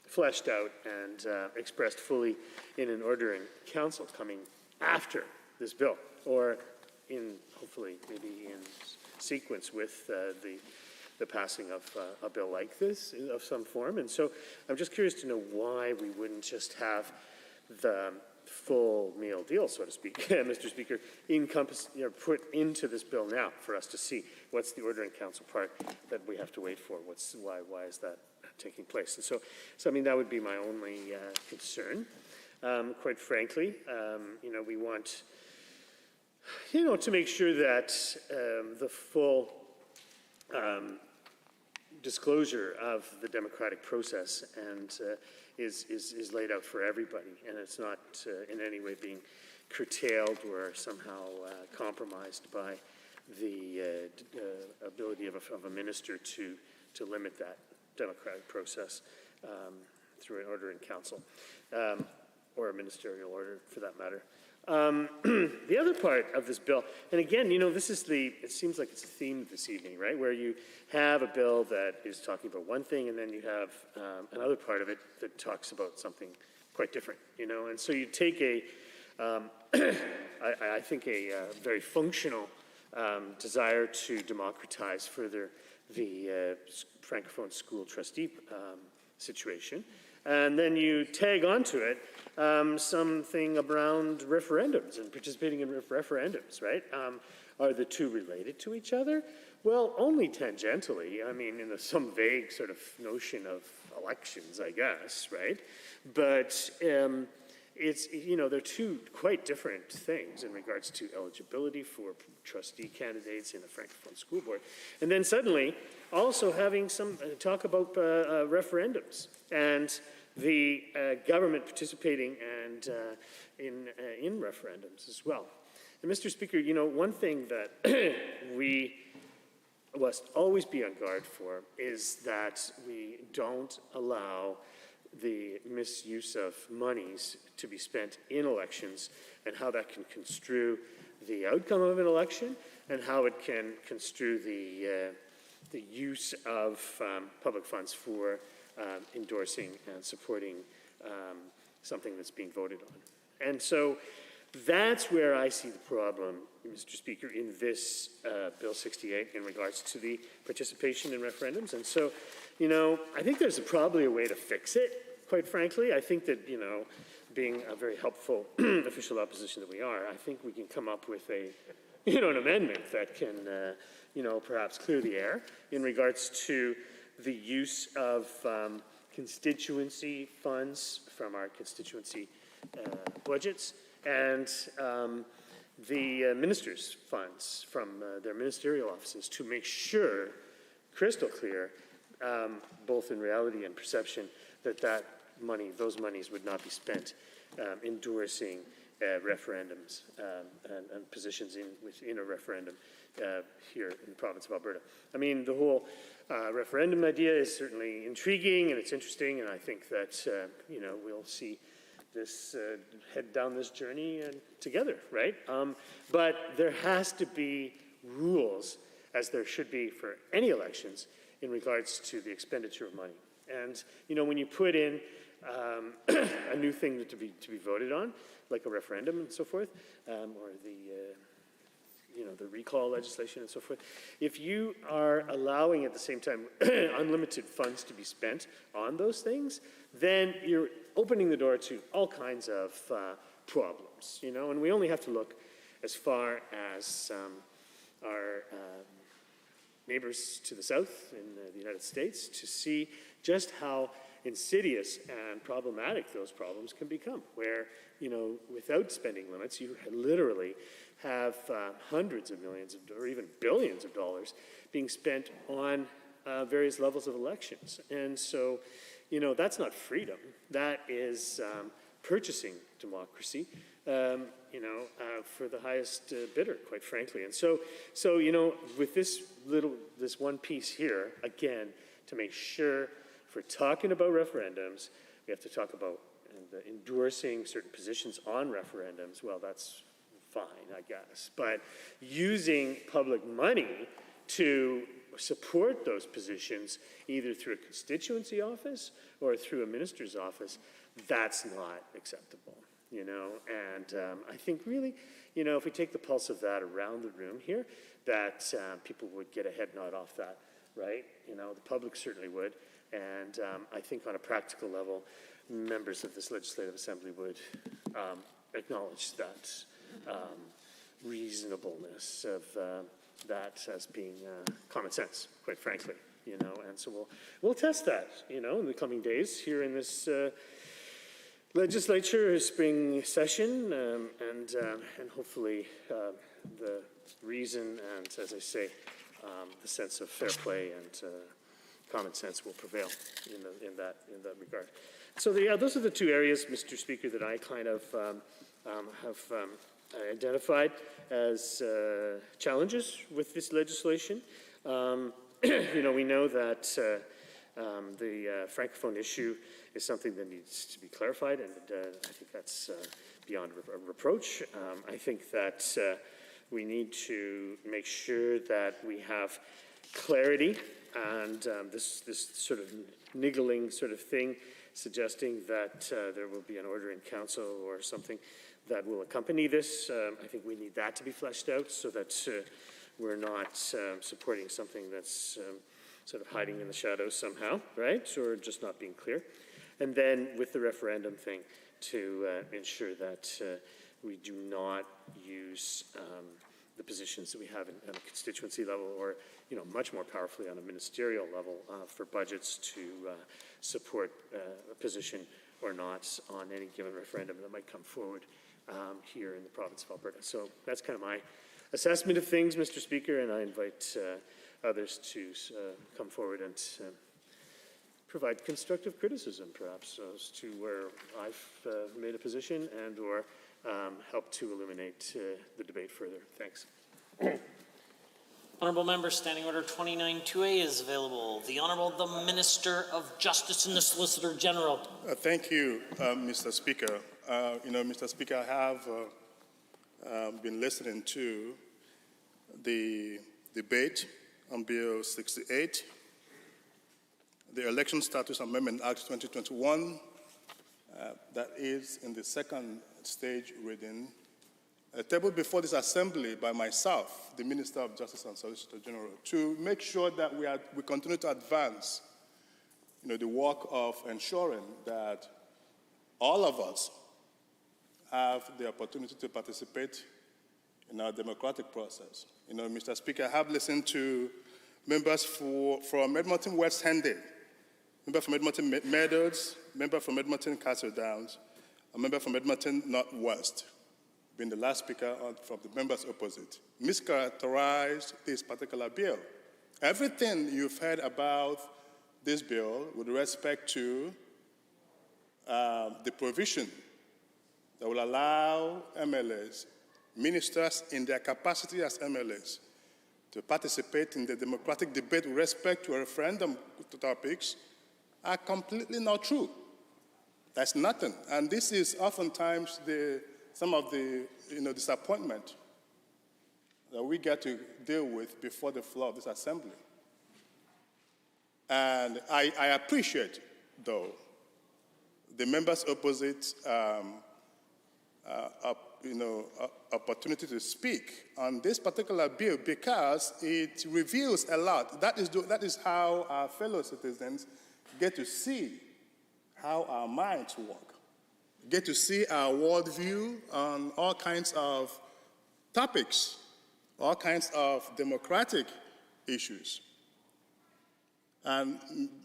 fleshed out and expressed fully in an ordering council coming after this bill, or in hopefully maybe in sequence with the passing of a bill like this of some form. And so I'm just curious to know why we wouldn't just have the full meal deal, so to speak, Mr. Speaker, put into this bill now for us to see what's the ordering council part that we have to wait for. Why is that taking place. And so I mean, that would be my only concern. Quite frankly, we want, to make sure that the full disclosure of the democratic process and is laid out for everybody, and it's not in any way being curtailed or somehow compromised by the ability of a minister to limit that democratic process through an order in council, or a ministerial order for that matter. The other part of this bill, and again, this is it seems like it's a theme this evening, right? Where you have a bill that is talking about one thing, and then you have another part of it that talks about something quite different, and so you take I think a very functional desire to democratize further the Francophone school trustee situation, and then you tag onto it something around referendums and participating in referendums, right? Are the two related to each other? Well, only tangentially. I mean, in some vague sort of notion of elections, I guess, right? But it's, they're two quite different things in regards to eligibility for trustee candidates in a Francophone school board. And then suddenly also having some talk about referendums and the government participating and in referendums as well. And Mr. Speaker, one thing that we must always be on guard for is that we don't allow the misuse of monies to be spent in elections and how that can construe the outcome of an election and how it can construe the use of public funds for endorsing and supporting something that's being voted on. And so that's where I see the problem, Mr. Speaker, in this Bill 68 in regards to the participation in referendums. And so, I think there's probably a way to fix it, quite frankly. I think that, being a very helpful official opposition that we are, I think we can come up with an amendment that can, perhaps clear the air in regards to the use of constituency funds from our constituency budgets and the ministers' funds from their ministerial offices to make sure, crystal clear, both in reality and perception, that those monies would not be spent endorsing referendums and positions within a referendum here in the province of Alberta. I mean, the whole referendum idea is certainly intriguing and it's interesting, and I think that we'll see this head down this journey together, right? But there has to be rules, as there should be for any elections, in regards to the expenditure of money. And when you put in a new thing to be voted on, like a referendum and so forth, or the recall legislation and so forth, if you are allowing at the same time unlimited funds to be spent on those things, then you're opening the door to all kinds of problems, and we only have to look as far as our neighbors to the south in the United States to see just how insidious and problematic those problems can become, where, without spending limits, you literally have hundreds of millions or even billions of dollars being spent on various levels of elections. And so, that's not freedom. That is purchasing democracy, for the highest bidder, quite frankly. And so, with this one piece here, again, to make sure, if we're talking about referendums, we have to talk about endorsing certain positions on referendums. Well, that's fine, I guess. But using public money to support those positions, either through a constituency office or through a minister's office, that's not acceptable, And I think really, if we take the pulse of that around the room here, that people would get a head nod off that, right? The public certainly would. And I think on a practical level, members of this Legislative Assembly would acknowledge that reasonableness of that as being common sense, quite frankly. and so we'll test that, in the coming days here in this legislature spring session, and hopefully the reason and, as I say, the sense of fair play and common sense will prevail in that regard. So those are the two areas, Mr. Speaker, that I kind of have identified as challenges with this legislation. We know that the Francophone issue is something that needs to be clarified, and I think that's beyond reproach. I think that we need to make sure that we have clarity, and this sort of niggling sort of thing, suggesting that there will be an order in council or something that will accompany this. I think we need that to be fleshed out so that we're not supporting something that's sort of hiding in the shadows somehow, right? Or just not being clear. And then with the referendum thing, to ensure that we do not use the positions that we have at a constituency level, or much more powerfully on a ministerial level, for budgets to support a position or not on any given referendum that might come forward here in the province of Alberta. So that's kind of my assessment of things, Mr. Speaker, and I invite others to come forward and provide constructive criticism, perhaps, as to where I've made a position and or help to illuminate the debate further. Thanks. Honourable member, Standing Order 29-2A is available. The Honourable the Minister of Justice and the Solicitor General. Thank you, Mr. Speaker. Mr. Speaker, I have been listening to the debate on Bill 68, the Election Status Amendment Act 2021, that is in the second stage reading, tabled before this assembly by myself, the Minister of Justice and Solicitor General, to make sure that we continue to advance, the work of ensuring that all of us have the opportunity to participate in our democratic process. Mr. Speaker, I have listened to members from Edmonton West Henday, member from Edmonton Meadows, member from Edmonton Castle Downs, a member from Edmonton Northwest, being the last speaker from the members opposite, mischaracterized this particular bill. Everything you've heard about this bill with respect to the provision that will allow MLAs, ministers in their capacity as MLAs, to participate in the democratic debate with respect to referendum topics are completely not true. That's nothing. And this is oftentimes some of the disappointment that we get to deal with before the floor of this assembly. And I appreciate, though, the members opposite opportunity to speak on this particular bill, because it reveals a lot. That is how our fellow citizens get to see how our minds work, get to see our worldview on all kinds of topics, all kinds of democratic issues. And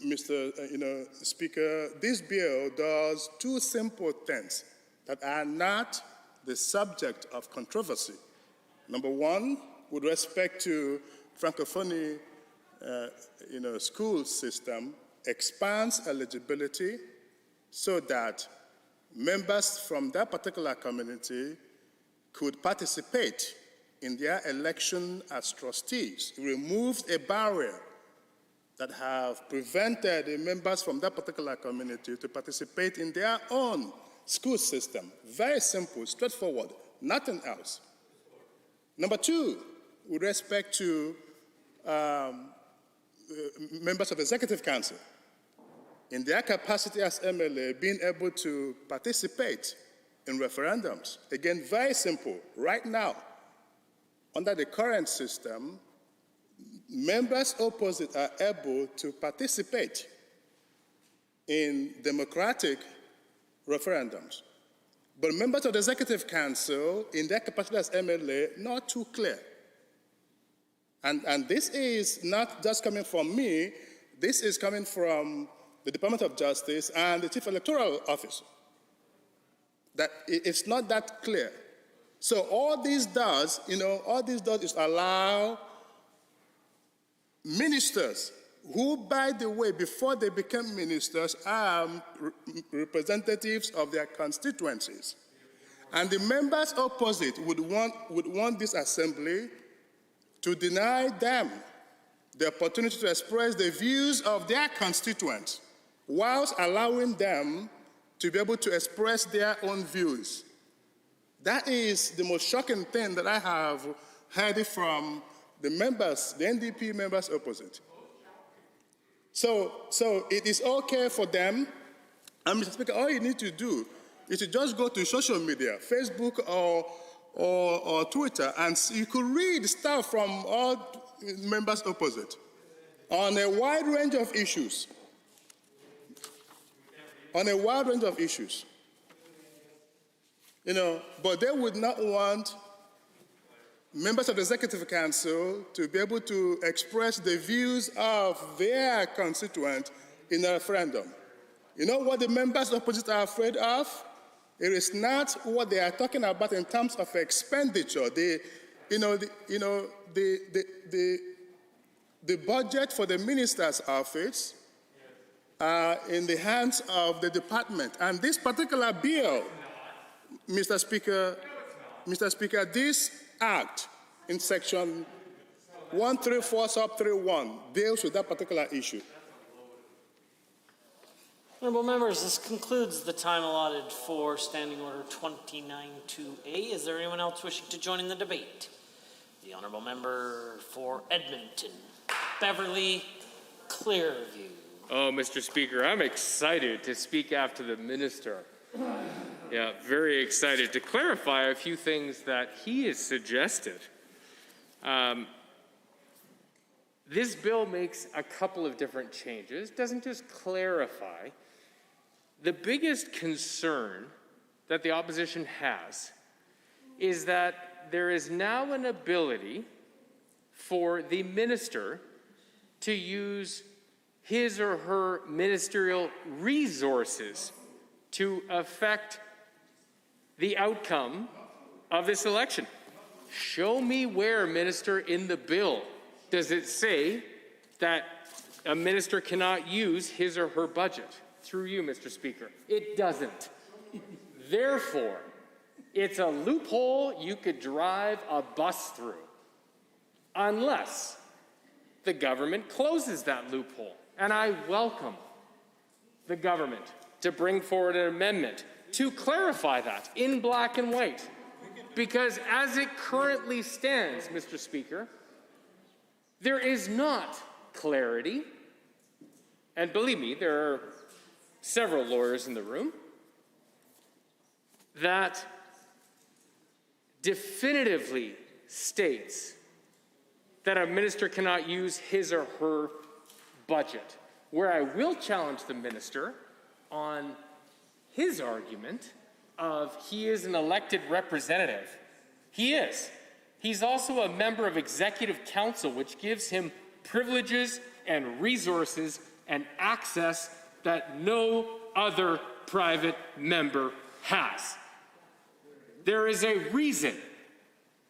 Mr. Speaker, this bill does two simple things that are not the subject of controversy. Number one, with respect to Francophone, school system, expands eligibility so that members from that particular community could participate in their election as trustees. It removes a barrier that have prevented the members from that particular community to participate in their own school system. Very simple, straightforward, nothing else. Number two, with respect to members of the Executive Council, in their capacity as MLA, being able to participate in referendums. Again, very simple. Right now, under the current system, members opposite are able to participate in democratic referendums. But members of the Executive Council, in their capacity as MLA, not too clear. And this is not just coming from me, This is coming from the Department of Justice and the Chief Electoral Officer. That it's not that clear. So all this does is allow ministers who, by the way, before they became ministers, are representatives of their constituencies. And the members opposite would want this assembly to deny them the opportunity to express the views of their constituents, whilst allowing them to be able to express their own views. That is the most shocking thing that I have heard from the members, the NDP members opposite. So it is okay for them, and Mr. Speaker, all you need to do is to just go to social media, Facebook or Twitter, and you could read stuff from all members opposite on a wide range of issues. On a wide range of issues. But they would not want members of the Executive Council to be able to express the views of their constituent in a referendum. You know what the members opposite are afraid of? It is not what they are talking about in terms of expenditure. The budget for the minister's office are in the hands of the department. And this particular bill, Mr. Speaker, this act in section 134 sub 31 deals with that particular issue. Honorable members, this concludes the time allotted for Standing Order 29-2A. Is there anyone else wishing to join in the debate? The Honorable Member for Edmonton, Beverly Clearview. Oh, Mr. Speaker, I'm excited to speak after the minister. Yeah, very excited to clarify a few things that he has suggested. This bill makes a couple of different changes, doesn't just clarify. The biggest concern that the opposition has is that there is now an ability for the minister to use his or her ministerial resources to affect the outcome of this election. Show me where, Minister, in the bill does it say that a minister cannot use his or her budget. Through you, Mr. Speaker. It doesn't. Therefore, it's a loophole you could drive a bus through, unless the government closes that loophole. And I welcome the government to bring forward an amendment to clarify that in black and white. Because as it currently stands, Mr. Speaker, there is not clarity, and believe me, there are several lawyers in the room, that definitively states that a minister cannot use his or her budget. Where I will challenge the minister on his argument of he is an elected representative. He is. He's also a member of Executive Council, which gives him privileges and resources and access that no other private member has. There is a reason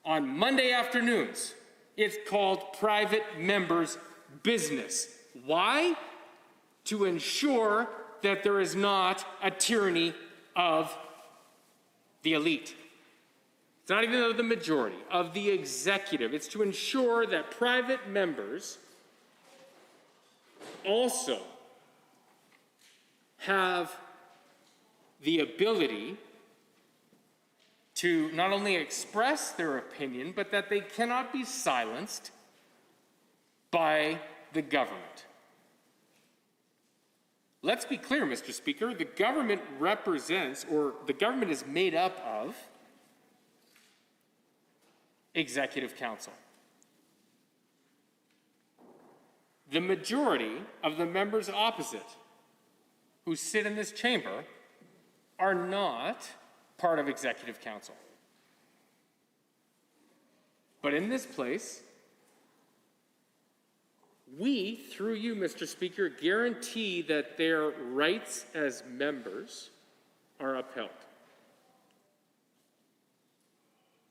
on Monday afternoons it's called private members' business. Why? To ensure that there is not a tyranny of the elite. It's not even of the majority, of the executive. It's to ensure that private members also have the ability to not only express their opinion, but that they cannot be silenced by the government. Let's be clear, Mr. Speaker, the government represents, or the government is made up of, Executive Council. The majority of the members opposite who sit in this chamber are not part of Executive Council. But in this place, we, through you, Mr. Speaker, guarantee that their rights as members are upheld.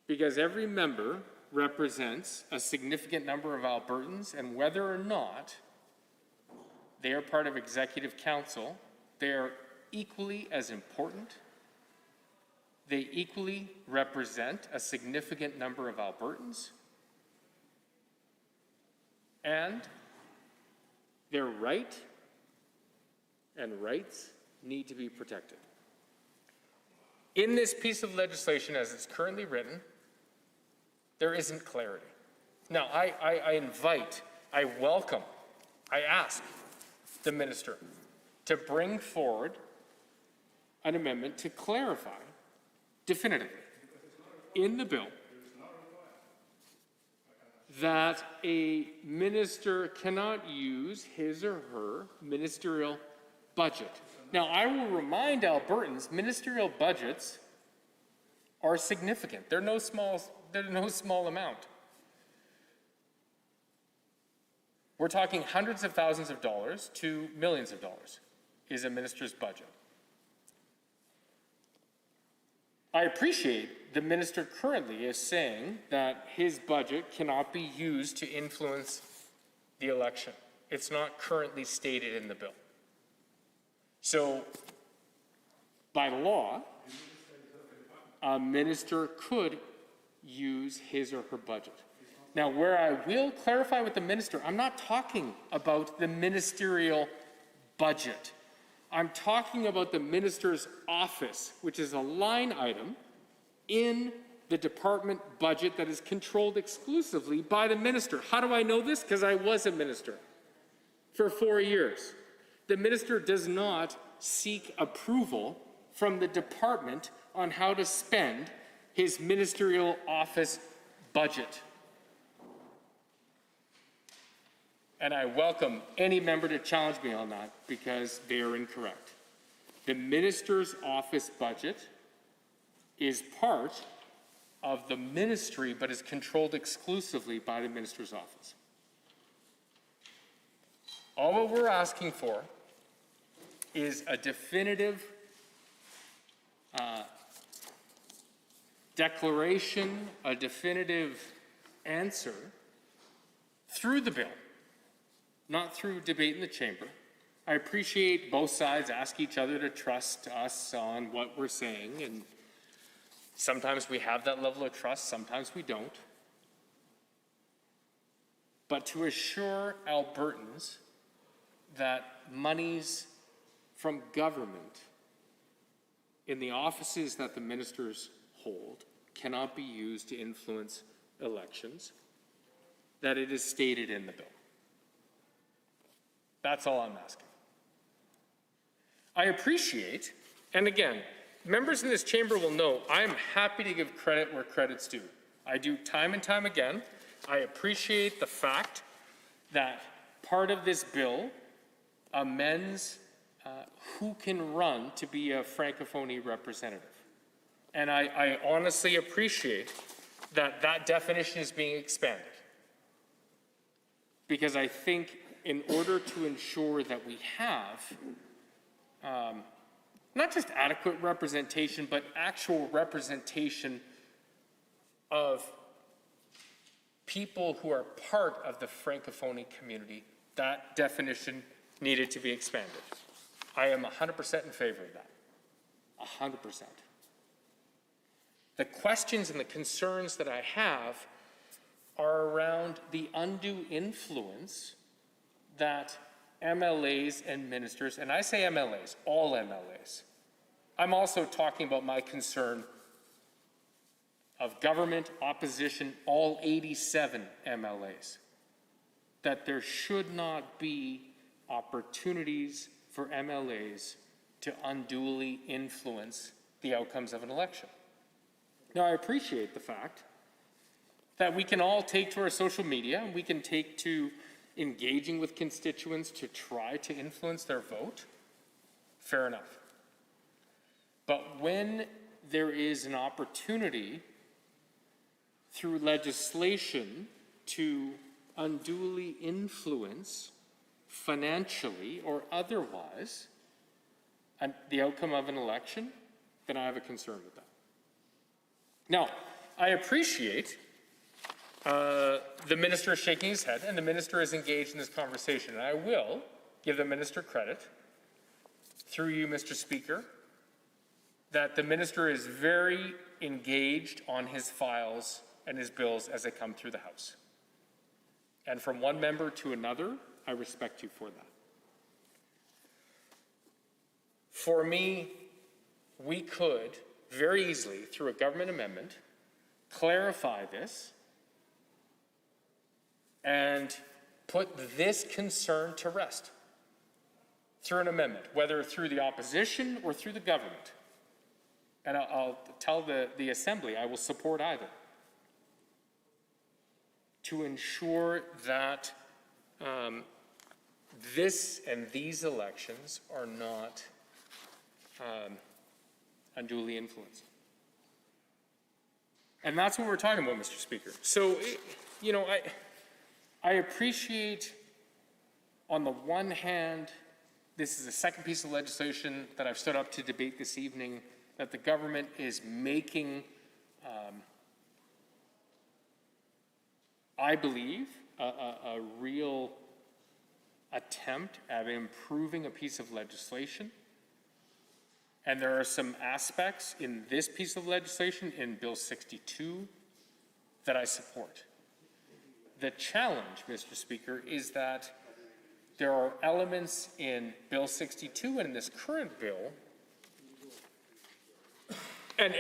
Because every member represents a significant number of Albertans, and whether or not they are part of Executive Council, they are equally as important. They equally represent a significant number of Albertans, and their right and rights need to be protected. In this piece of legislation, as it's currently written, there isn't clarity. Now, I invite, I welcome, I ask the minister to bring forward an amendment to clarify definitively in the bill that a minister cannot use his or her ministerial budget. Now, I will remind Albertans, ministerial budgets are significant. They're no small amount. We're talking hundreds of thousands of dollars to millions of dollars is a minister's budget. I appreciate the minister currently is saying that his budget cannot be used to influence the election. It's not currently stated in the bill. So, by law, a minister could use his or her budget. Now, where I will clarify with the minister, I'm not talking about the ministerial budget. I'm talking about the minister's office, which is a line item in the department budget that is controlled exclusively by the minister. How do I know this? Because I was a minister for 4 years. The minister does not seek approval from the department on how to spend his ministerial office budget. And I welcome any member to challenge me on that because they are incorrect. The minister's office budget is part of the ministry, but is controlled exclusively by the minister's office. All what we're asking for is a definitive declaration, a definitive answer through the bill, not through debate in the chamber. I appreciate both sides ask each other to trust us on what we're saying, and sometimes we have that level of trust, sometimes we don't. But to assure Albertans that monies from government in the offices that the ministers hold cannot be used to influence elections, that it is stated in the bill. That's all I'm asking. I appreciate, and again, members in this chamber will know, I am happy to give credit where credit's due. I do time and time again. I appreciate the fact that part of this bill amends who can run to be a Francophonie representative. And I honestly appreciate that that definition is being expanded. Because I think in order to ensure that we have not just adequate representation, but actual representation of people who are part of the Francophonie community, that definition needed to be expanded. I am 100% in favor of that. 100%. The questions and the concerns that I have are around the undue influence that MLAs and ministers, and I say MLAs, all MLAs. I'm also talking about my concern of government, opposition, all 87 MLAs, that there should not be opportunities for MLAs to unduly influence the outcomes of an election. Now, I appreciate the fact that we can all take to our social media, and we can take to engaging with constituents to try to influence their vote. Fair enough. But when there is an opportunity through legislation to unduly influence financially or otherwise the outcome of an election, then I have a concern with that. Now, I appreciate the minister shaking his head, and the minister is engaged in this conversation, and I will give the minister credit, through you, Mr. Speaker, that the minister is very engaged on his files and his bills as they come through the House. And from one member to another, I respect you for that. For me, we could very easily, through a government amendment, clarify this and put this concern to rest through an amendment, whether through the opposition or through the government. And I'll tell the Assembly I will support either, to ensure that this and these elections are not unduly influenced. And that's what we're talking about, Mr. Speaker. So, you know, I appreciate, on the one hand, this is the second piece of legislation that I've stood up to debate this evening, that the government is making, I believe, a real attempt at improving a piece of legislation. And there are some aspects in this piece of legislation, in Bill 62, that I support. The challenge, Mr. Speaker, is that there are elements in Bill 62 and in this current bill, and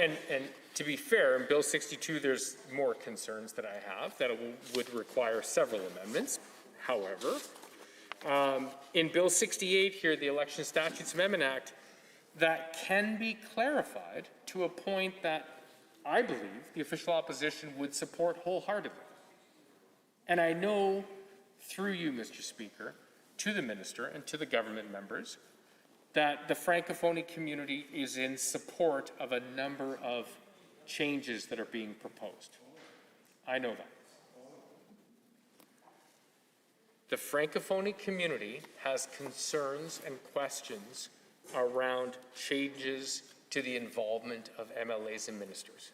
to be fair, in Bill 62 there's more concerns that I have that would require several amendments. However, in Bill 68 here, the Election Statutes Amendment Act, that can be clarified to a point that I believe the official opposition would support wholeheartedly. And I know, through you, Mr. Speaker, to the minister and to the government members, that the Francophone community is in support of a number of changes that are being proposed. I know that. The Francophone community has concerns and questions around changes to the involvement of MLAs and ministers.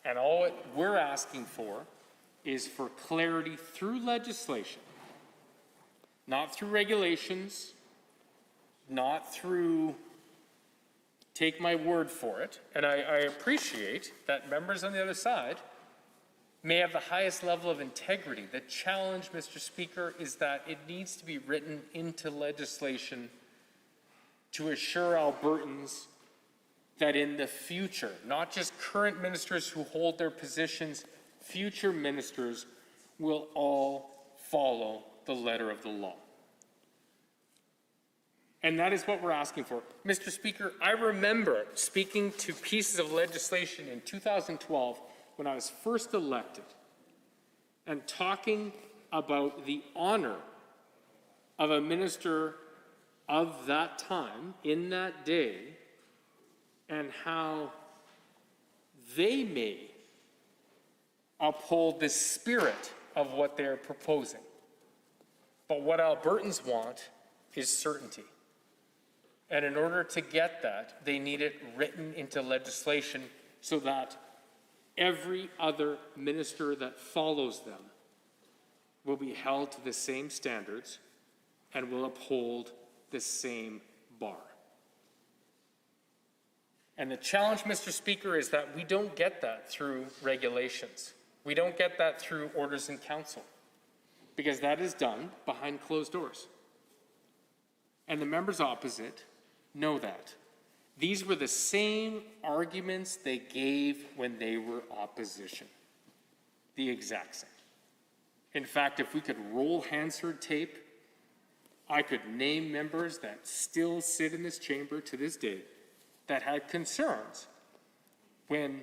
And all we're asking for is for clarity through legislation, not through regulations, not through take my word for it. And I appreciate that members on the other side may have the highest level of integrity. The challenge, Mr. Speaker, is that it needs to be written into legislation to assure Albertans that in the future, not just current ministers who hold their positions, future ministers will all follow the letter of the law. And that is what we're asking for. Mr. Speaker, I remember speaking to pieces of legislation in 2012 when I was first elected and talking about the honor of a minister of that time, in that day, and how they may uphold the spirit of what they're proposing. But what Albertans want is certainty. And in order to get that, they need it written into legislation so that every other minister that follows them will be held to the same standards and will uphold the same bar. And the challenge, Mr. Speaker, is that we don't get that through regulations. We don't get that through orders in council, because that is done behind closed doors. And the members opposite know that. These were the same arguments they gave when they were opposition. The exact same. In fact, if we could roll Hansard tape, I could name members that still sit in this chamber to this day that had concerns when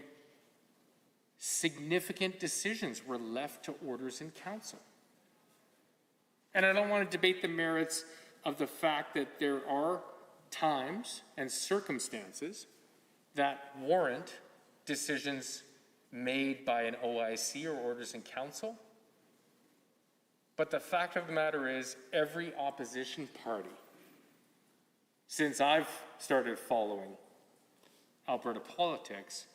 significant decisions were left to orders in council. And I don't want to debate the merits of the fact that there are times and circumstances that warrant decisions made by an OIC or orders in council. But the fact of the matter is, every opposition party, since I've started following Alberta politics,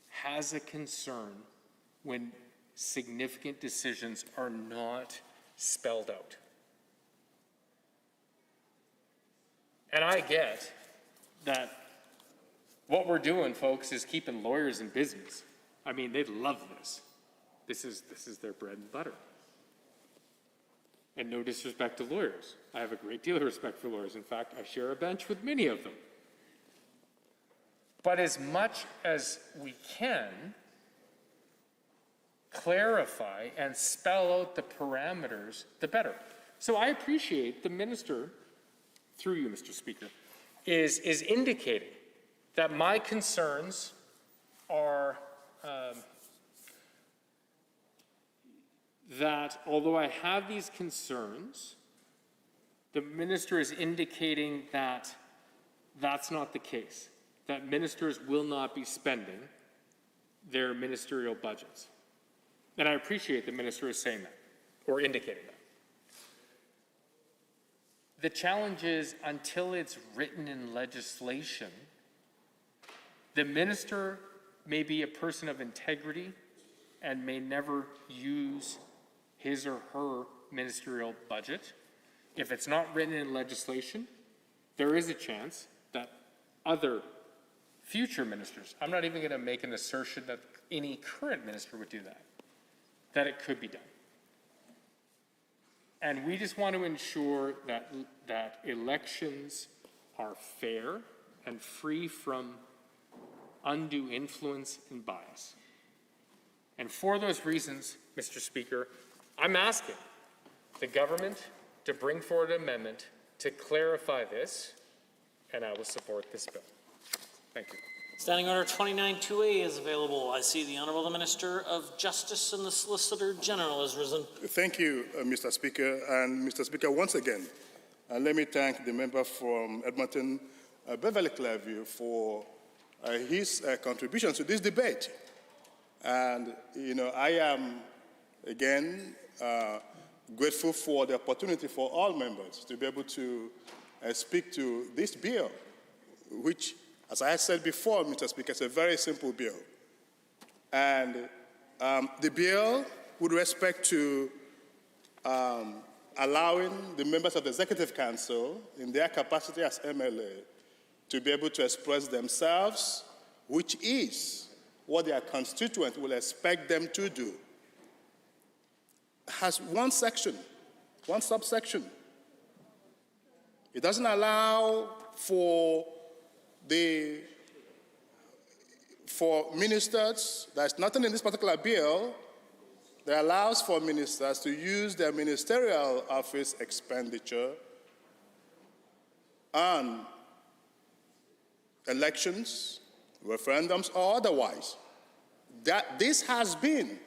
has a concern when significant decisions are not spelled out. And I get that what we're doing, folks, is keeping lawyers in business. I mean, they love this. This is their bread and butter. And no disrespect to lawyers. I have a great deal of respect for lawyers. In fact, I share a bench with many of them. But as much as we can, clarify and spell out the parameters, the better. So I appreciate the minister, through you, Mr. Speaker, is indicating that my concerns are that although I have these concerns, the minister is indicating that that's not the case, that ministers will not be spending their ministerial budgets. And I appreciate the minister is saying that, or indicating that. The challenge is, until it's written in legislation, the minister may be a person of integrity and may never use his or her ministerial budget. If it's not written in legislation, there is a chance that other future ministers, I'm not even going to make an assertion that any current minister would do that it could be done. And we just want to ensure that elections are fair and free from undue influence and bias. And for those reasons, Mr. Speaker, I'm asking the government to bring forward an amendment to clarify this, and I will support this bill. Thank you. Standing Order 29-2A is available. I see the Honourable the Minister of Justice and the Solicitor General has risen. Thank you, Mr. Speaker. And Mr. Speaker, once again, let me thank the member from Edmonton, Beverly Clearview, for his contribution to this debate. And, I am, again, grateful for the opportunity for all members to be able to speak to this bill, which, as I said before, Mr. Speaker, is a very simple bill. And the bill, with respect to allowing the members of the Executive Council, in their capacity as MLA, to be able to express themselves, which is what their constituents will expect them to do, has one section, one subsection. It doesn't allow for ministers, there's nothing in this particular bill that allows for ministers to use their ministerial office expenditure on elections, referendums, or otherwise. This has been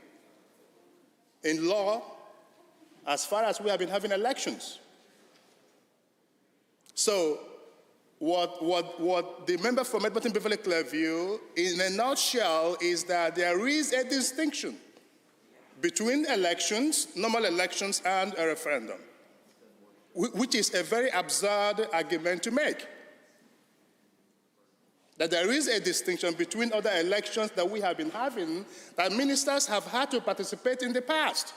in law as far as we have been having elections. So what the member from Edmonton Beverly Clearview, in a nutshell, is that there is a distinction between elections, normal elections, and a referendum, which is a very absurd argument to make. That there is a distinction between other elections that we have been having that ministers have had to participate in the past.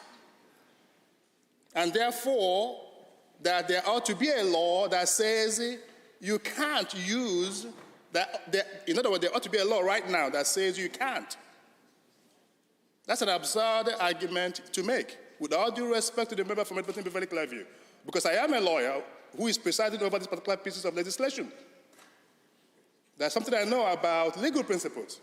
And therefore, that there ought to be a law that says you can't use that. In other words, there ought to be a law right now that says you can't. That's an absurd argument to make, with all due respect to the member from Edmonton Beverly Clearview, because I am a lawyer who is presiding over these particular pieces of legislation. There's something I know about legal principles,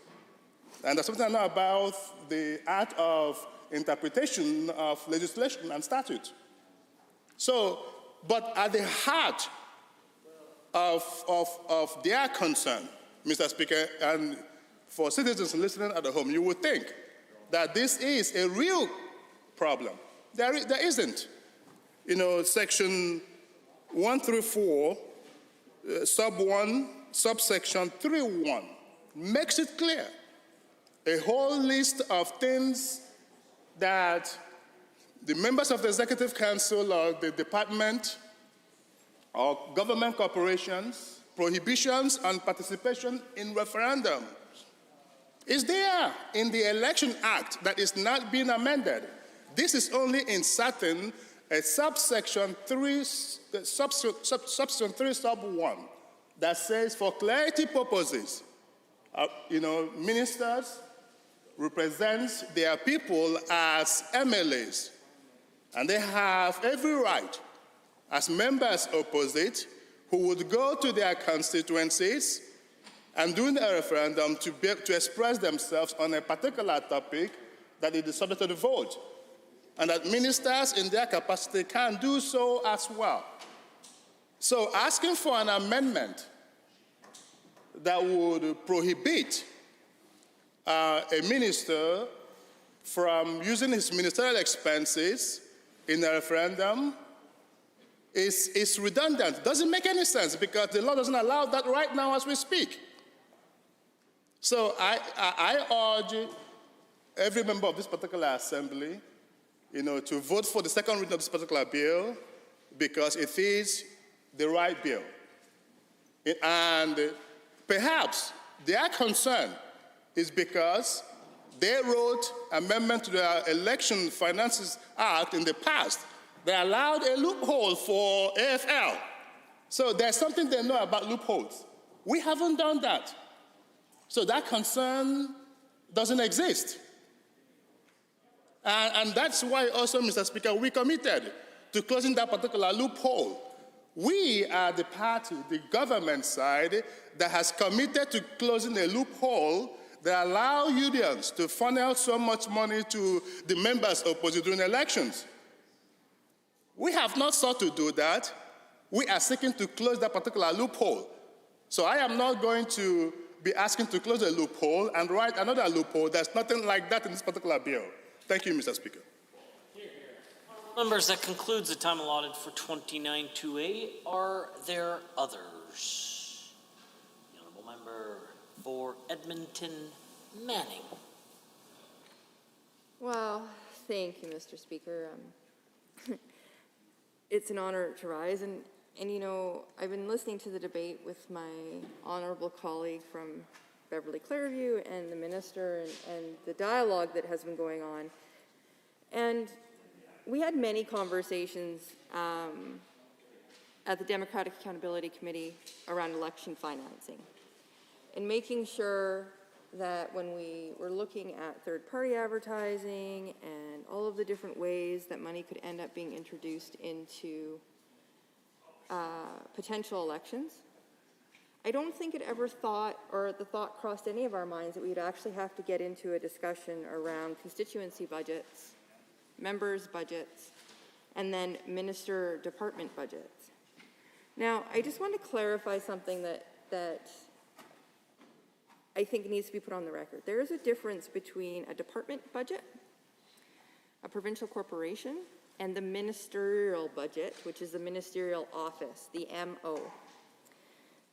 and there's something I know about the art of interpretation of legislation and statute. So, but at the heart of their concern, Mr. Speaker, and for citizens listening at home, you would think that this is a real problem. There isn't. Section 134, sub 1, subsection 3.1 makes it clear. A whole list of things that the members of the Executive Council or the department or government corporations, prohibitions on participation in referendum is there in the Election Act that is not being amended. This is only inserting a subsection 3, subsection 3 sub 1 that says for clarity purposes, ministers represent their people as MLAs, and they have every right as members opposite who would go to their constituencies and during a referendum to express themselves on a particular topic that is the subject of the vote, and that ministers in their capacity can do so as well. So asking for an amendment that would prohibit a minister from using his ministerial expenses in a referendum is redundant. Doesn't make any sense because the law doesn't allow that right now as we speak. So I urge every member of this particular assembly, to vote for the second reading of this particular bill because it is the right bill. And perhaps their concern is because they wrote amendment to the Election Finances Act in the past that allowed a loophole for AFL. So there's something they know about loopholes. We haven't done that. So that concern doesn't exist. And that's why also, Mr. Speaker, we committed to closing that particular loophole. We are the party, the government side, that has committed to closing a loophole that allow unions to funnel so much money to the members opposite during elections. We have not sought to do that. We are seeking to close that particular loophole. So I am not going to be asking to close a loophole and write another loophole. There's nothing like that in this particular bill. Thank you, Mr. Speaker. Members, that concludes the time allotted for 29-2A. Are there others? The Honourable Member for Edmonton Manning. Well, thank you, Mr. Speaker. It's an honor to rise, and I've been listening to the debate with my honourable colleague from Beverly Clearview and the minister and the dialogue that has been going on. And we had many conversations at the Democratic Accountability Committee around election financing and making sure that when we were looking at third-party advertising and all of the different ways that money could end up being introduced into potential elections, I don't think it ever thought, or the thought crossed any of our minds, that we'd actually have to get into a discussion around constituency budgets, members' budgets, and then minister department budgets. Now, I just want to clarify something that I think needs to be put on the record. There is a difference between a department budget, a provincial corporation, and the ministerial budget, which is the ministerial office, the MO.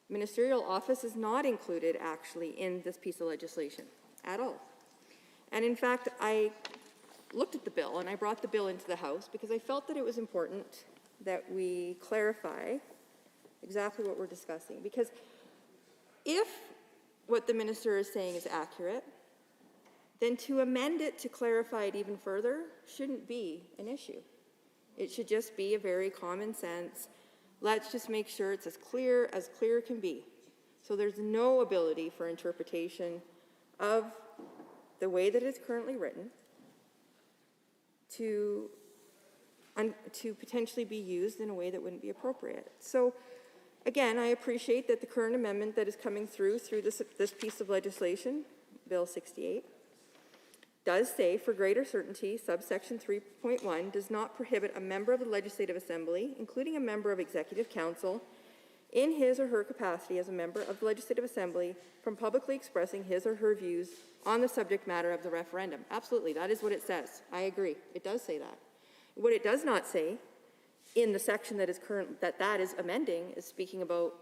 Ministerial office is not included actually in this piece of legislation at all. And in fact, I looked at the bill and I brought the bill into the House because I felt that it was important that we clarify exactly what we're discussing. Because if what the minister is saying is accurate, then to amend it to clarify it even further shouldn't be an issue. It should just be a very common sense, let's just make sure it's as clear can be. So there's no ability for interpretation of the way that it's currently written to potentially be used in a way that wouldn't be appropriate. So again, I appreciate that the current amendment that is coming through this piece of legislation, Bill 68, does say, for greater certainty, subsection 3.1 does not prohibit a member of the Legislative Assembly, including a member of Executive Council, in his or her capacity as a member of the Legislative Assembly, from publicly expressing his or her views on the subject matter of the referendum. Absolutely, that is what it says. I agree. It does say that. What it does not say in the section that is amending is speaking about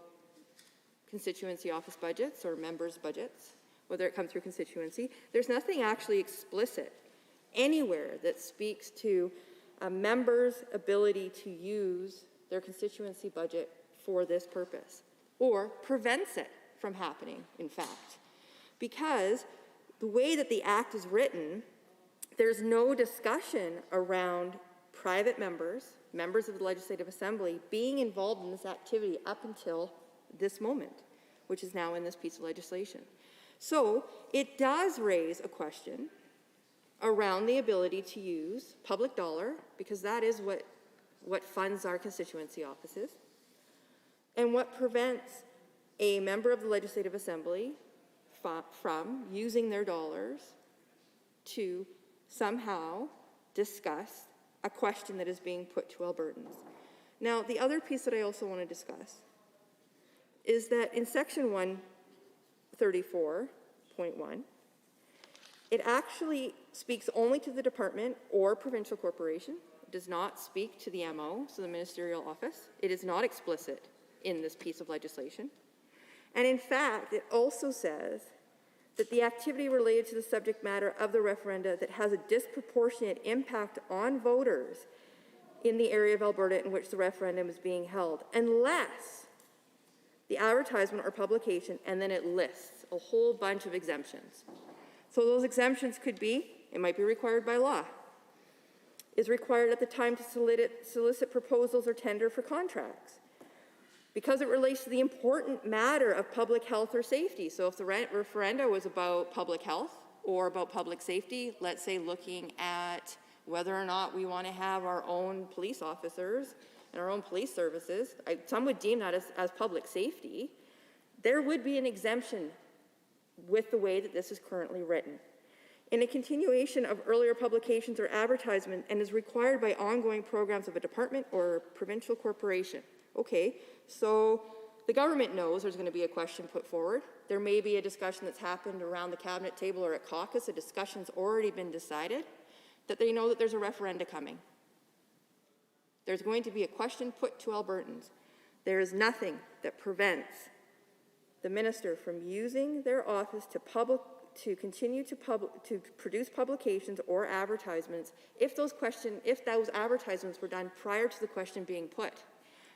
constituency office budgets or members' budgets, whether it comes through constituency. There's nothing actually explicit anywhere that speaks to a member's ability to use their constituency budget for this purpose, or prevents it from happening, in fact. Because the way that the Act is written, there's no discussion around private members, members of the Legislative Assembly, being involved in this activity up until this moment, which is now in this piece of legislation. So it does raise a question around the ability to use public dollar, because that is what funds our constituency offices, and what prevents a member of the Legislative Assembly from using their dollars to somehow discuss a question that is being put to Albertans. Now, the other piece that I also want to discuss is that in section 134.1, it actually speaks only to the department or provincial corporation. It does not speak to the MO, so the ministerial office. It is not explicit in this piece of legislation. And in fact, it also says that the activity related to the subject matter of the referenda that has a disproportionate impact on voters in the area of Alberta in which the referendum is being held, unless the advertisement or publication, and then it lists a whole bunch of exemptions. So those exemptions could be, it might be required by law, is required at the time to solicit proposals or tender for contracts, because it relates to the important matter of public health or safety. So if the referenda was about public health or about public safety, let's say looking at whether or not we want to have our own police officers and our own police services, some would deem that as public safety, there would be an exemption with the way that this is currently written. In a continuation of earlier publications or advertisement and is required by ongoing programs of a department or provincial corporation. Okay, so the government knows there's going to be a question put forward. There may be a discussion that's happened around the cabinet table or at caucus. A discussion's already been decided, that they know that there's a referenda coming. There's going to be a question put to Albertans. There is nothing that prevents the minister from using their office to continue to produce publications or advertisements if those advertisements were done prior to the question being put.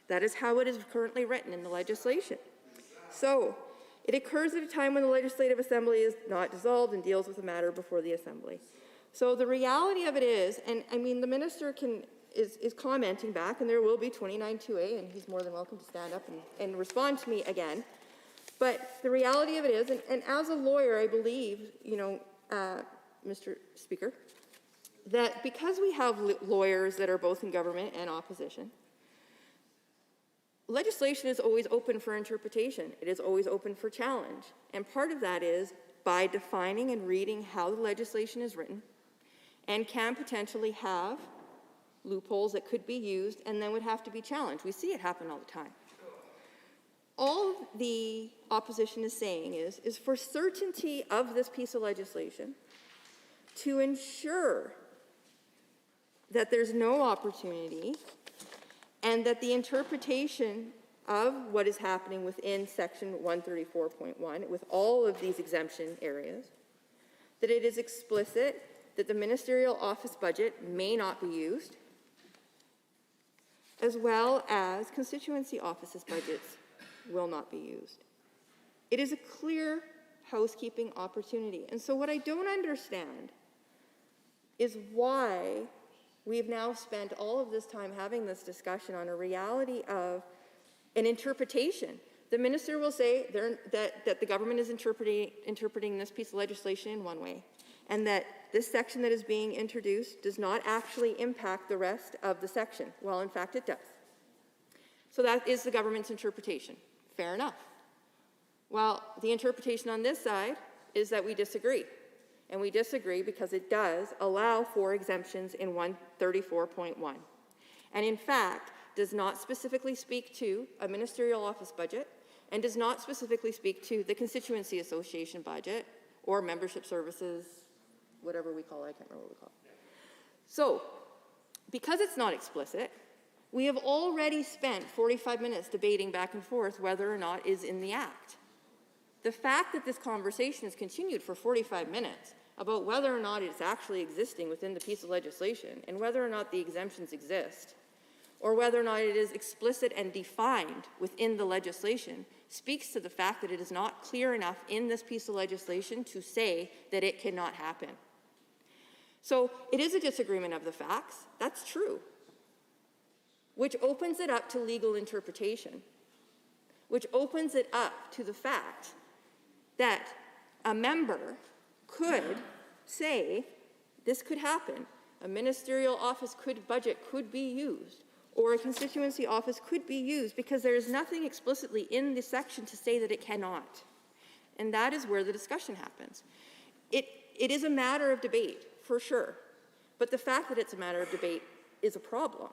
That is how it is currently written in the legislation. So it occurs at a time when the Legislative Assembly is not dissolved and deals with the matter before the Assembly. So the reality of it is, and I mean, the minister is commenting back, and there will be 29.2a, and he's more than welcome to stand up and respond to me again. But the reality of it is, and as a lawyer, I believe, Mr. Speaker, that because we have lawyers that are both in government and opposition, legislation is always open for interpretation. It is always open for challenge. And part of that is by defining and reading how the legislation is written and can potentially have loopholes that could be used and then would have to be challenged. We see it happen all the time. All the opposition is saying is for certainty of this piece of legislation to ensure that there's no opportunity and that the interpretation of what is happening within section 134.1 with all of these exemption areas, that it is explicit that the ministerial office budget may not be used, as well as constituency offices budgets will not be used. It is a clear housekeeping opportunity. And so what I don't understand is why we've now spent all of this time having this discussion on a reality of an interpretation. The minister will say that the government is interpreting this piece of legislation in one way, and that this section that is being introduced does not actually impact the rest of the section. Well, in fact, it does. So that is the government's interpretation. Fair enough. Well, the interpretation on this side is that we disagree. And we disagree because it does allow for exemptions in 134.1. And in fact, does not specifically speak to a ministerial office budget and does not specifically speak to the constituency association budget or membership services, whatever we call it, I can't remember what we call it. So, because it's not explicit, we have already spent 45 minutes debating back and forth whether or not it is in the Act. The fact that this conversation has continued for 45 minutes about whether or not it's actually existing within the piece of legislation and whether or not the exemptions exist, or whether or not it is explicit and defined within the legislation, speaks to the fact that it is not clear enough in this piece of legislation to say that it cannot happen. So it is a disagreement of the facts, that's true, which opens it up to legal interpretation, which opens it up to the fact that a member could say this could happen. A ministerial office budget could be used, or a constituency office could be used, because there is nothing explicitly in this section to say that it cannot. And that is where the discussion happens. It is a matter of debate, for sure, but the fact that it's a matter of debate is a problem.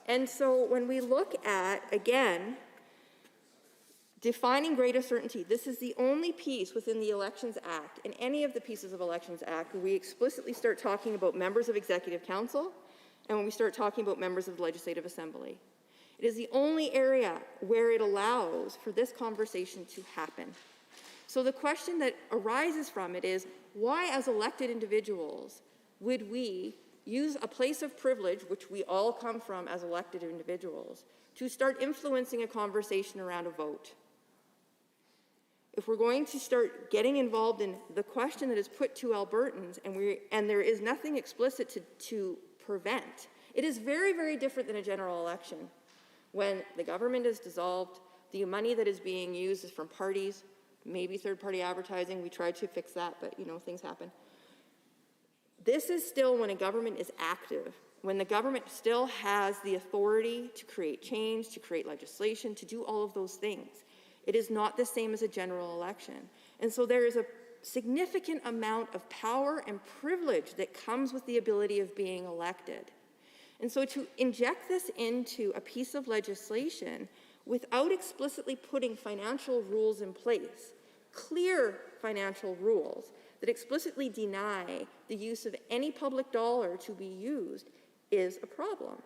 And so when we look at, again, defining greater certainty, this is the only piece within the Elections Act, and any of the pieces of Elections Act, where we explicitly start talking about members of Executive Council and when we start talking about members of the Legislative Assembly. It is the only area where it allows for this conversation to happen. So the question that arises from it is, why as elected individuals would we use a place of privilege, which we all come from as elected individuals, to start influencing a conversation around a vote? If we're going to start getting involved in the question that is put to Albertans, and there is nothing explicit to prevent, it is very, very different than a general election. When the government is dissolved, the money that is being used is from parties, maybe third-party advertising. We tried to fix that, but things happen. This is still when a government is active, when the government still has the authority to create change, to create legislation, to do all of those things. It is not the same as a general election. And so there is a significant amount of power and privilege that comes with the ability of being elected. And so to inject this into a piece of legislation without explicitly putting financial rules in place, clear financial rules that explicitly deny the use of any public dollar to be used, is a problem.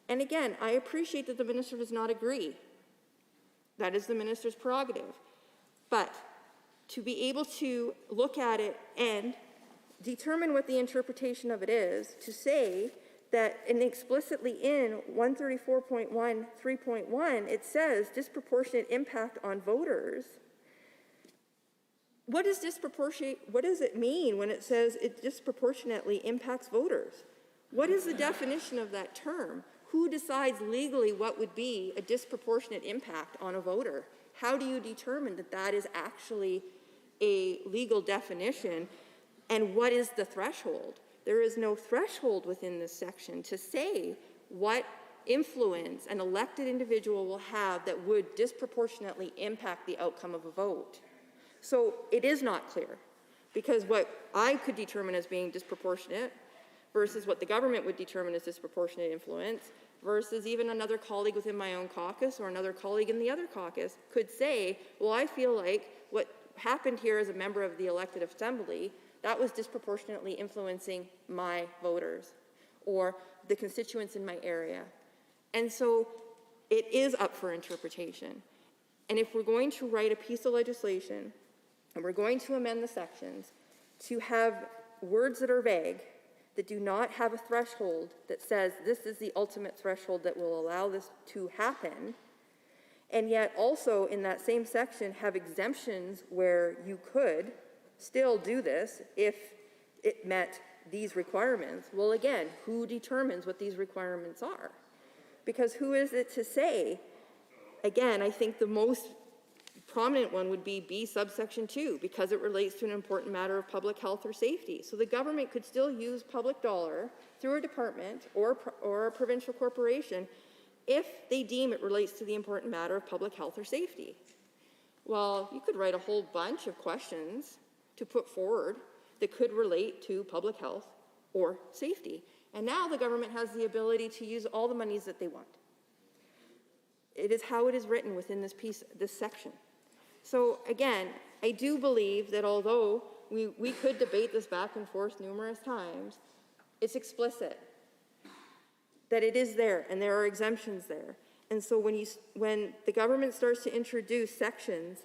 And again, I appreciate that the minister does not agree. That is the minister's prerogative. But to be able to look at it and determine what the interpretation of it is, to say that, and explicitly in 134.1 3.1, it says disproportionate impact on voters. What does it mean when it says it disproportionately impacts voters? What is the definition of that term? Who decides legally what would be a disproportionate impact on a voter? How do you determine that that is actually a legal definition? And what is the threshold? There is no threshold within this section to say what influence an elected individual will have that would disproportionately impact the outcome of a vote. So it is not clear, because what I could determine as being disproportionate versus what the government would determine as disproportionate influence versus even another colleague within my own caucus or another colleague in the other caucus could say, well, I feel like what happened here as a member of the elected assembly, that was disproportionately influencing my voters or the constituents in my area. And so it is up for interpretation. And if we're going to write a piece of legislation and we're going to amend the sections to have words that are vague, that do not have a threshold that says this is the ultimate threshold that will allow this to happen, and yet also in that same section have exemptions where you could still do this if it met these requirements. Well, again, who determines what these requirements are? Because who is it to say? Again, I think the most prominent one would be B subsection 2, because it relates to an important matter of public health or safety. So the government could still use public dollar through a department or a provincial corporation if they deem it relates to the important matter of public health or safety. Well, you could write a whole bunch of questions to put forward that could relate to public health or safety. And now the government has the ability to use all the monies that they want. It is how it is written within this section. So again, I do believe that although we could debate this back and forth numerous times, it's explicit that it is there and there are exemptions there. And so when the government starts to introduce sections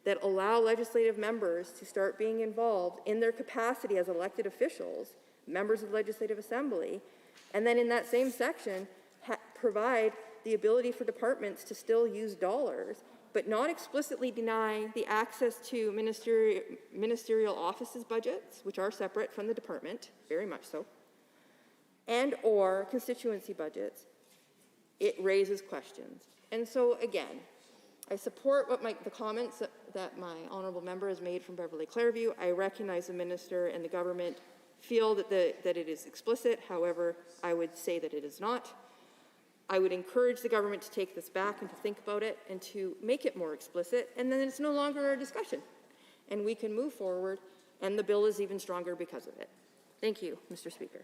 that allow legislative members to start being involved in their capacity as elected officials, members of the Legislative Assembly, and then in that same section, provide the ability for departments to still use dollars, but not explicitly deny the access to ministerial offices budgets, which are separate from the department, very much so, and or constituency budgets, it raises questions. And so again, I support the comments that my honourable member has made from Beverly Clairview. I recognize the minister and the government feel that it is explicit. However, I would say that it is not. I would encourage the government to take this back and to think about it and to make it more explicit, and then it's no longer a discussion. And we can move forward, and the bill is even stronger because of it. Thank you, Mr. Speaker.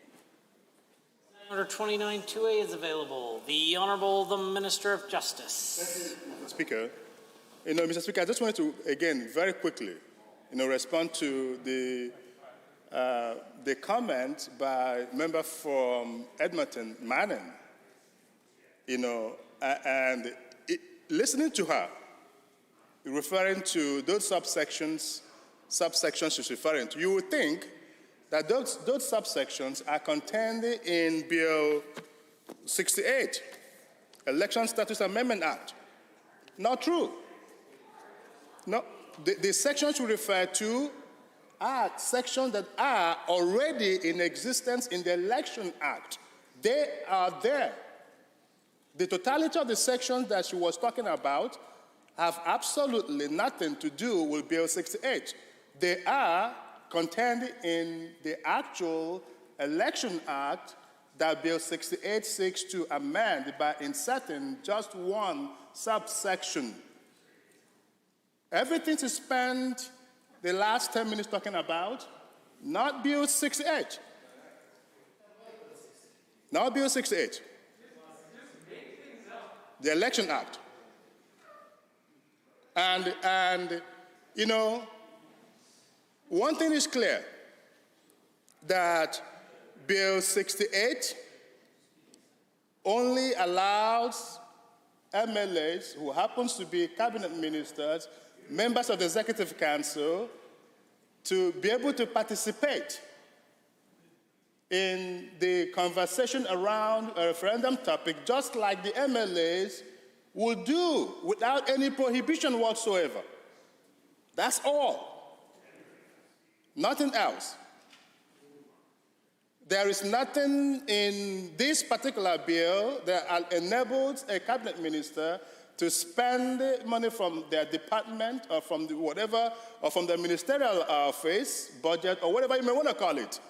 Order 29-2A is available. The Honourable the Minister of Justice. Mr. Speaker, Mr. Speaker, I just wanted to, again, very quickly, respond to the comment by member from Edmonton, Manning, and listening to her, referring to those subsections she's referring to, you would think that those subsections are contained in Bill 68, Election Statutes Amendment Act. Not true. No, the sections you refer to are sections that are already in existence in the Election Act. They are there. The totality of the sections that she was talking about have absolutely nothing to do with Bill 68. They are contained in the actual Election Act that Bill 68 seeks to amend by inserting just one subsection. Everything to spend the last 10 minutes talking about, not Bill 68. Not Bill 68. The Election Act. And one thing is clear, that Bill 68 only allows MLAs who happens to be cabinet ministers, members of the Executive Council, to be able to participate in the conversation around a referendum topic, just like the MLAs would do without any prohibition whatsoever. That's all. Nothing else. There is nothing in this particular bill that enables a cabinet minister to spend money from their department or from whatever, or from the ministerial office, budget, or whatever you may want to call it.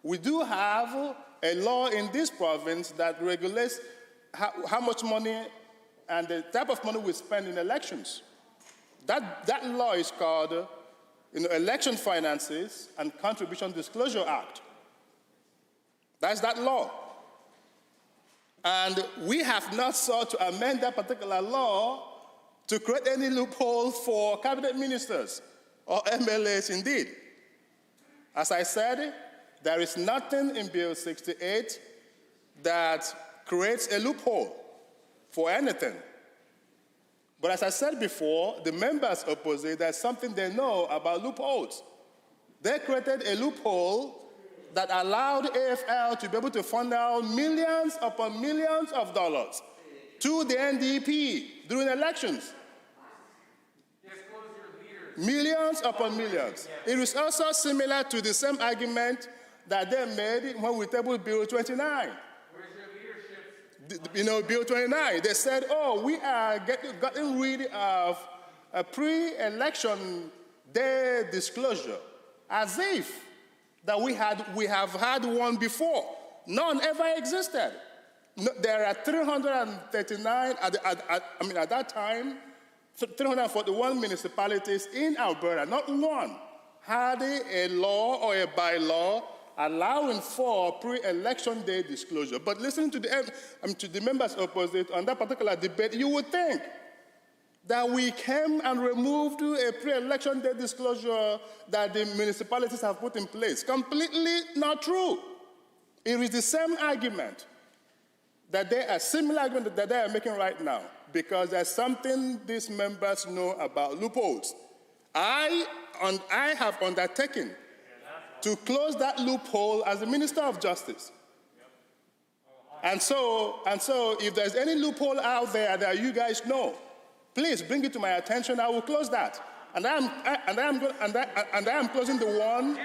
We do have a law in this province that regulates how much money and the type of money we spend in elections. That law is called Election Finances and Contribution Disclosure Act. That's that law. And we have not sought to amend that particular law to create any loophole for cabinet ministers or MLAs indeed. As I said, there is nothing in Bill 68 that creates a loophole for anything. But as I said before, the members opposite, there's something they know about loopholes. They created a loophole that allowed AFL to be able to funnel millions upon millions of dollars to the NDP during elections. Millions upon millions. It is also similar to the same argument that they made when we tabled Bill 29. Bill 29, they said, oh, we are getting rid of a pre-election day disclosure, as if that we have had one before. None ever existed. No, there are 339, at that time, 341 municipalities in Alberta. Not one had a law or a bylaw allowing for pre-election day disclosure. But listening to the members opposite on that particular debate, you would think that we came and removed a pre-election day disclosure that the municipalities have put in place. Completely not true. It is the same argument similar argument that they are making right now, because there's something these members know about loopholes. I have undertaken to close that loophole as the Minister of Justice. And so if there's any loophole out there that you guys know, please bring it to my attention. I will close that. And I am closing the one.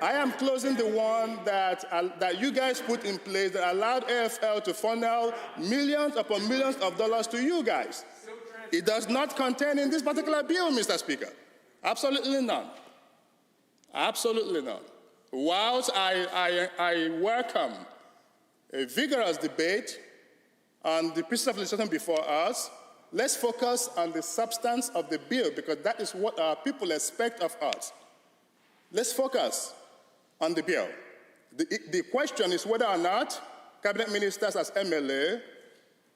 I am closing the one that you guys put in place that allowed AFL to funnel millions upon millions of dollars to you guys. It does not contain in this particular bill, Mr. Speaker. Absolutely none. Absolutely none. Whilst I welcome a vigorous debate on the pieces of legislation before us, let's focus on the substance of the bill because that is what our people expect of us. Let's focus on the bill. The question is whether or not cabinet ministers as MLA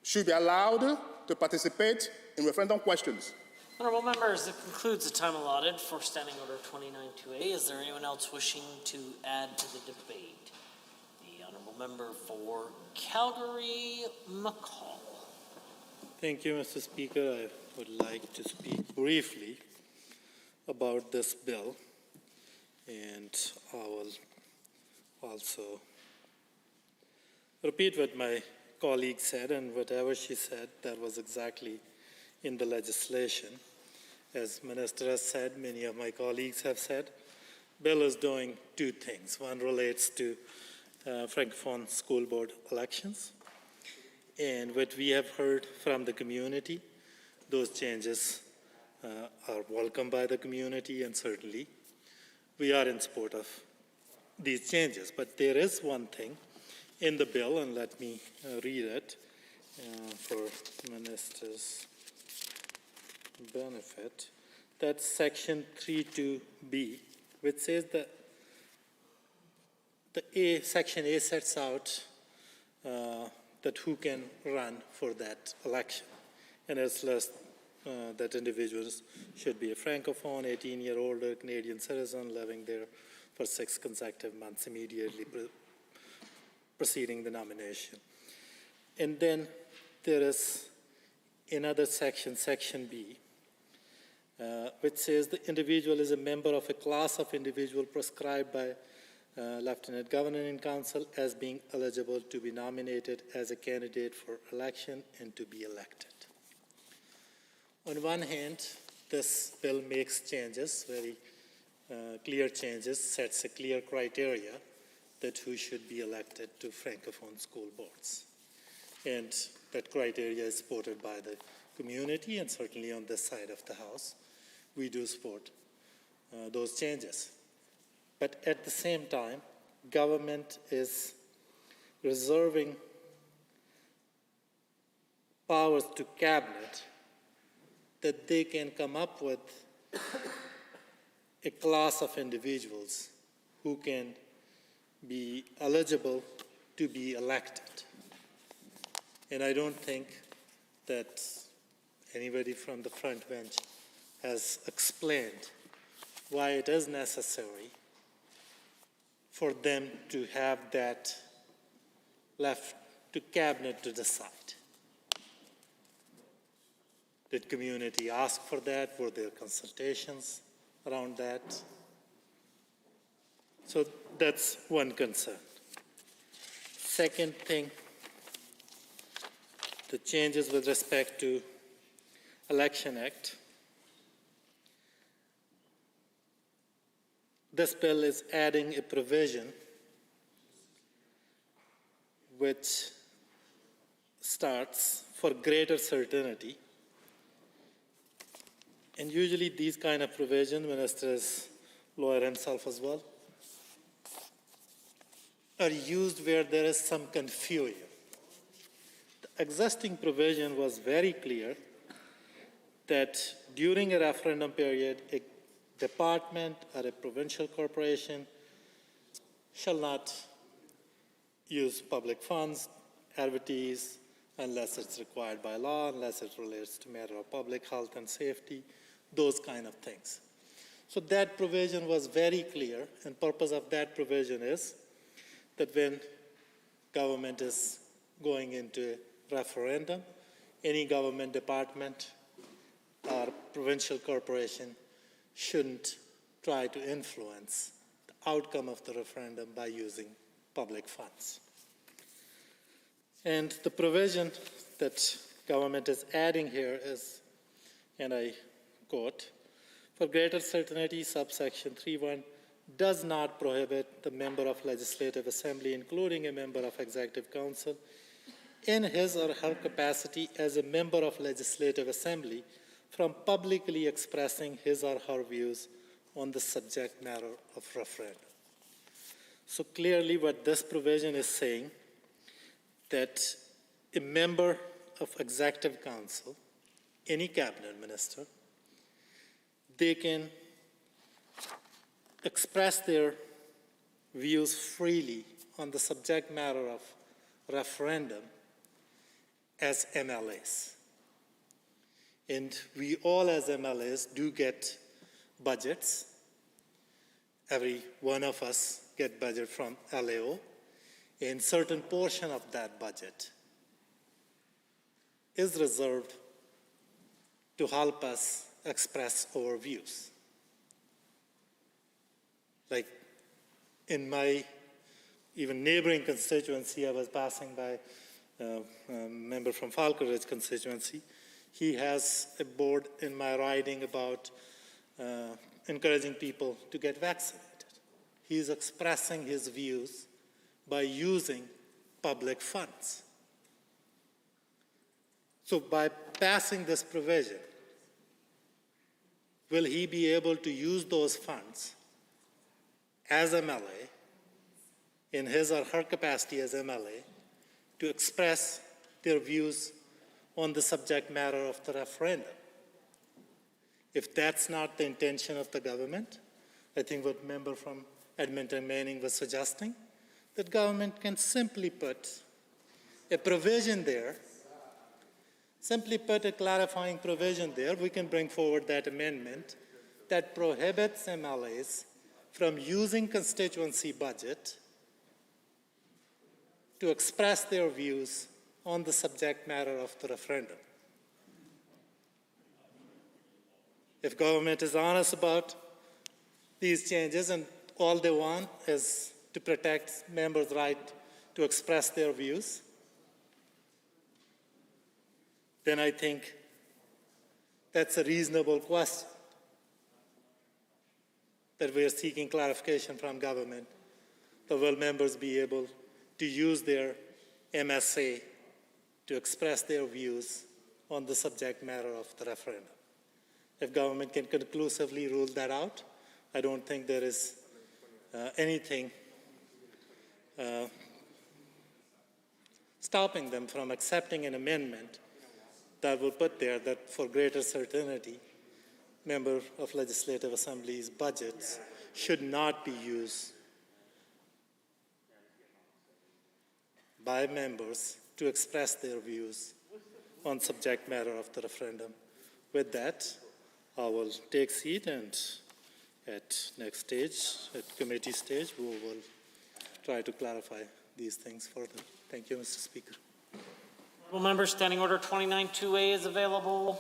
should be allowed to participate in referendum questions. Honourable members, it concludes the time allotted for Standing Order 29-2A. Is there anyone else wishing to add to the debate? The Honourable Member for Calgary, McCall. Thank you, Mr. Speaker. I would like to speak briefly about this bill, and I will also repeat what my colleague said, and whatever she said, that was exactly in the legislation. As Minister has said, many of my colleagues have said, bill is doing two things. One relates to Francophone school board elections. And what we have heard from the community, those changes are welcomed by the community, and certainly we are in support of these changes. But there is one thing in the bill, and let me read it for Minister's benefit. That's section 32B, which says that section A sets out that who can run for that election. And it's less that individuals should be a Francophone, 18-year older Canadian citizen living there for 6 consecutive months immediately preceding the nomination. And then there is another section, section B, which says the individual is a member of a class of individual prescribed by Lieutenant Governor in Council as being eligible to be nominated as a candidate for election and to be elected. On one hand, this bill makes changes, very clear changes, sets a clear criteria that who should be elected to Francophone school boards. And that criteria is supported by the community, and certainly on this side of the House, we do support those changes. But at the same time, government is reserving powers to cabinet that they can come up with a class of individuals who can be eligible to be elected. And I don't think that anybody from the front bench has explained why it is necessary for them to have that left to cabinet to decide. Did community ask for that? Were there consultations around that? So that's one concern. Second thing, the changes with respect to Election Act. This bill is adding a provision which starts for greater certainty. And usually these kind of provisions, Minister is lawyer himself as well, are used where there is some confusion. The existing provision was very clear that during a referendum period, a department or a provincial corporation shall not use public funds, advertise, unless it's required by law, unless it relates to matter of public health and safety, those kind of things. So that provision was very clear, and purpose of that provision is that when government is going into a referendum, any government department our provincial corporation shouldn't try to influence the outcome of the referendum by using public funds. And the provision that government is adding here is, and I quote, "For greater certainty, subsection 3.1 does not prohibit the member of Legislative Assembly, including a member of Executive Council, in his or her capacity as a member of Legislative Assembly, from publicly expressing his or her views on the subject matter of referendum." So clearly what this provision is saying, that a member of Executive Council, any cabinet minister, they can express their views freely on the subject matter of referendum as MLAs. And we all as MLAs do get budgets. Every one of us get budget from LAO, and certain portion of that budget is reserved to help us express our views. Like in my even neighboring constituency, I was passing by a member from Falcon Ridge constituency. He has a board in my riding about encouraging people to get vaccinated. He's expressing his views by using public funds. So by passing this provision, will he be able to use those funds as MLA, in his or her capacity as MLA, to express their views on the subject matter of the referendum? If that's not the intention of the government, I think what member from Edmonton Manning was suggesting, that government can simply put a provision there, simply put a clarifying provision there. We can bring forward that amendment that prohibits MLAs from using constituency budget to express their views on the subject matter of the referendum. If government is honest about these changes and all they want is to protect members' right to express their views, then I think that's a reasonable question that we are seeking clarification from government. So will members be able to use their MSA to express their views on the subject matter of the referendum? If government can conclusively rule that out, I don't think there is anything stopping them from accepting an amendment that will put there that for greater certainty, member of Legislative Assembly's budgets should not be used by members to express their views on subject matter of the referendum. With that, I will take seat, and at next stage, at committee stage, we will try to clarify these things further. Thank you, Mr. Speaker. Honourable member, Standing Order 29-2A is available.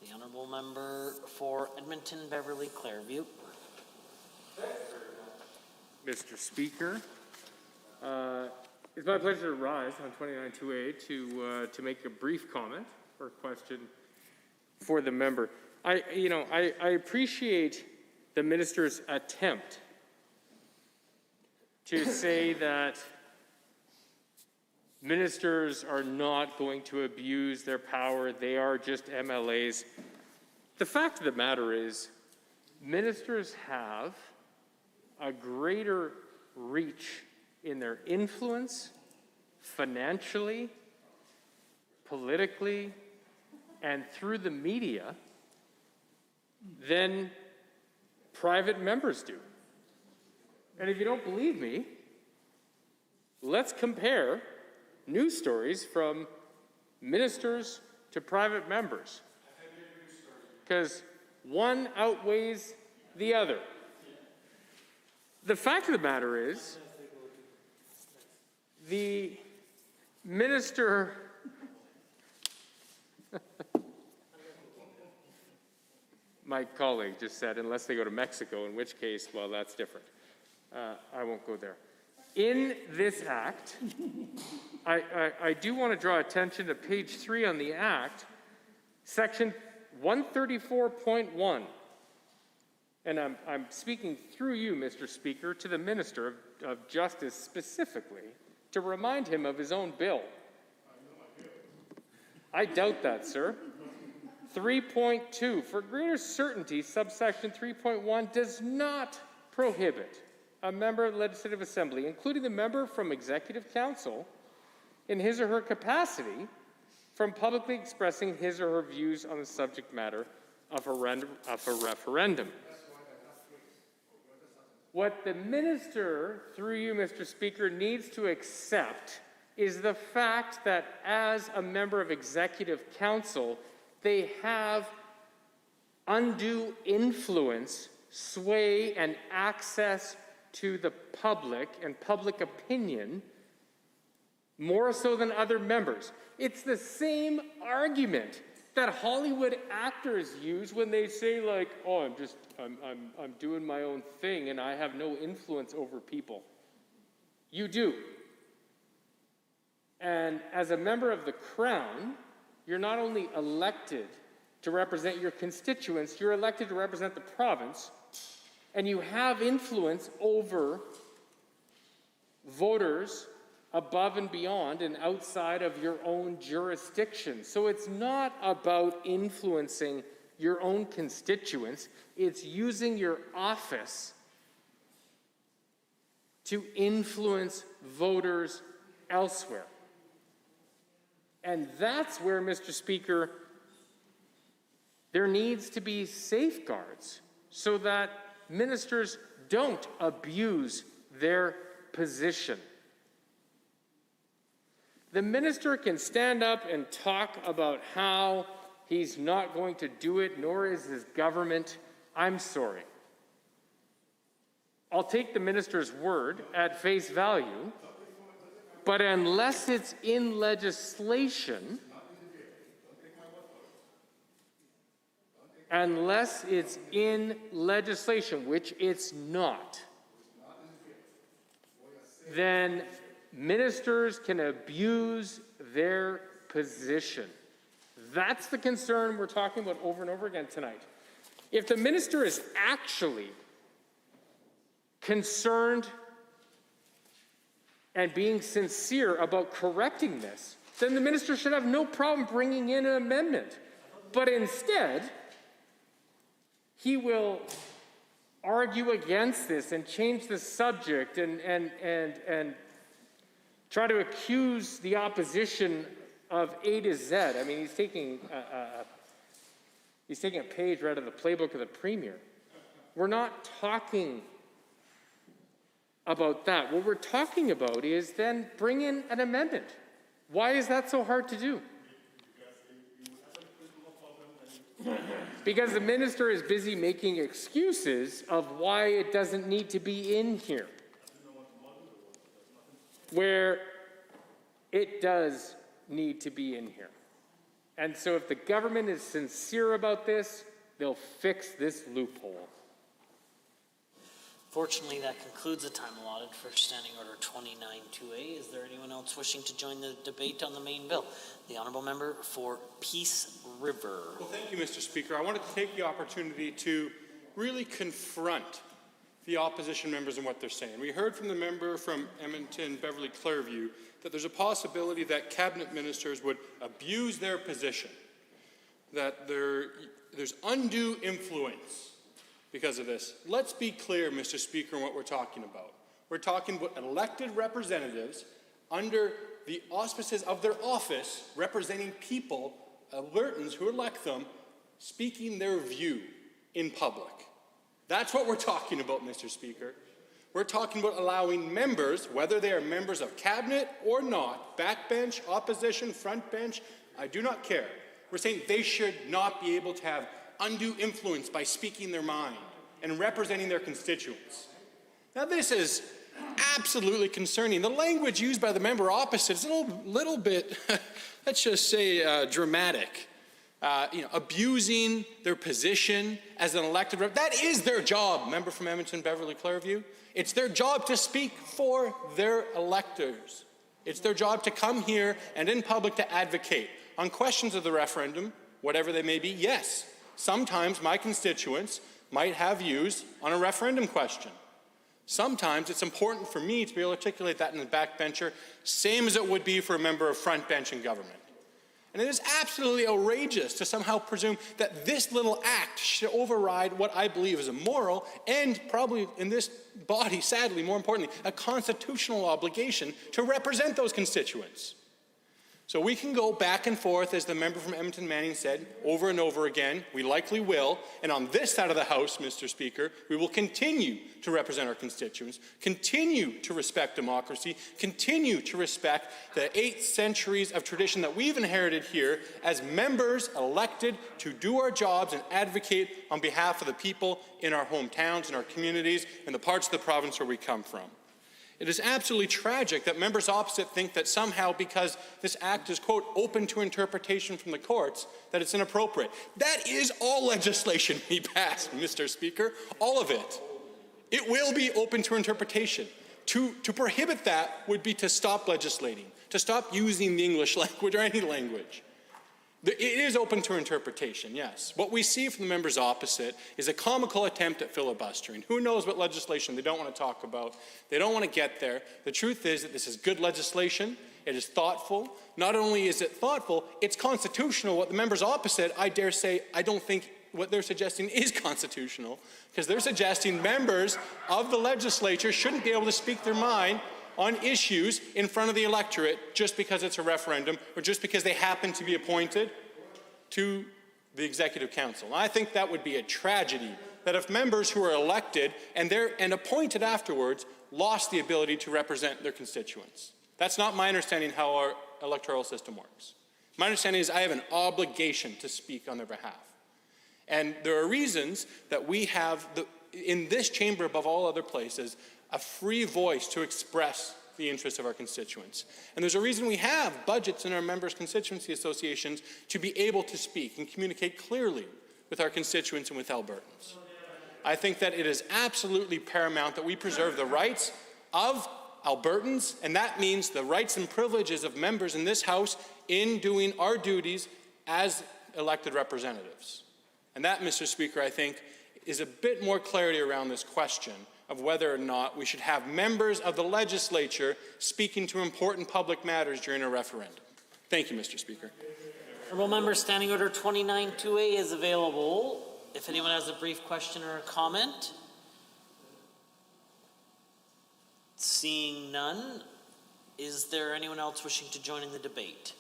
The honourable member for Edmonton Beverly Clairview. Mr. Speaker, it's my pleasure to rise on 29-2A to make a brief comment or question for the member. I appreciate the minister's attempt to say that ministers are not going to abuse their power, they are just MLAs. The fact of the matter is, ministers have a greater reach in their influence, financially, politically, and through the media than private members do. And if you don't believe me, let's compare news stories from ministers to private members, because one outweighs the other. The fact of the matter is, the minister my colleague just said, unless they go to Mexico, in which case, well, that's different. I won't go there. In this act, I do want to draw attention to page 3 on the act, section 134.1. And I'm speaking through you, Mr. Speaker, to the Minister of Justice specifically, to remind him of his own bill. I doubt that, sir. 3.2, for greater certainty, subsection 3.1 does not prohibit a member of the Legislative Assembly, including the member from Executive Council, in his or her capacity, from publicly expressing his or her views on the subject matter of a referendum. What the minister, through you, Mr. Speaker, needs to accept is the fact that as a member of Executive Council, they have undue influence, sway, and access to the public and public opinion, more so than other members. It's the same argument that Hollywood actors use when they say, like, oh, I'm doing my own thing and I have no influence over people. You do. And as a member of the Crown, you're not only elected to represent your constituents, you're elected to represent the province, and you have influence over voters above and beyond and outside of your own jurisdiction. So it's not about influencing your own constituents, it's using your office to influence voters elsewhere. And that's where, Mr. Speaker, there needs to be safeguards so that ministers don't abuse their position. The minister can stand up and talk about how he's not going to do it, nor is his government. I'm sorry. I'll take the minister's word at face value, but unless it's in legislation, which it's not, then ministers can abuse their position. That's the concern we're talking about over and over again tonight. If the minister is actually concerned and being sincere about correcting this, then the minister should have no problem bringing in an amendment. But instead, he will argue against this and change the subject and try to accuse the opposition of A to Z. I mean, he's taking a page right out of the playbook of the Premier. We're not talking about that. What we're talking about is then bring in an amendment. Why is that so hard to do? Because the minister is busy making excuses of why it doesn't need to be in here, where it does need to be in here. And so if the government is sincere about this, they'll fix this loophole. Fortunately, that concludes the time allotted for Standing Order 29-2A. Is there anyone else wishing to join the debate on the main bill? The Honourable Member for Peace River. Well, thank you, Mr. Speaker. I wanted to take the opportunity to really confront the opposition members and what they're saying. We heard from the member from Edmonton, Beverly Clairview, that there's a possibility that cabinet ministers would abuse their position, that there's undue influence because of this. Let's be clear, Mr. Speaker, on what we're talking about. We're talking about elected representatives under the auspices of their office, representing people, Albertans who elect them, speaking their view in public. That's what we're talking about, Mr. Speaker. We're talking about allowing members, whether they are members of cabinet or not, backbench, opposition, front bench, I do not care. We're saying they should not be able to have undue influence by speaking their mind and representing their constituents. Now, this is absolutely concerning. The language used by the member opposite is a little bit, let's just say, dramatic. abusing their position as an elected rep. That is their job, member from Edmonton, Beverly Clearview. It's their job to speak for their electors. It's their job to come here and in public to advocate on questions of the referendum, whatever they may be. Yes, sometimes my constituents might have views on a referendum question. Sometimes it's important for me to be able to articulate that in the backbencher, same as it would be for a member of front bench in government. And it is absolutely outrageous to somehow presume that this little act should override what I believe is a moral and probably in this body, sadly, more importantly, a constitutional obligation to represent those constituents. So we can go back and forth, as the member from Edmonton Manning said, over and over again. We likely will. And on this side of the House, Mr. Speaker, we will continue to represent our constituents, continue to respect democracy, continue to respect the 8 centuries of tradition that we've inherited here as members elected to do our jobs and advocate on behalf of the people in our hometowns, in our communities, in the parts of the province where we come from. It is absolutely tragic that members opposite think that somehow because this act is, quote, open to interpretation from the courts, that it's inappropriate. That is all legislation we pass, Mr. Speaker, all of it. It will be open to interpretation. To prohibit that would be to stop legislating, to stop using the English language or any language. It is open to interpretation, yes. What we see from the members opposite is a comical attempt at filibustering. Who knows what legislation they don't want to talk about? They don't want to get there. The truth is that this is good legislation. It is thoughtful. Not only is it thoughtful, it's constitutional. What the members opposite, I dare say, I don't think what they're suggesting is constitutional, because they're suggesting members of the legislature shouldn't be able to speak their mind on issues in front of the electorate just because it's a referendum or just because they happen to be appointed to the Executive Council. And I think that would be a tragedy, that if members who are elected and appointed afterwards lost the ability to represent their constituents. That's not my understanding how our electoral system works. My understanding is I have an obligation to speak on their behalf. And there are reasons that we have, in this chamber above all other places, a free voice to express the interests of our constituents. And there's a reason we have budgets in our members' constituency associations to be able to speak and communicate clearly with our constituents and with Albertans. I think that it is absolutely paramount that we preserve the rights of Albertans, and that means the rights and privileges of members in this House in doing our duties as elected representatives. And that, Mr. Speaker, I think, is a bit more clarity around this question of whether or not we should have members of the legislature speaking to important public matters during a referendum. Thank you, Mr. Speaker. Honourable Member, Standing Order 29-2A is available. If anyone has a brief question or a comment. Seeing none, is there anyone else wishing to join in the debate?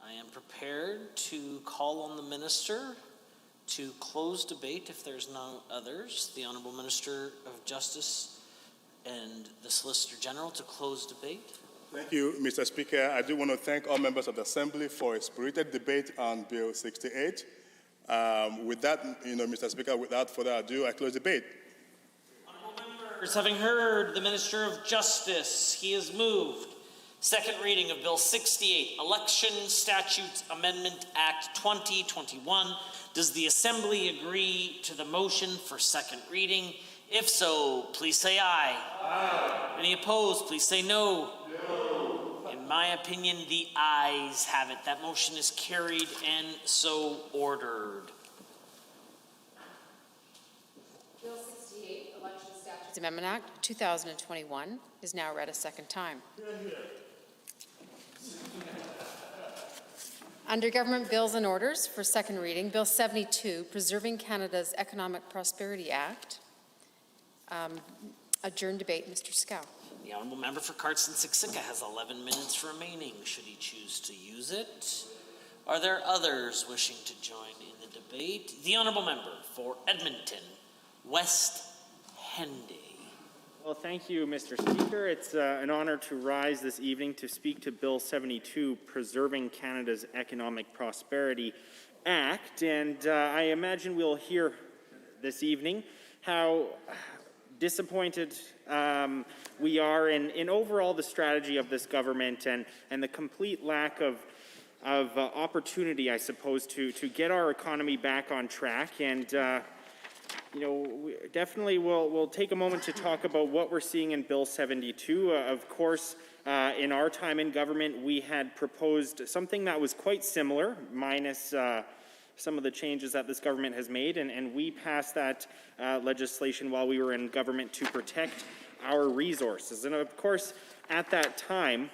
I am prepared to call on the Minister to close debate if there's no others. The Honourable Minister of Justice and the Solicitor General to close debate. Thank you, Mr. Speaker. I do want to thank all members of the Assembly for a spirited debate on Bill 68. With that, Mr. Speaker, without further ado, I close debate. Honourable members, having heard the Minister of Justice, he has moved. Second reading of Bill 68, Election Statutes Amendment Act 2021. Does the Assembly agree to the motion for second reading? If so, please say aye. Aye. Any opposed, please say no. No. In my opinion, the ayes have it. That motion is carried and so ordered. Bill 68, Election Statutes Amendment Act 2021 is now read a second time. Under Government Bills and Orders for second reading, Bill 72, Preserving Canada's Economic Prosperity Act. Adjourned debate, Mr. Scow. The Honourable Member for Cardston-Siksika has 11 minutes remaining, should he choose to use it. Are there others wishing to join in the debate? The Honourable Member for Edmonton, West Henday. Well, thank you, Mr. Speaker. It's an honor to rise this evening to speak to Bill 72, Preserving Canada's Economic Prosperity Act. And I imagine we'll hear this evening how disappointed we are in overall the strategy of this government and the complete lack of opportunity, I suppose, to get our economy back on track. And, you know, we definitely we'll take a moment to talk about what we're seeing in Bill 72. Of course, in our time in government, we had proposed something that was quite similar, minus some of the changes that this government has made, and we passed that legislation while we were in government to protect our resources. And of course, at that time,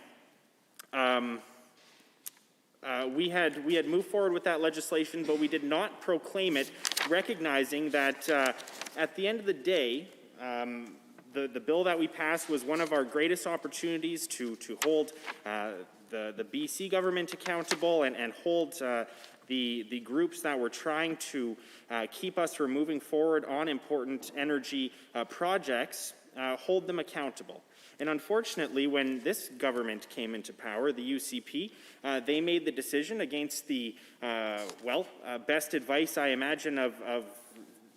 we had moved forward with that legislation, but we did not proclaim it, recognizing that at the end of the day, the bill that we passed was one of our greatest opportunities to hold the BC government accountable and hold the groups that were trying to keep us from moving forward on important energy projects, hold them accountable. And unfortunately, when this government came into power, the UCP, they made the decision against the, best advice, I imagine, of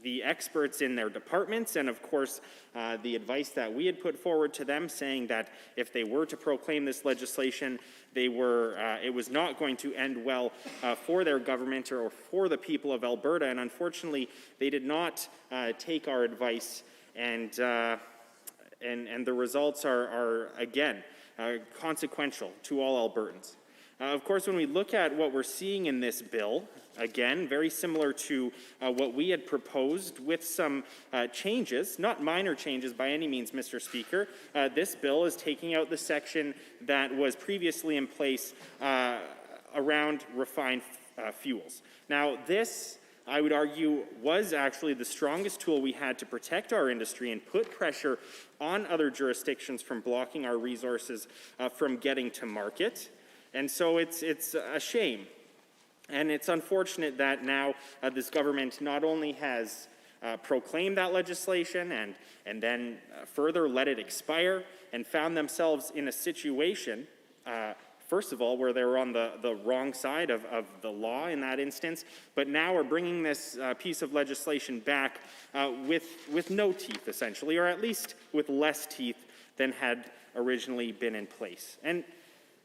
the experts in their departments, and of course, the advice that we had put forward to them, saying that if they were to proclaim this legislation, it was not going to end well for their government or for the people of Alberta. And unfortunately, they did not take our advice, and the results are again, consequential to all Albertans. Of course, when we look at what we're seeing in this bill, again, very similar to what we had proposed with some changes, not minor changes by any means, Mr. Speaker. This bill is taking out the section that was previously in place around refined fuels. Now, this, I would argue, was actually the strongest tool we had to protect our industry and put pressure on other jurisdictions from blocking our resources from getting to market. And so it's a shame. And it's unfortunate that now this government not only has proclaimed that legislation and then further let it expire and found themselves in a situation, first of all, where they were on the wrong side of the law in that instance, but now are bringing this piece of legislation back with no teeth, essentially, or at least with less teeth than had originally been in place. And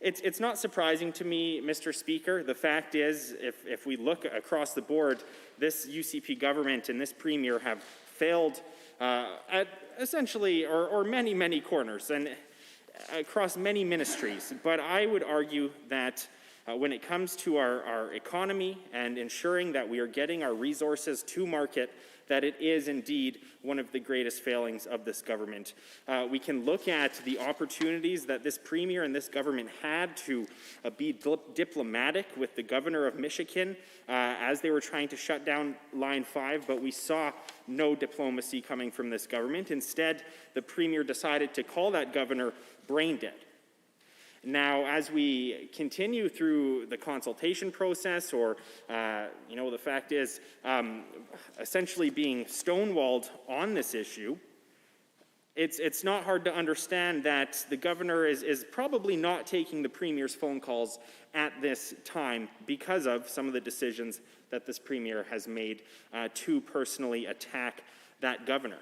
it's not surprising to me, Mr. Speaker. The fact is, if we look across the board, this UCP government and this premier have failed at essentially, or many, many corners and across many ministries. But I would argue that when it comes to our economy and ensuring that we are getting our resources to market, that it is indeed one of the greatest failings of this government. We can look at the opportunities that this premier and this government had to be diplomatic with the governor of Michigan as they were trying to shut down Line 5, but we saw no diplomacy coming from this government. Instead, the premier decided to call that governor brain dead. Now, as we continue through the consultation process, or, the fact is, essentially being stonewalled on this issue, it's not hard to understand that the governor is probably not taking the premier's phone calls at this time because of some of the decisions that this premier has made to personally attack that governor.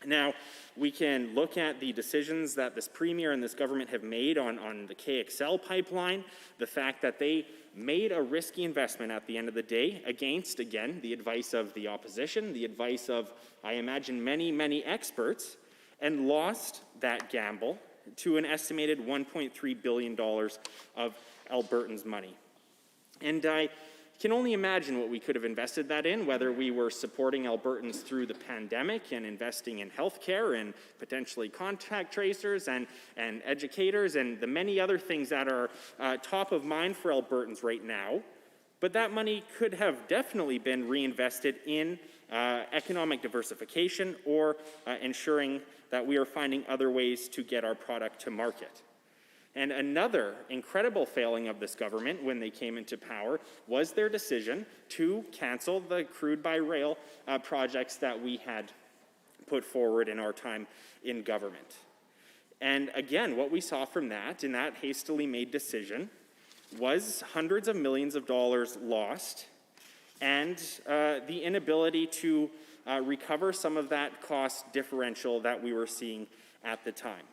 Now, we can look at the decisions that this premier and this government have made on the KXL pipeline, the fact that they made a risky investment at the end of the day against, again, the advice of the opposition, the advice of, I imagine, many, many experts, and lost that gamble to an estimated $1.3 billion of Albertans' money. And I can only imagine what we could have invested that in, whether we were supporting Albertans through the pandemic and investing in healthcare and potentially contact tracers and educators and the many other things that are top of mind for Albertans right now. But that money could have definitely been reinvested in economic diversification or ensuring that we are finding other ways to get our product to market. And another incredible failing of this government when they came into power was their decision to cancel the crude by rail projects that we had put forward in our time in government. And again, what we saw from that, in that hastily made decision, was hundreds of millions of dollars lost and the inability to recover some of that cost differential that we were seeing at the time.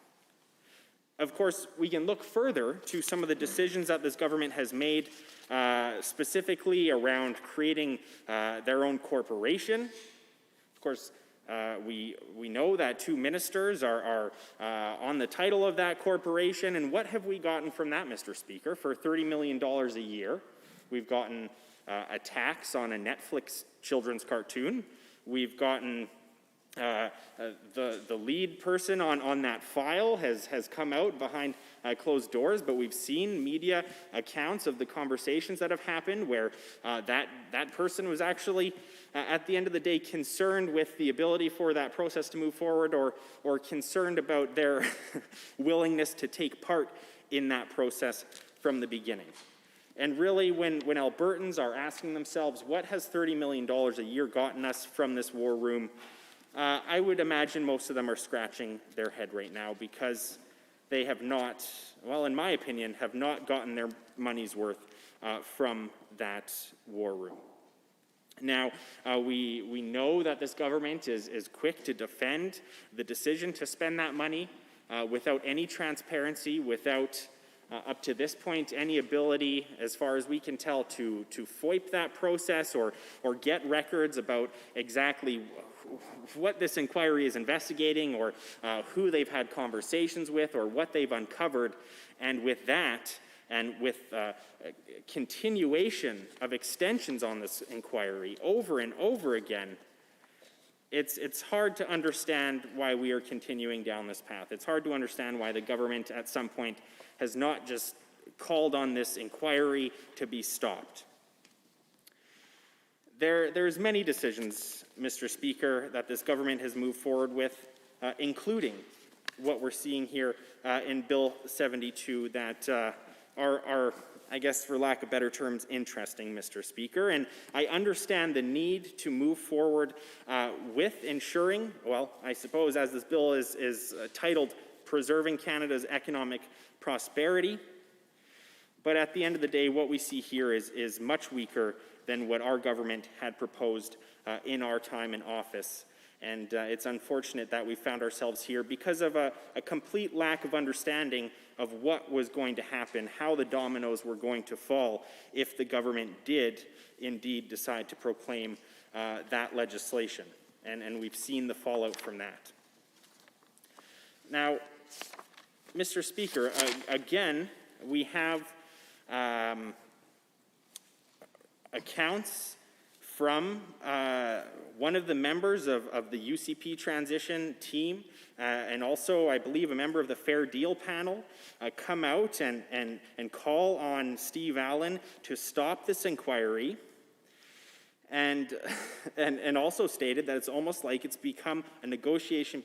Of course, we can look further to some of the decisions that this government has made, specifically around creating their own corporation. Of course, we know that 2 ministers are on the title of that corporation, and what have we gotten from that, Mr. Speaker? For $30 million a year, we've gotten a tax on a Netflix children's cartoon. We've gotten the lead person on that file has come out behind closed doors, but we've seen media accounts of the conversations that have happened where that person was actually, at the end of the day, concerned with the ability for that process to move forward, or concerned about their willingness to take part in that process from the beginning. And really, when Albertans are asking themselves, what has $30 million a year gotten us from this war room, I would imagine most of them are scratching their head right now, because they have not, well, in my opinion, have not gotten their money's worth from that war room. Now, we know that this government is quick to defend the decision to spend that money without any transparency, without, up to this point, any ability, as far as we can tell, to FOIP that process or get records about exactly what this inquiry is investigating, or who they've had conversations with, or what they've uncovered. And with that, and with continuation of extensions on this inquiry over and over again, it's hard to understand why we are continuing down this path. It's hard to understand why the government at some point has not just called on this inquiry to be stopped. There's many decisions, Mr. Speaker, that this government has moved forward with, including what we're seeing here in Bill 72 that are, I guess, for lack of better terms, interesting, Mr. Speaker. And I understand the need to move forward with ensuring, well, I suppose as this bill is titled, Preserving Canada's Economic Prosperity. But at the end of the day, what we see here is much weaker than what our government had proposed in our time in office. And it's unfortunate that we found ourselves here because of a complete lack of understanding of what was going to happen, how the dominoes were going to fall if the government did indeed decide to proclaim that legislation. And we've seen the fallout from that. Now, Mr. Speaker, again, we have accounts from one of the members of the UCP transition team, and also, I believe, a member of the Fair Deal panel, come out and call on Steve Allen to stop this inquiry, and also stated that it's almost like it's become a negotiation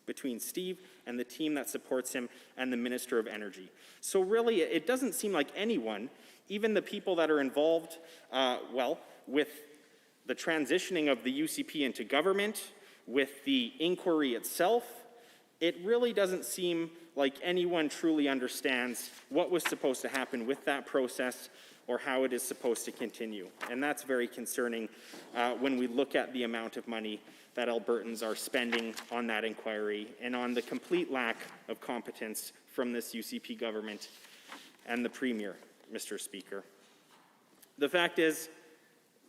between Steve and the team that supports him and the Minister of Energy. So really, it doesn't seem like anyone, even the people that are involved, with the transitioning of the UCP into government, with the inquiry itself, it really doesn't seem like anyone truly understands what was supposed to happen with that process or how it is supposed to continue. And that's very concerning when we look at the amount of money that Albertans are spending on that inquiry and on the complete lack of competence from this UCP government and the Premier, Mr. Speaker. The fact is,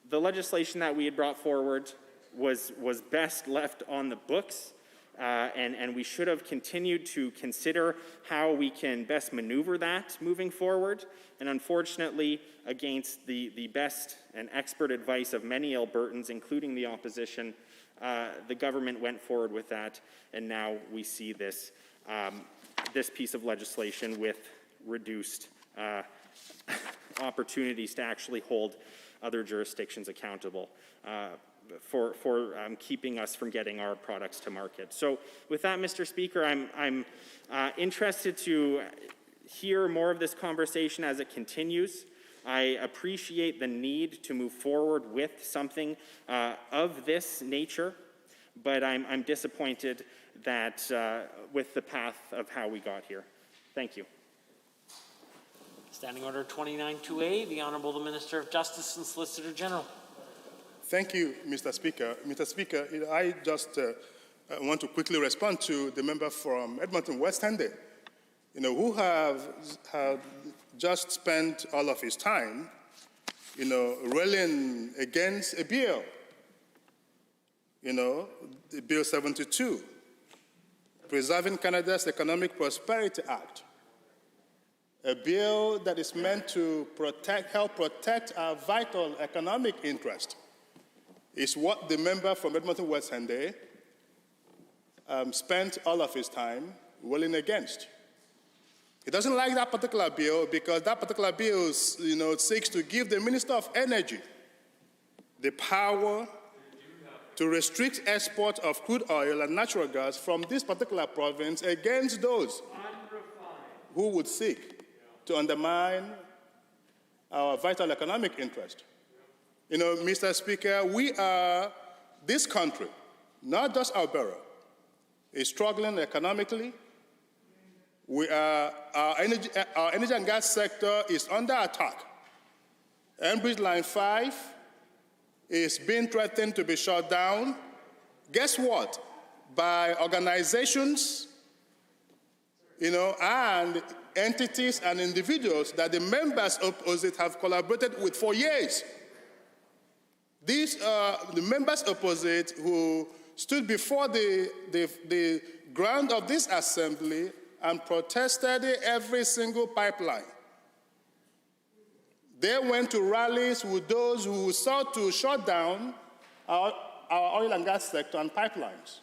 the legislation that we had brought forward was best left on the books, and we should have continued to consider how we can best maneuver that moving forward. And unfortunately, against the best and expert advice of many Albertans, including the opposition, the government went forward with that, and now we see this piece of legislation with reduced opportunities to actually hold other jurisdictions accountable for keeping us from getting our products to market. So with that, Mr. Speaker, I'm interested to hear more of this conversation as it continues. I appreciate the need to move forward with something of this nature, but I'm disappointed that with the path of how we got here. Thank you. Standing Order 29-2A, the Honourable the Minister of Justice and Solicitor General. Thank you, Mr. Speaker. Mr. Speaker, I just want to quickly respond to the member from Edmonton West End. who have just spent all of his time, railing against a bill, Bill 72, Preserving Canada's Economic Prosperity Act, a bill that is meant to help protect our vital economic interest, is what the member from Edmonton West Henday spent all of his time railing against. He doesn't like that particular bill because that particular bill, seeks to give the Minister of Energy the power to restrict export of crude oil and natural gas from this particular province against those who would seek to undermine our vital economic interest. Mr. Speaker, this country, not just Alberta, is struggling economically. Our energy and gas sector is under attack. Enbridge Line 5 is being threatened to be shut down. Guess what? By organizations, and entities and individuals that the members opposite have collaborated with for years. These are the members opposite who stood before the ground of this assembly and protested every single pipeline. They went to rallies with those who sought to shut down our oil and gas sector and pipelines.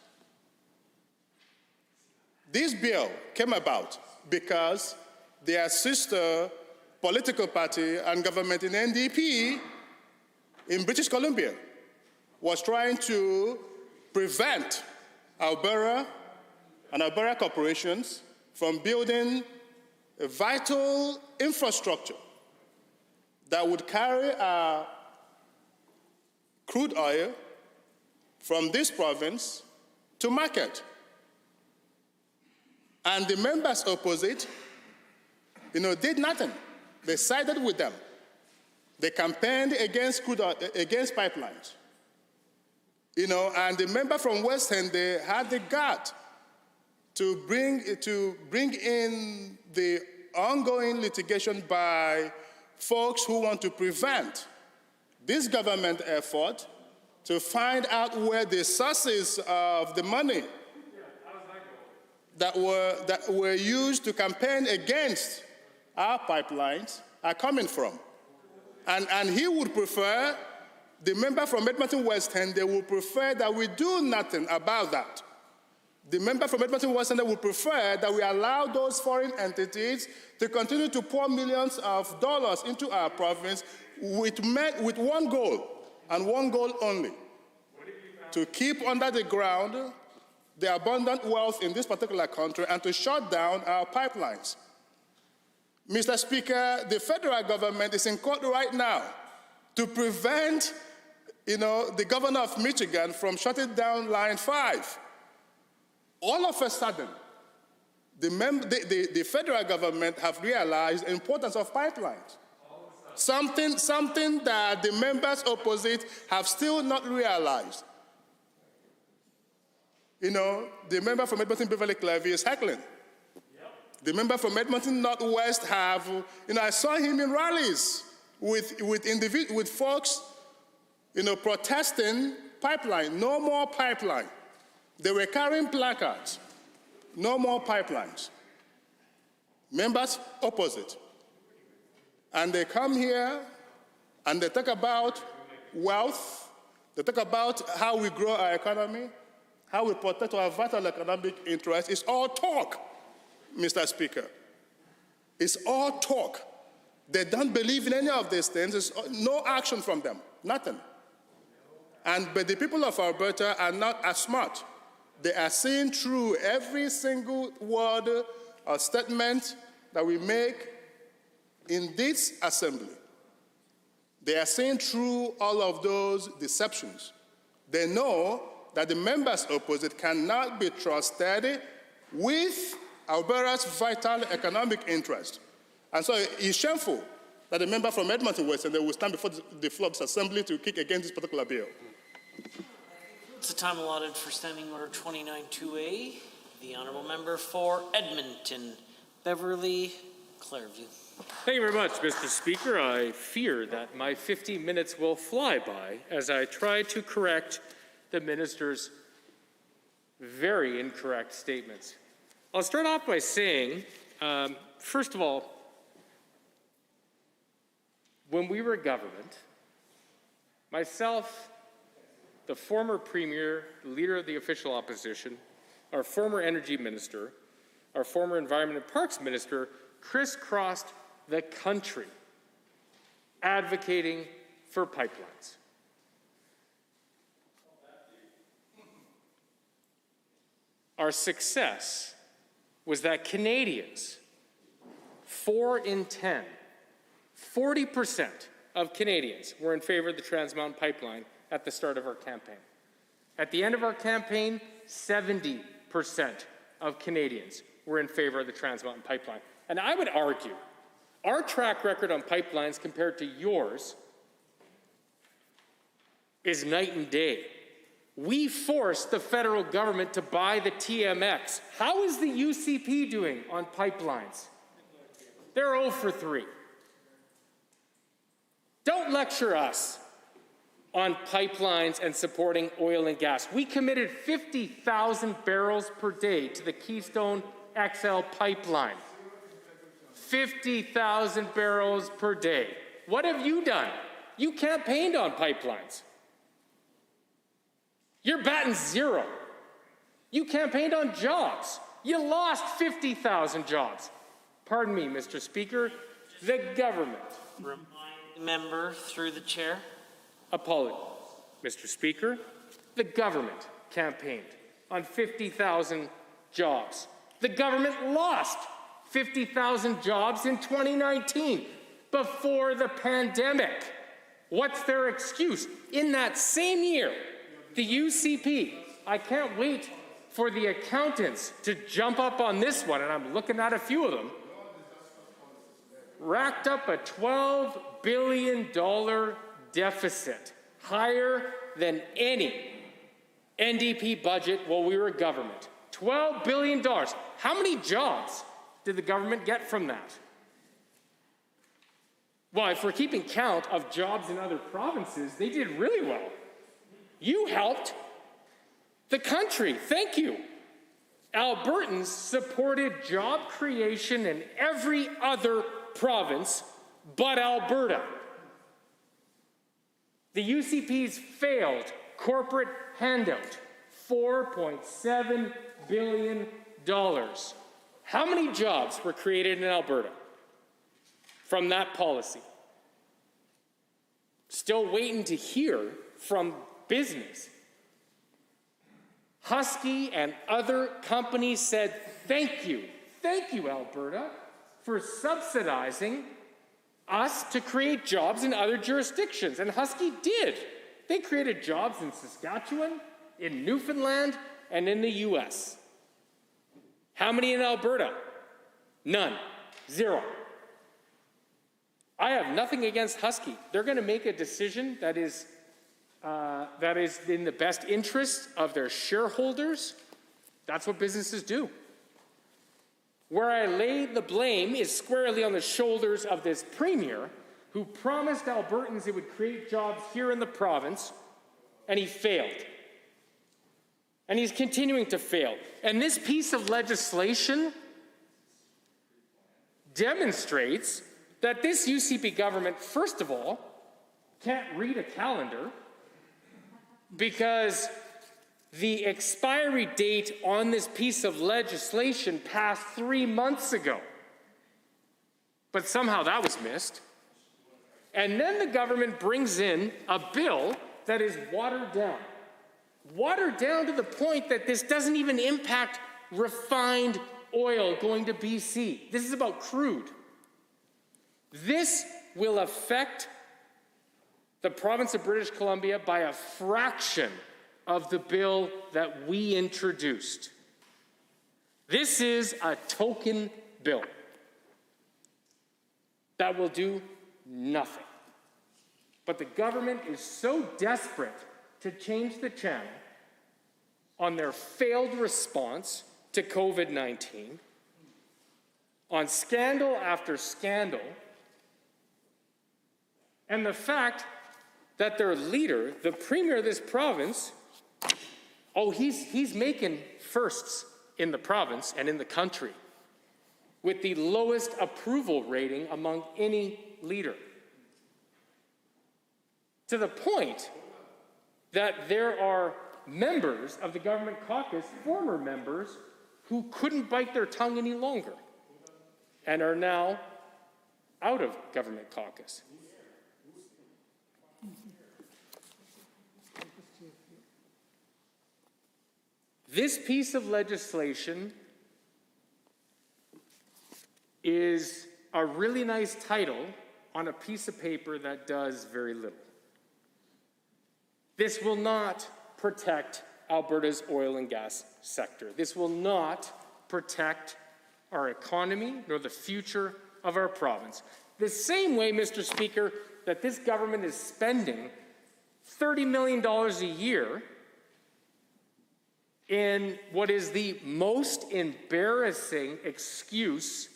This bill came about because their sister political party and government in NDP in British Columbia was trying to prevent Alberta and Alberta corporations from building a vital infrastructure that would carry our crude oil from this province to market. And the members opposite, did nothing. They sided with them. They campaigned against against pipelines. And the member from West End, they had the gut to bring in the ongoing litigation by folks who want to prevent this government effort to find out where the sources of the money that were used to campaign against our pipelines are coming from. And he would prefer, the member from Edmonton West End, they would prefer that we do nothing about that. The member from Edmonton West End would prefer that we allow those foreign entities to continue to pour millions of dollars into our province with one goal, and one goal only: to keep under the ground the abundant wealth in this particular country and to shut down our pipelines. Mr. Speaker, the federal government is in court right now to prevent, the governor of Michigan from shutting down Line 5. All of a sudden, the federal government have realized the importance of pipelines. Something that the members opposite have still not realized. The member from Edmonton Beverly Clervy is heckling. The member from Edmonton Northwest have, I saw him in rallies with folks, protesting pipeline, no more pipeline. They were carrying placards, no more pipelines. Members opposite. And they come here and they talk about wealth, they talk about how we grow our economy, how we protect our vital economic interests. It's all talk, Mr. Speaker. It's all talk. They don't believe in any of these things. There's no action from them, nothing. But the people of Alberta are not as smart. They are seeing through every single word or statement that we make in this assembly. They are seeing through all of those deceptions. They know that the members opposite cannot be trusted with Alberta's vital economic interest. And so it's shameful that the member from Edmonton West and they will stand before the floor of this assembly to kick against this particular bill. It's the time allotted for Standing Order 29-2A. The Honourable Member for Edmonton, Beverly Clairview. Thank you very much, Mr. Speaker. I fear that my 15 minutes will fly by as I try to correct the minister's very incorrect statements. I'll start off by saying, first of all, when we were government, myself, the former premier, leader of the official opposition, our former energy minister, our former environment and parks minister, crisscrossed the country advocating for pipelines. Our success was that Canadians, 4 in 10, 40% of Canadians were in favor of the Trans Mountain Pipeline at the start of our campaign. At the end of our campaign, 70% of Canadians were in favor of the Trans Mountain Pipeline. And I would argue our track record on pipelines compared to yours is night and day. We forced the federal government to buy the TMX. How is the UCP doing on pipelines? They're 0 for 3. Don't lecture us on pipelines and supporting oil and gas. We committed 50,000 barrels per day to the Keystone XL pipeline. 50,000 barrels per day. What have you done? You campaigned on pipelines. You're batting 0. You campaigned on jobs. You lost 50,000 jobs. Pardon me, Mr. Speaker, the government. Remind the member through the chair. Apology. Mr. Speaker, the government campaigned on 50,000 jobs. The government lost 50,000 jobs in 2019, before the pandemic. What's their excuse? In that same year, the UCP, I can't wait for the accountants to jump up on this one, and I'm looking at a few of them, racked up a $12 billion deficit, higher than any NDP budget while we were government. $12 billion. How many jobs did the government get from that? Well, if we're keeping count of jobs in other provinces, they did really well. You helped the country. Thank you. Albertans supported job creation in every other province but Alberta. The UCP's failed corporate handout, $4.7 billion. How many jobs were created in Alberta from that policy? Still waiting to hear from business. Husky and other companies said, thank you, Alberta, for subsidizing us to create jobs in other jurisdictions. And Husky did. They created jobs in Saskatchewan, in Newfoundland, and in the US. How many in Alberta? None. 0. I have nothing against Husky. They're going to make a decision that is in the best interest of their shareholders. That's what businesses do. Where I lay the blame is squarely on the shoulders of this premier who promised Albertans it would create jobs here in the province, and he failed. And he's continuing to fail. And this piece of legislation demonstrates that this UCP government, first of all, can't read a calendar because the expiry date on this piece of legislation passed 3 months ago. But somehow that was missed. And then the government brings in a bill that is watered down. Watered down to the point that this doesn't even impact refined oil going to BC. This is about crude. This will affect the province of British Columbia by a fraction of the bill that we introduced. This is a token bill that will do nothing. But the government is so desperate to change the channel on their failed response to COVID-19, on scandal after scandal, and the fact that their leader, the premier of this province, he's making firsts in the province and in the country with the lowest approval rating among any leader. To the point that there are members of the government caucus, former members, who couldn't bite their tongue any longer and are now out of government caucus. This piece of legislation is a really nice title on a piece of paper that does very little. This will not protect Alberta's oil and gas sector. This will not protect our economy nor the future of our province. The same way, Mr. Speaker, that this government is spending $30 million a year in what is the most embarrassing excuse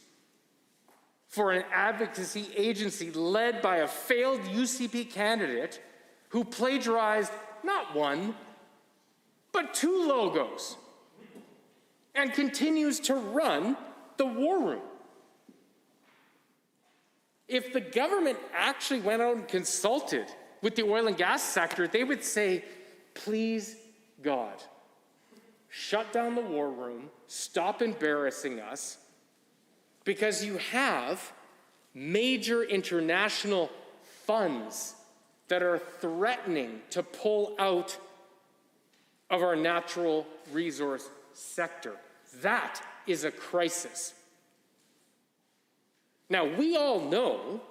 for an advocacy agency led by a failed UCP candidate who plagiarized not one, but 2 logos and continues to run the war room. If the government actually went out and consulted with the oil and gas sector, they would say, please, God, shut down the war room, stop embarrassing us, because you have major international funds that are threatening to pull out of our natural resource sector. That is a crisis. Now, we all know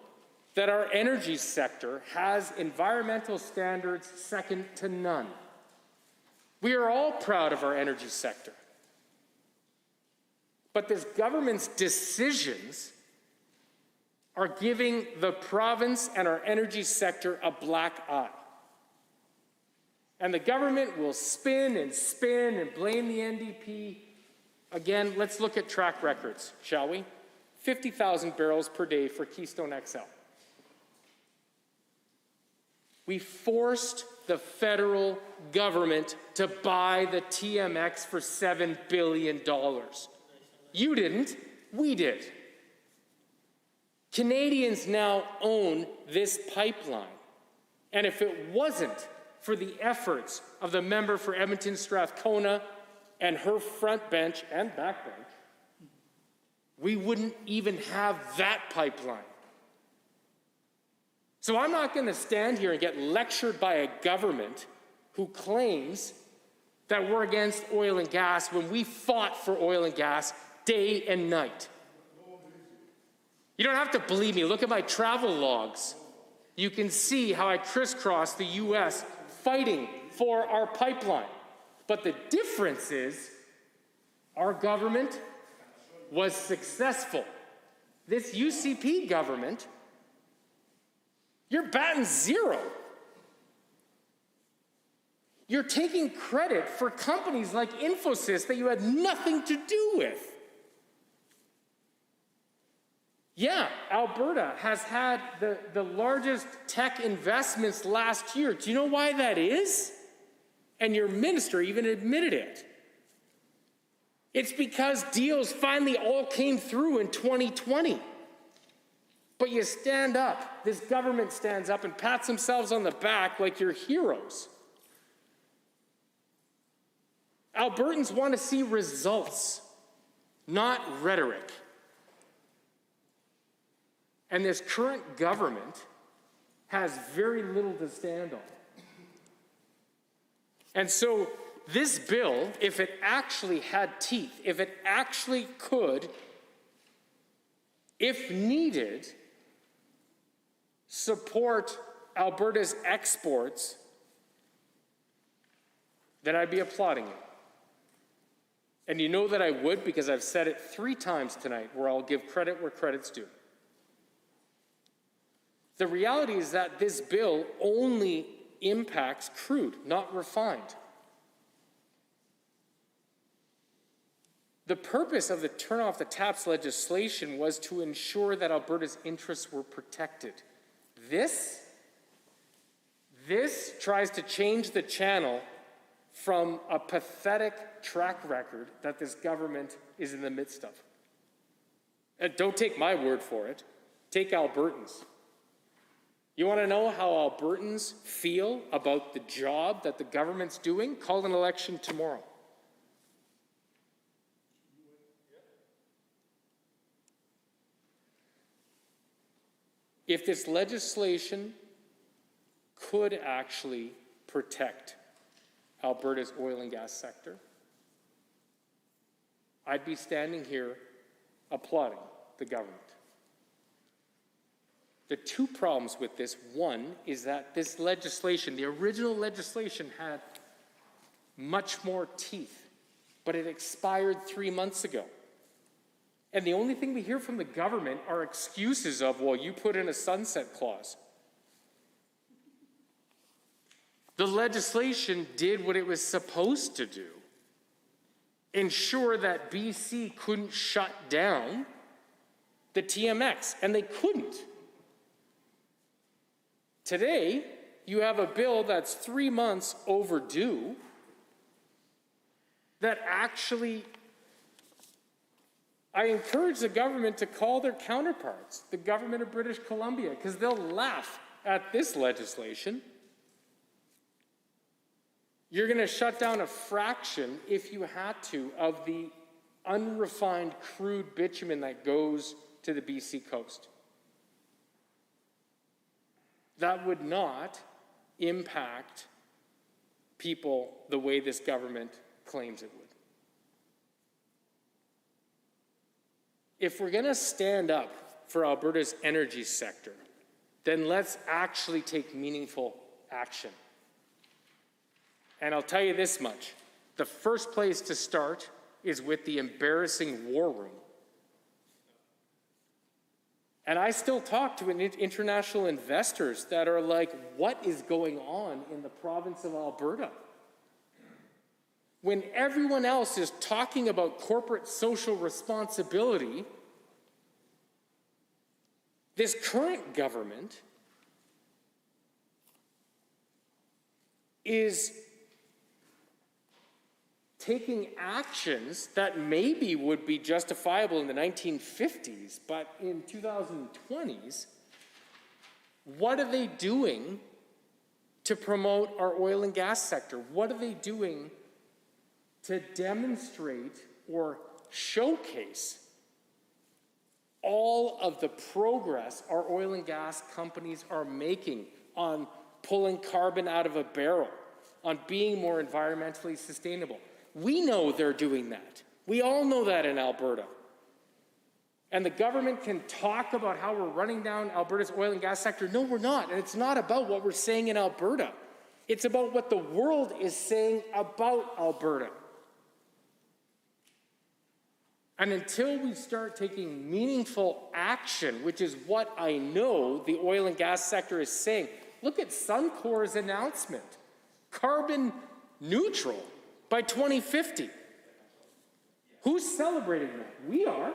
that our energy sector has environmental standards second to none. We are all proud of our energy sector. But this government's decisions are giving the province and our energy sector a black eye. And the government will spin and blame the NDP. Again, let's look at track records, shall we? 50,000 barrels per day for Keystone XL. We forced the federal government to buy the TMX for $7 billion. You didn't, we did. Canadians now own this pipeline. And if it wasn't for the efforts of the member for Edmonton Strathcona and her front bench and back bench, we wouldn't even have that pipeline. So I'm not going to stand here and get lectured by a government who claims that we're against oil and gas when we fought for oil and gas day and night. You don't have to believe me. Look at my travel logs. You can see how I crisscrossed the U.S. fighting for our pipeline. But the difference is our government was successful. This UCP government, you're batting zero. You're taking credit for companies like Infosys that you had nothing to do with. Yeah, Alberta has had the largest tech investments last year. Do you know why that is? And your minister even admitted it. It's because deals finally all came through in 2020. But you stand up, this government stands up and pats themselves on the back like you're heroes. Albertans want to see results, not rhetoric. And this current government has very little to stand on. And so this bill, if it actually had teeth, if it actually could, if needed, support Alberta's exports, then I'd be applauding it. And you know that I would, because I've said it 3 times tonight, where I'll give credit where credit's due. The reality is that this bill only impacts crude, not refined. The purpose of the turn off the taps legislation was to ensure that Alberta's interests were protected. This tries to change the channel from a pathetic track record that this government is in the midst of. And don't take my word for it. Take Albertans. You want to know how Albertans feel about the job that the government's doing? Call an election tomorrow. If this legislation could actually protect Alberta's oil and gas sector, I'd be standing here applauding the government. The two problems with this, one is that this legislation, the original legislation, had much more teeth, but it expired 3 months ago. And the only thing we hear from the government are excuses of, well, you put in a sunset clause. The legislation did what it was supposed to do. Ensure that BC couldn't shut down the TMX, and they couldn't. Today, you have a bill that's 3 months overdue that actually, I encourage the government to call their counterparts, the government of British Columbia, because they'll laugh at this legislation. You're going to shut down a fraction, if you had to, of the unrefined crude bitumen that goes to the BC coast. That would not impact people the way this government claims it would. If we're going to stand up for Alberta's energy sector, then let's actually take meaningful action. And I'll tell you this much. The first place to start is with the embarrassing war room. And I still talk to international investors that are like, what is going on in the province of Alberta? When everyone else is talking about corporate social responsibility, this current government is taking actions that maybe would be justifiable in the 1950s, but in 2020s, what are they doing to promote our oil and gas sector? What are they doing to demonstrate or showcase all of the progress our oil and gas companies are making on pulling carbon out of a barrel, on being more environmentally sustainable? We know they're doing that. We all know that in Alberta. And the government can talk about how we're running down Alberta's oil and gas sector. No, we're not. And it's not about what we're saying in Alberta. It's about what the world is saying about Alberta. And until we start taking meaningful action, which is what I know the oil and gas sector is saying, look at Suncor's announcement. Carbon neutral by 2050. Who's celebrating that? We are.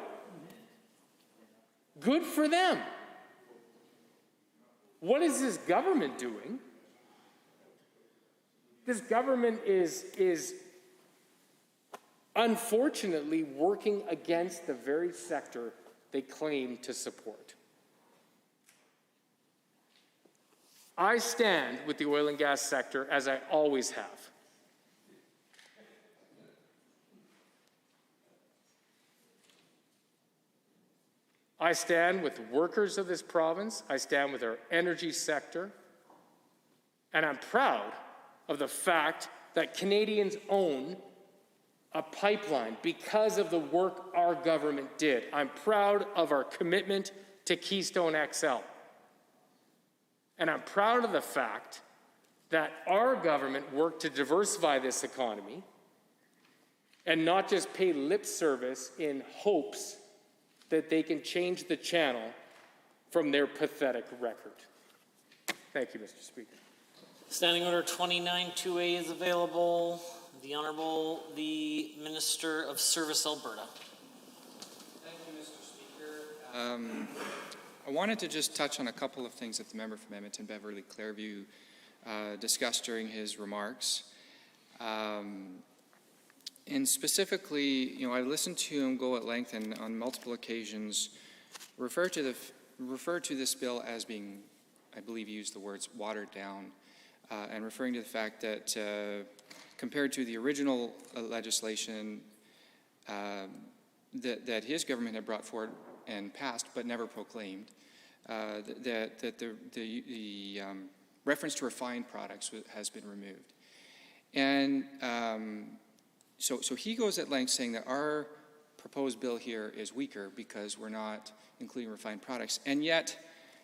Good for them. What is this government doing? This government is unfortunately working against the very sector they claim to support. I stand with the oil and gas sector, as I always have. I stand with workers of this province. I stand with our energy sector. And I'm proud of the fact that Canadians own a pipeline because of the work our government did. I'm proud of our commitment to Keystone XL. And I'm proud of the fact that our government worked to diversify this economy and not just pay lip service in hopes that they can change the channel from their pathetic record. Thank you, Mr. Speaker. Standing Order 29-2A is available. The The Honorable, the Minister of Service, Alberta. Thank you, Mr. Speaker. I wanted to just touch on a couple of things that the member from Edmonton Beverly Clairview discussed during his remarks. And specifically, I listened to him go at length and on multiple occasions refer to this bill as being, I believe he used the words watered down, and referring to the fact that compared to the original legislation that his government had brought forward and passed but never proclaimed, that the reference to refined products has been removed. And so he goes at length saying that our proposed bill here is weaker because we're not including refined products. And yet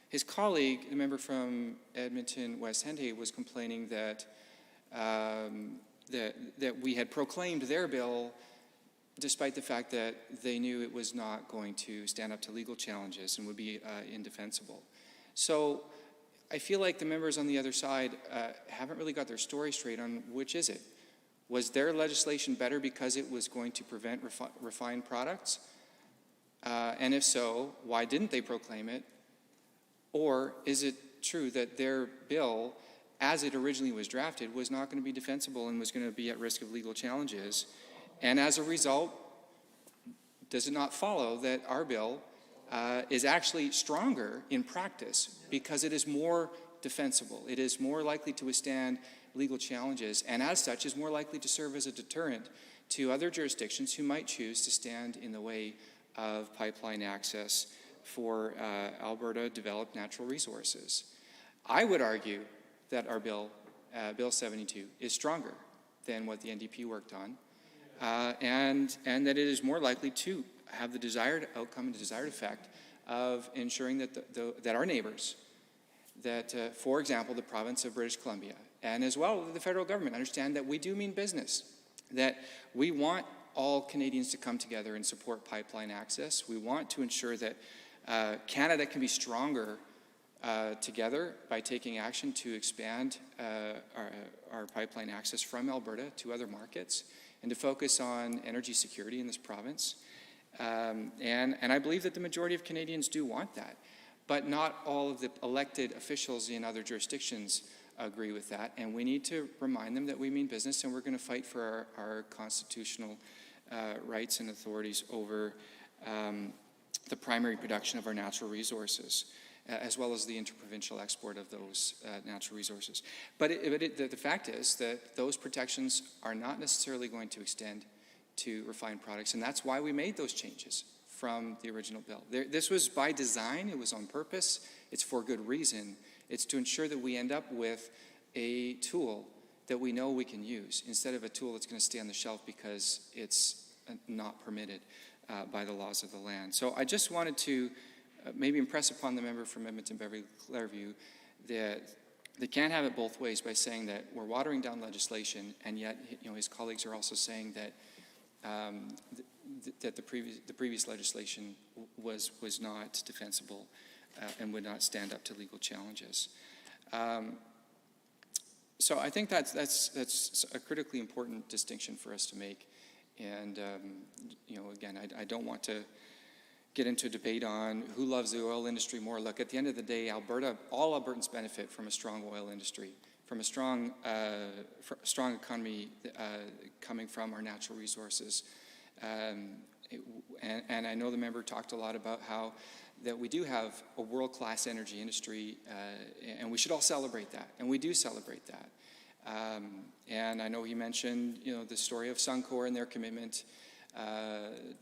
his colleague, the member from Edmonton West Henday, was complaining that that we had proclaimed their bill despite the fact that they knew it was not going to stand up to legal challenges and would be indefensible. So I feel like the members on the other side haven't really got their story straight on which is it. Was their legislation better because it was going to prevent refined products? And if so, why didn't they proclaim it? Or is it true that their bill, as it originally was drafted, was not going to be defensible and was going to be at risk of legal challenges? And as a result, does it not follow that our bill is actually stronger in practice because it is more defensible? It is more likely to withstand legal challenges, and as such is more likely to serve as a deterrent to other jurisdictions who might choose to stand in the way of pipeline access for Alberta developed natural resources. I would argue that our bill, Bill 72, is stronger than what the NDP worked on, and that it is more likely to have the desired outcome and the desired effect of ensuring that that our neighbors, that for example the province of British Columbia, and as well the federal government, understand that we do mean business, that we want all Canadians to come together and support pipeline access. We want to ensure that Canada can be stronger together by taking action to expand our pipeline access from Alberta to other markets and to focus on energy security in this province. And I believe that the majority of Canadians do want that, but not all of the elected officials in other jurisdictions agree with that, and we need to remind them that we mean business and we're going to fight for our constitutional rights and authorities over the primary production of our natural resources, as well as the interprovincial export of those natural resources. But the fact is that those protections are not necessarily going to extend to refined products, and that's why we made those changes from the original bill. This was by design, it was on purpose, it's for good reason. It's to ensure that we end up with a tool that we know we can use instead of a tool that's going to stay on the shelf because it's not permitted by the laws of the land. So I just wanted to maybe impress upon the member from Edmonton Beverly Clairview that they can't have it both ways by saying that we're watering down legislation, and yet his colleagues are also saying that that the previous legislation was not defensible and would not stand up to legal challenges. So I think that's a critically important distinction for us to make. And again, I don't want to get into a debate on who loves the oil industry more. Look, at the end of the day, all Albertans benefit from a strong oil industry, from a strong economy coming from our natural resources. And I know the member talked a lot about how that we do have a world-class energy industry, and we should all celebrate that, and we do celebrate that. And I know he mentioned, the story of Suncor and their commitment, and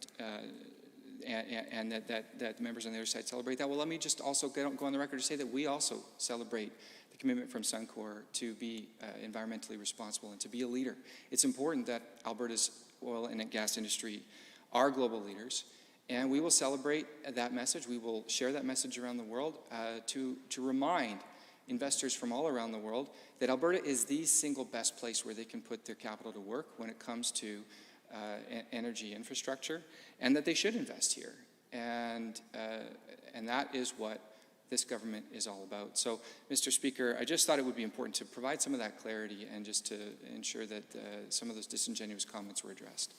that members on the other side celebrate that. Well, let me just also go on the record to say that we also celebrate the commitment from Suncor to be environmentally responsible and to be a leader. It's important that Alberta's oil and gas industry are global leaders, and we will celebrate that message. We will share that message around the world to remind investors from all around the world that Alberta is the single best place where they can put their capital to work when it comes to energy infrastructure, and that they should invest here. And that is what this government is all about. So, Mr. Speaker, I just thought it would be important to provide some of that clarity and just to ensure that some of those disingenuous comments were addressed.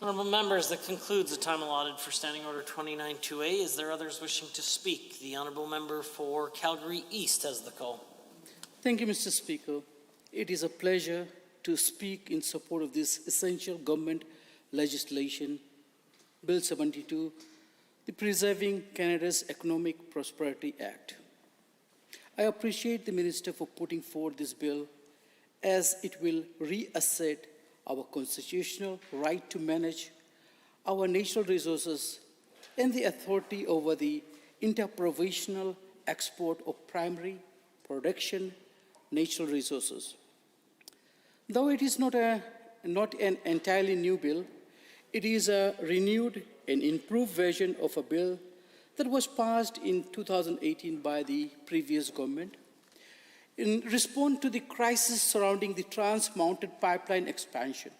Honourable members, that concludes the time allotted for Standing Order 29-2A. Is there others wishing to speak? The Honourable Member for Calgary East has the call. Thank you, Mr. Speaker. It is a pleasure to speak in support of this essential government legislation, Bill 72, the Preserving Canada's Economic Prosperity Act. I appreciate the Minister for putting forward this bill, as it will reassert our constitutional right to manage our natural resources and the authority over the interprovincial export of primary production natural resources. Though it is not an entirely new bill, it is a renewed and improved version of a bill that was passed in 2018 by the previous government in response to the crisis surrounding the Trans Mountain Pipeline expansion.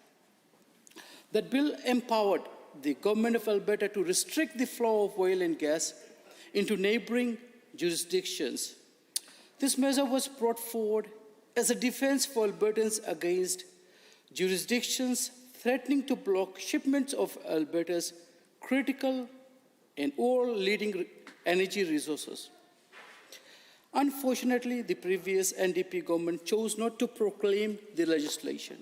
That bill empowered the government of Alberta to restrict the flow of oil and gas into neighboring jurisdictions. This measure was brought forward as a defense for Albertans against jurisdictions threatening to block shipments of Alberta's critical and world-leading energy resources. Unfortunately, the previous NDP government chose not to proclaim the legislation.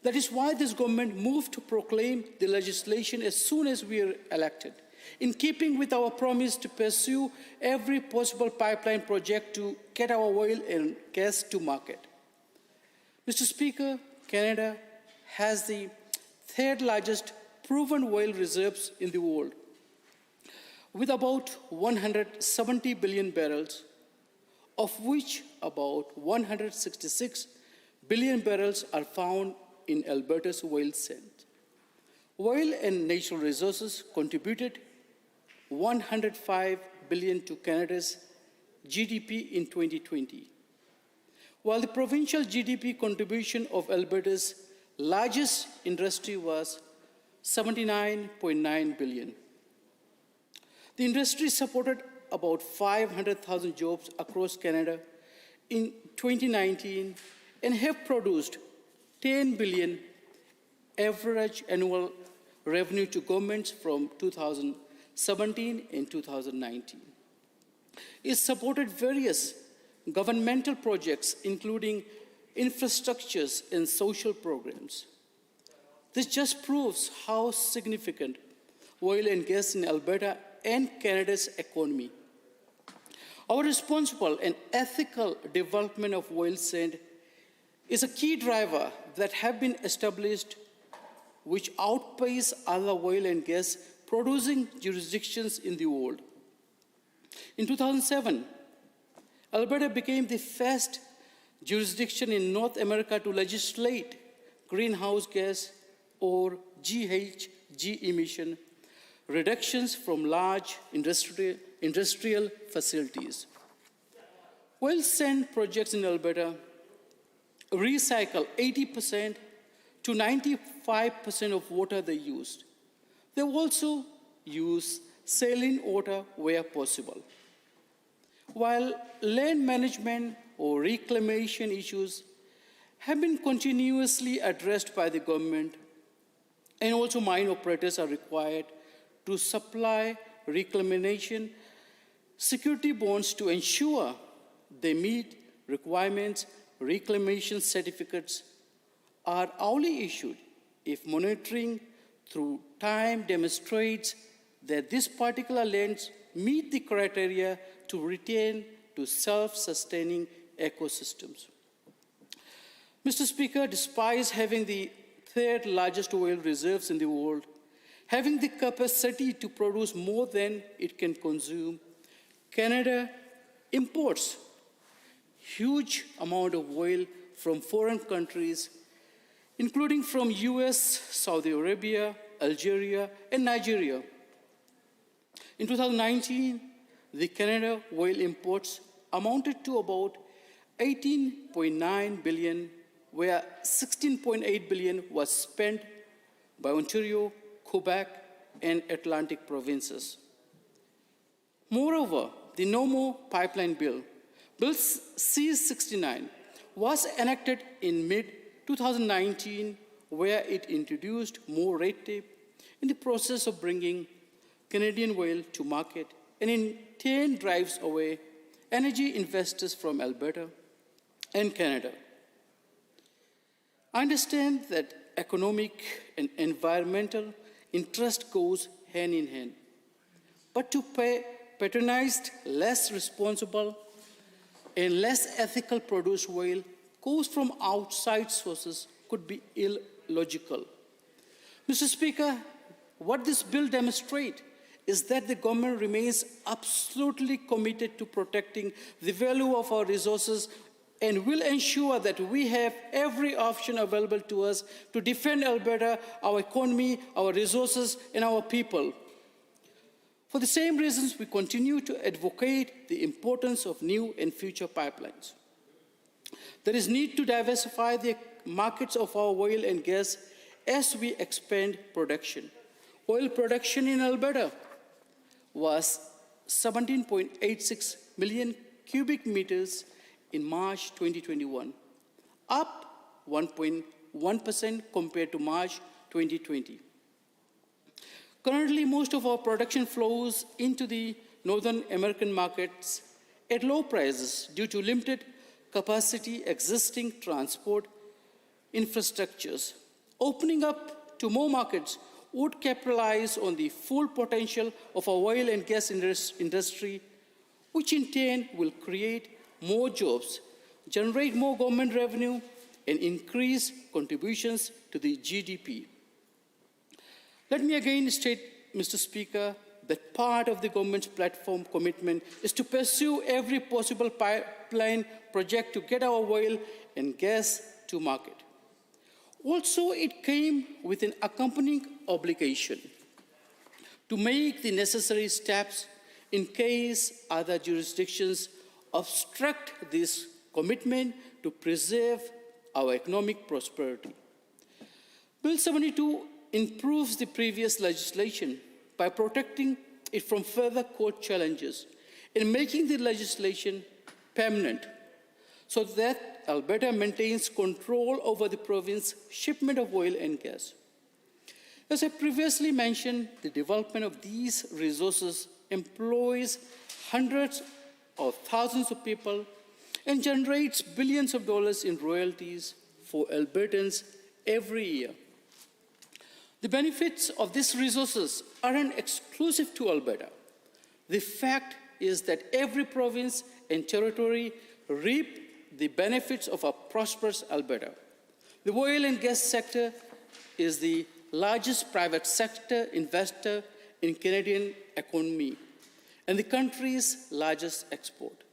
That is why this government moved to proclaim the legislation as soon as we were elected, in keeping with our promise to pursue every possible pipeline project to get our oil and gas to market. Mr. Speaker, Canada has the third largest proven oil reserves in the world, with about 170 billion barrels, of which about 166 billion barrels are found in Alberta's oil sands. Oil and natural resources contributed 105 billion to Canada's GDP in 2020, while the provincial GDP contribution of Alberta's largest industry was 79.9 billion. The industry supported about 500,000 jobs across Canada in 2019 and have produced 10 billion average annual revenue to governments from 2017 and 2019. It supported various governmental projects, including infrastructures and social programs. This just proves how significant oil and gas in Alberta and Canada's economy. Our responsible and ethical development of oil sand is a key driver that have been established which outpace other oil and gas producing jurisdictions in the world. In 2007, Alberta became the first jurisdiction in North America to legislate greenhouse gas or GHG emission reductions from large industrial facilities. Oil sand projects in Alberta recycle 80% to 95% of water they used. They also use saline water where possible. While land management or reclamation issues have been continuously addressed by the government, and also mine operators are required to supply reclamation security bonds to ensure they meet requirements. Reclamation certificates are only issued if monitoring through time demonstrates that these particular lands meet the criteria to return to self-sustaining ecosystems. Mr. Speaker, despite having the third largest oil reserves in the world, having the capacity to produce more than it can consume, Canada imports huge amount of oil from foreign countries, including from US, Saudi Arabia, Algeria, and Nigeria. In 2019, the Canada oil imports amounted to about 18.9 billion, where 16.8 billion was spent by Ontario, Quebec, and Atlantic provinces. Moreover, the No More Pipeline Bill, Bill C-69, was enacted in mid-2019, where it introduced more red tape in the process of bringing Canadian oil to market, and in turn drives away energy investors from Alberta and Canada. I understand that economic and environmental interest goes hand in hand, but to patronize less responsible and less ethical produced oil goes from outside sources could be illogical. Mr. Speaker, what this bill demonstrates is that the government remains absolutely committed to protecting the value of our resources and will ensure that we have every option available to us to defend Alberta, our economy, our resources, and our people. For the same reasons, we continue to advocate the importance of new and future pipelines. There is need to diversify the markets of our oil and gas as we expand production. Oil production in Alberta was 17.86 million cubic meters in March 2021, up 1.1% compared to March 2020. Currently, most of our production flows into the Northern American markets at low prices due to limited capacity existing transport infrastructures. Opening up to more markets would capitalize on the full potential of our oil and gas industry, which in turn will create more jobs, generate more government revenue, and increase contributions to the GDP. Let me again state, Mr. Speaker, that part of the government's platform commitment is to pursue every possible pipeline project to get our oil and gas to market. Also, it came with an accompanying obligation to make the necessary steps in case other jurisdictions obstruct this commitment to preserve our economic prosperity. Bill 72 improves the previous legislation by protecting it from further court challenges and making the legislation permanent so that Alberta maintains control over the province's shipment of oil and gas. As I previously mentioned, the development of these resources employs hundreds of thousands of people and generates billions of dollars in royalties for Albertans every year. The benefits of these resources aren't exclusive to Alberta. The fact is that every province and territory reap the benefits of a prosperous Alberta. The oil and gas sector is the largest private sector investor in Canadian economy and the country's largest export.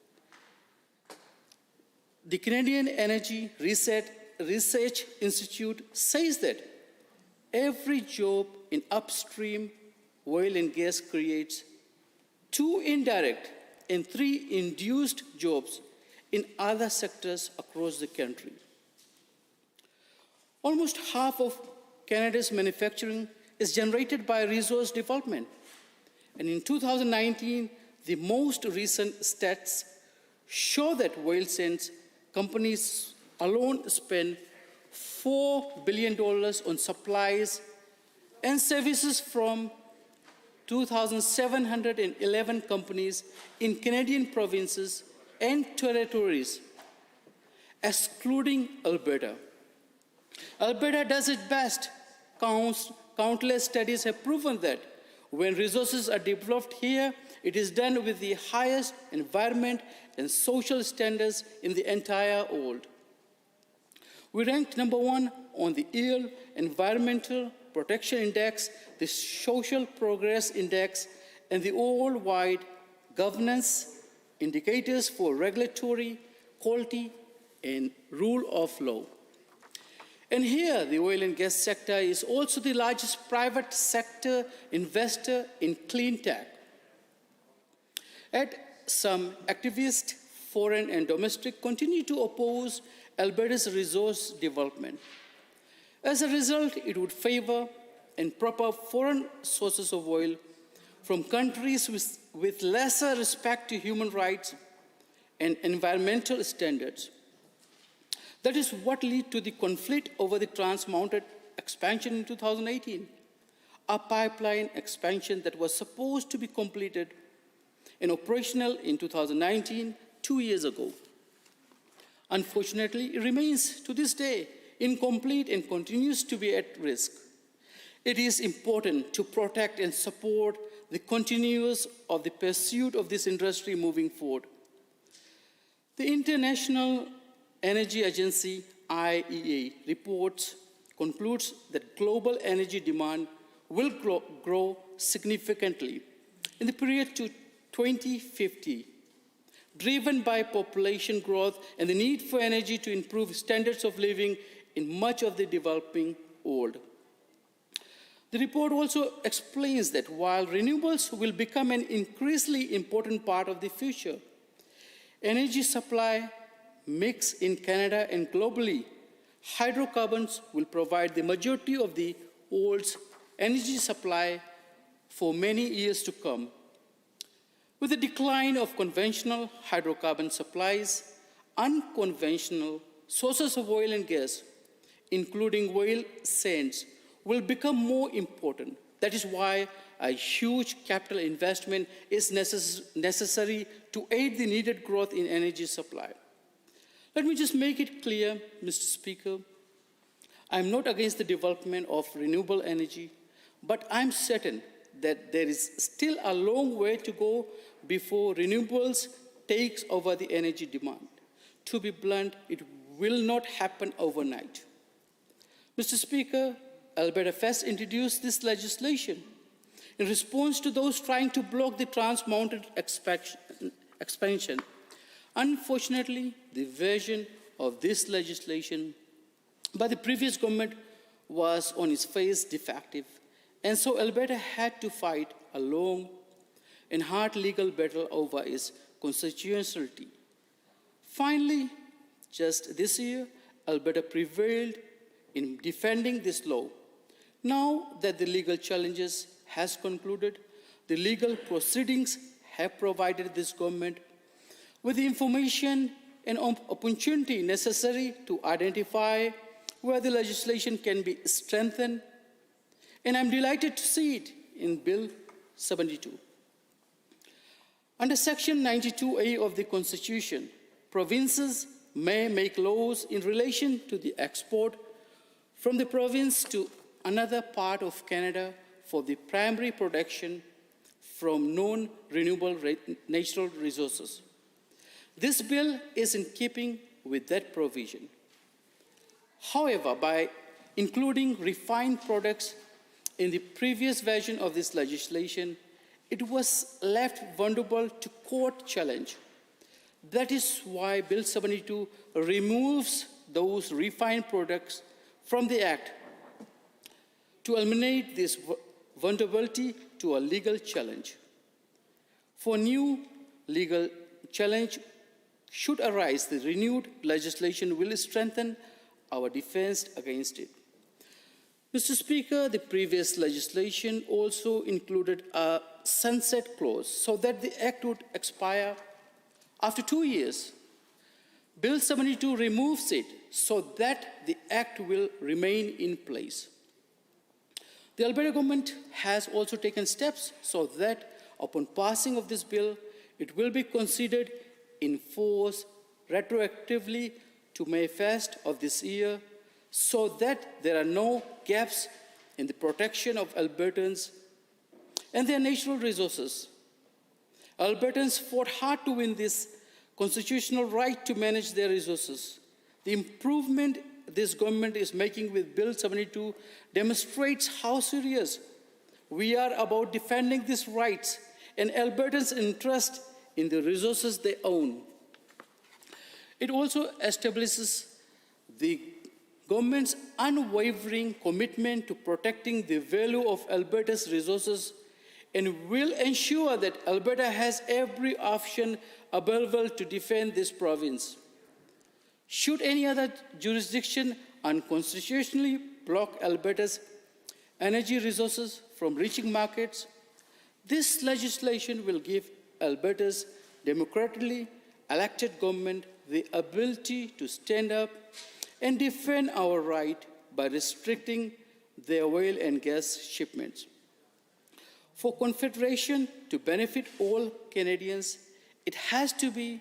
The Canadian Energy Research Institute says that every job in upstream oil and gas creates 2 indirect and 3 induced jobs in other sectors across the country. Almost half of Canada's manufacturing is generated by resource development. And in 2019, the most recent stats show that oil sands companies alone spend $4 billion on supplies and services from 2,711 companies in Canadian provinces and territories, excluding Alberta. Alberta does its best. Countless studies have proven that when resources are developed here, it is done with the highest environment and social standards in the entire world. We ranked number 1 on the EEL Environmental Protection Index, the Social Progress Index, and the worldwide governance indicators for regulatory, quality, and rule of law. And here, the oil and gas sector is also the largest private sector investor in clean tech. Yet, some activists, foreign and domestic, continue to oppose Alberta's resource development. As a result, it would favor and prop up foreign sources of oil, from countries with lesser respect to human rights and environmental standards. That is what led to the conflict over the Trans Mountain expansion in 2018, a pipeline expansion that was supposed to be completed and operational in 2019, 2 years ago. Unfortunately, it remains to this day incomplete and continues to be at risk. It is important to protect and support the continuance of the pursuit of this industry moving forward. The International Energy Agency, IEA, concludes that global energy demand will grow significantly in the period to 2050, driven by population growth and the need for energy to improve standards of living in much of the developing world. The report also explains that while renewables will become an increasingly important part of the future, energy supply mix in Canada and globally, hydrocarbons will provide the majority of the world's energy supply for many years to come. With the decline of conventional hydrocarbon supplies, unconventional sources of oil and gas, including oil sands, will become more important. That is why a huge capital investment is necessary to aid the needed growth in energy supply. Let me just make it clear, Mr. Speaker, I'm not against the development of renewable energy, but I'm certain that there is still a long way to go before renewables takes over the energy demand. To be blunt, it will not happen overnight. Mr. Speaker, Alberta first introduced this legislation in response to those trying to block the Trans Mountain expansion. Unfortunately, the version of this legislation by the previous government was on its face defective, and so Alberta had to fight a long and hard legal battle over its constitutionality. Finally, just this year, Alberta prevailed in defending this law. Now that the legal challenges has concluded, the legal proceedings have provided this government with the information and opportunity necessary to identify where the legislation can be strengthened, and I'm delighted to see it in Bill 72. Under Section 92A of the Constitution, provinces may make laws in relation to the export from the province to another part of Canada for the primary production from non-renewable natural resources. This bill is in keeping with that provision. However, by including refined products in the previous version of this legislation, it was left vulnerable to court challenge. That is why Bill 72 removes those refined products from the Act to eliminate this vulnerability to a legal challenge. For new legal challenge should arise, the renewed legislation will strengthen our defense against it. Mr. Speaker, the previous legislation also included a sunset clause so that the Act would expire after 2 years. Bill 72 removes it so that the Act will remain in place. The Alberta government has also taken steps so that upon passing of this bill, it will be considered in force retroactively to May 1st of this year, so that there are no gaps in the protection of Albertans and their natural resources. Albertans fought hard to win this constitutional right to manage their resources. The improvement this government is making with Bill 72 demonstrates how serious we are about defending these rights and Albertans' interest in the resources they own. It also establishes the government's unwavering commitment to protecting the value of Alberta's resources and will ensure that Alberta has every option available to defend this province. Should any other jurisdiction unconstitutionally block Alberta's energy resources from reaching markets, This legislation will give Alberta's democratically elected government the ability to stand up and defend our right by restricting their oil and gas shipments. For Confederation to benefit all Canadians, it has to be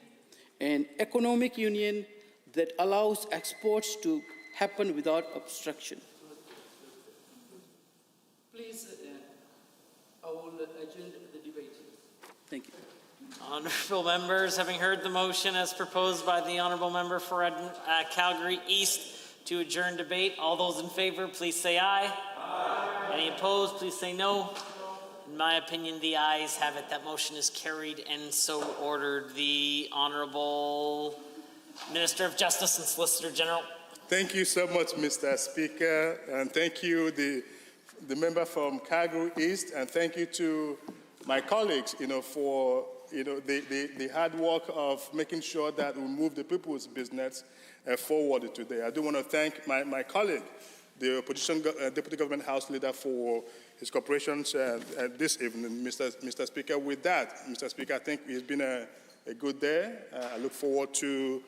an economic union that allows exports to happen without obstruction. Please, I will adjourn the debate. Thank you. Honorable members, having heard the motion as proposed by the honorable member for Calgary East to adjourn debate, all those in favor, please say aye. Aye. Any opposed, please say no. In my opinion, the ayes have it. That motion is carried and so ordered. The Honorable Minister of Justice and Solicitor General. Thank you so much, Mr. Speaker, and thank you, the member from Calgary East, and thank you to my colleagues, for the hard work of making sure that we move the people's business forward today. I do want to thank my colleague, the opposition Deputy Government House Leader, for his cooperation this evening, Mr. Speaker. With that, Mr. Speaker, I think it's been a good day. I look forward to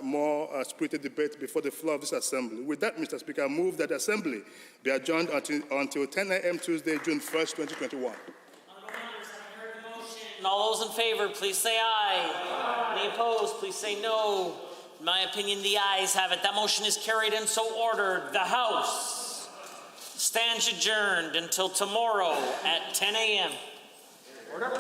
more spirited debate before the floor of this assembly. With that, Mr. Speaker, I move that the assembly be adjourned until 10 a.m. Tuesday, June 1st, 2021. And all those in favor, please say aye. Aye. Any opposed, please say no. In my opinion, the ayes have it. That motion is carried and so ordered. The House stands adjourned until tomorrow at 10 a.m. Order.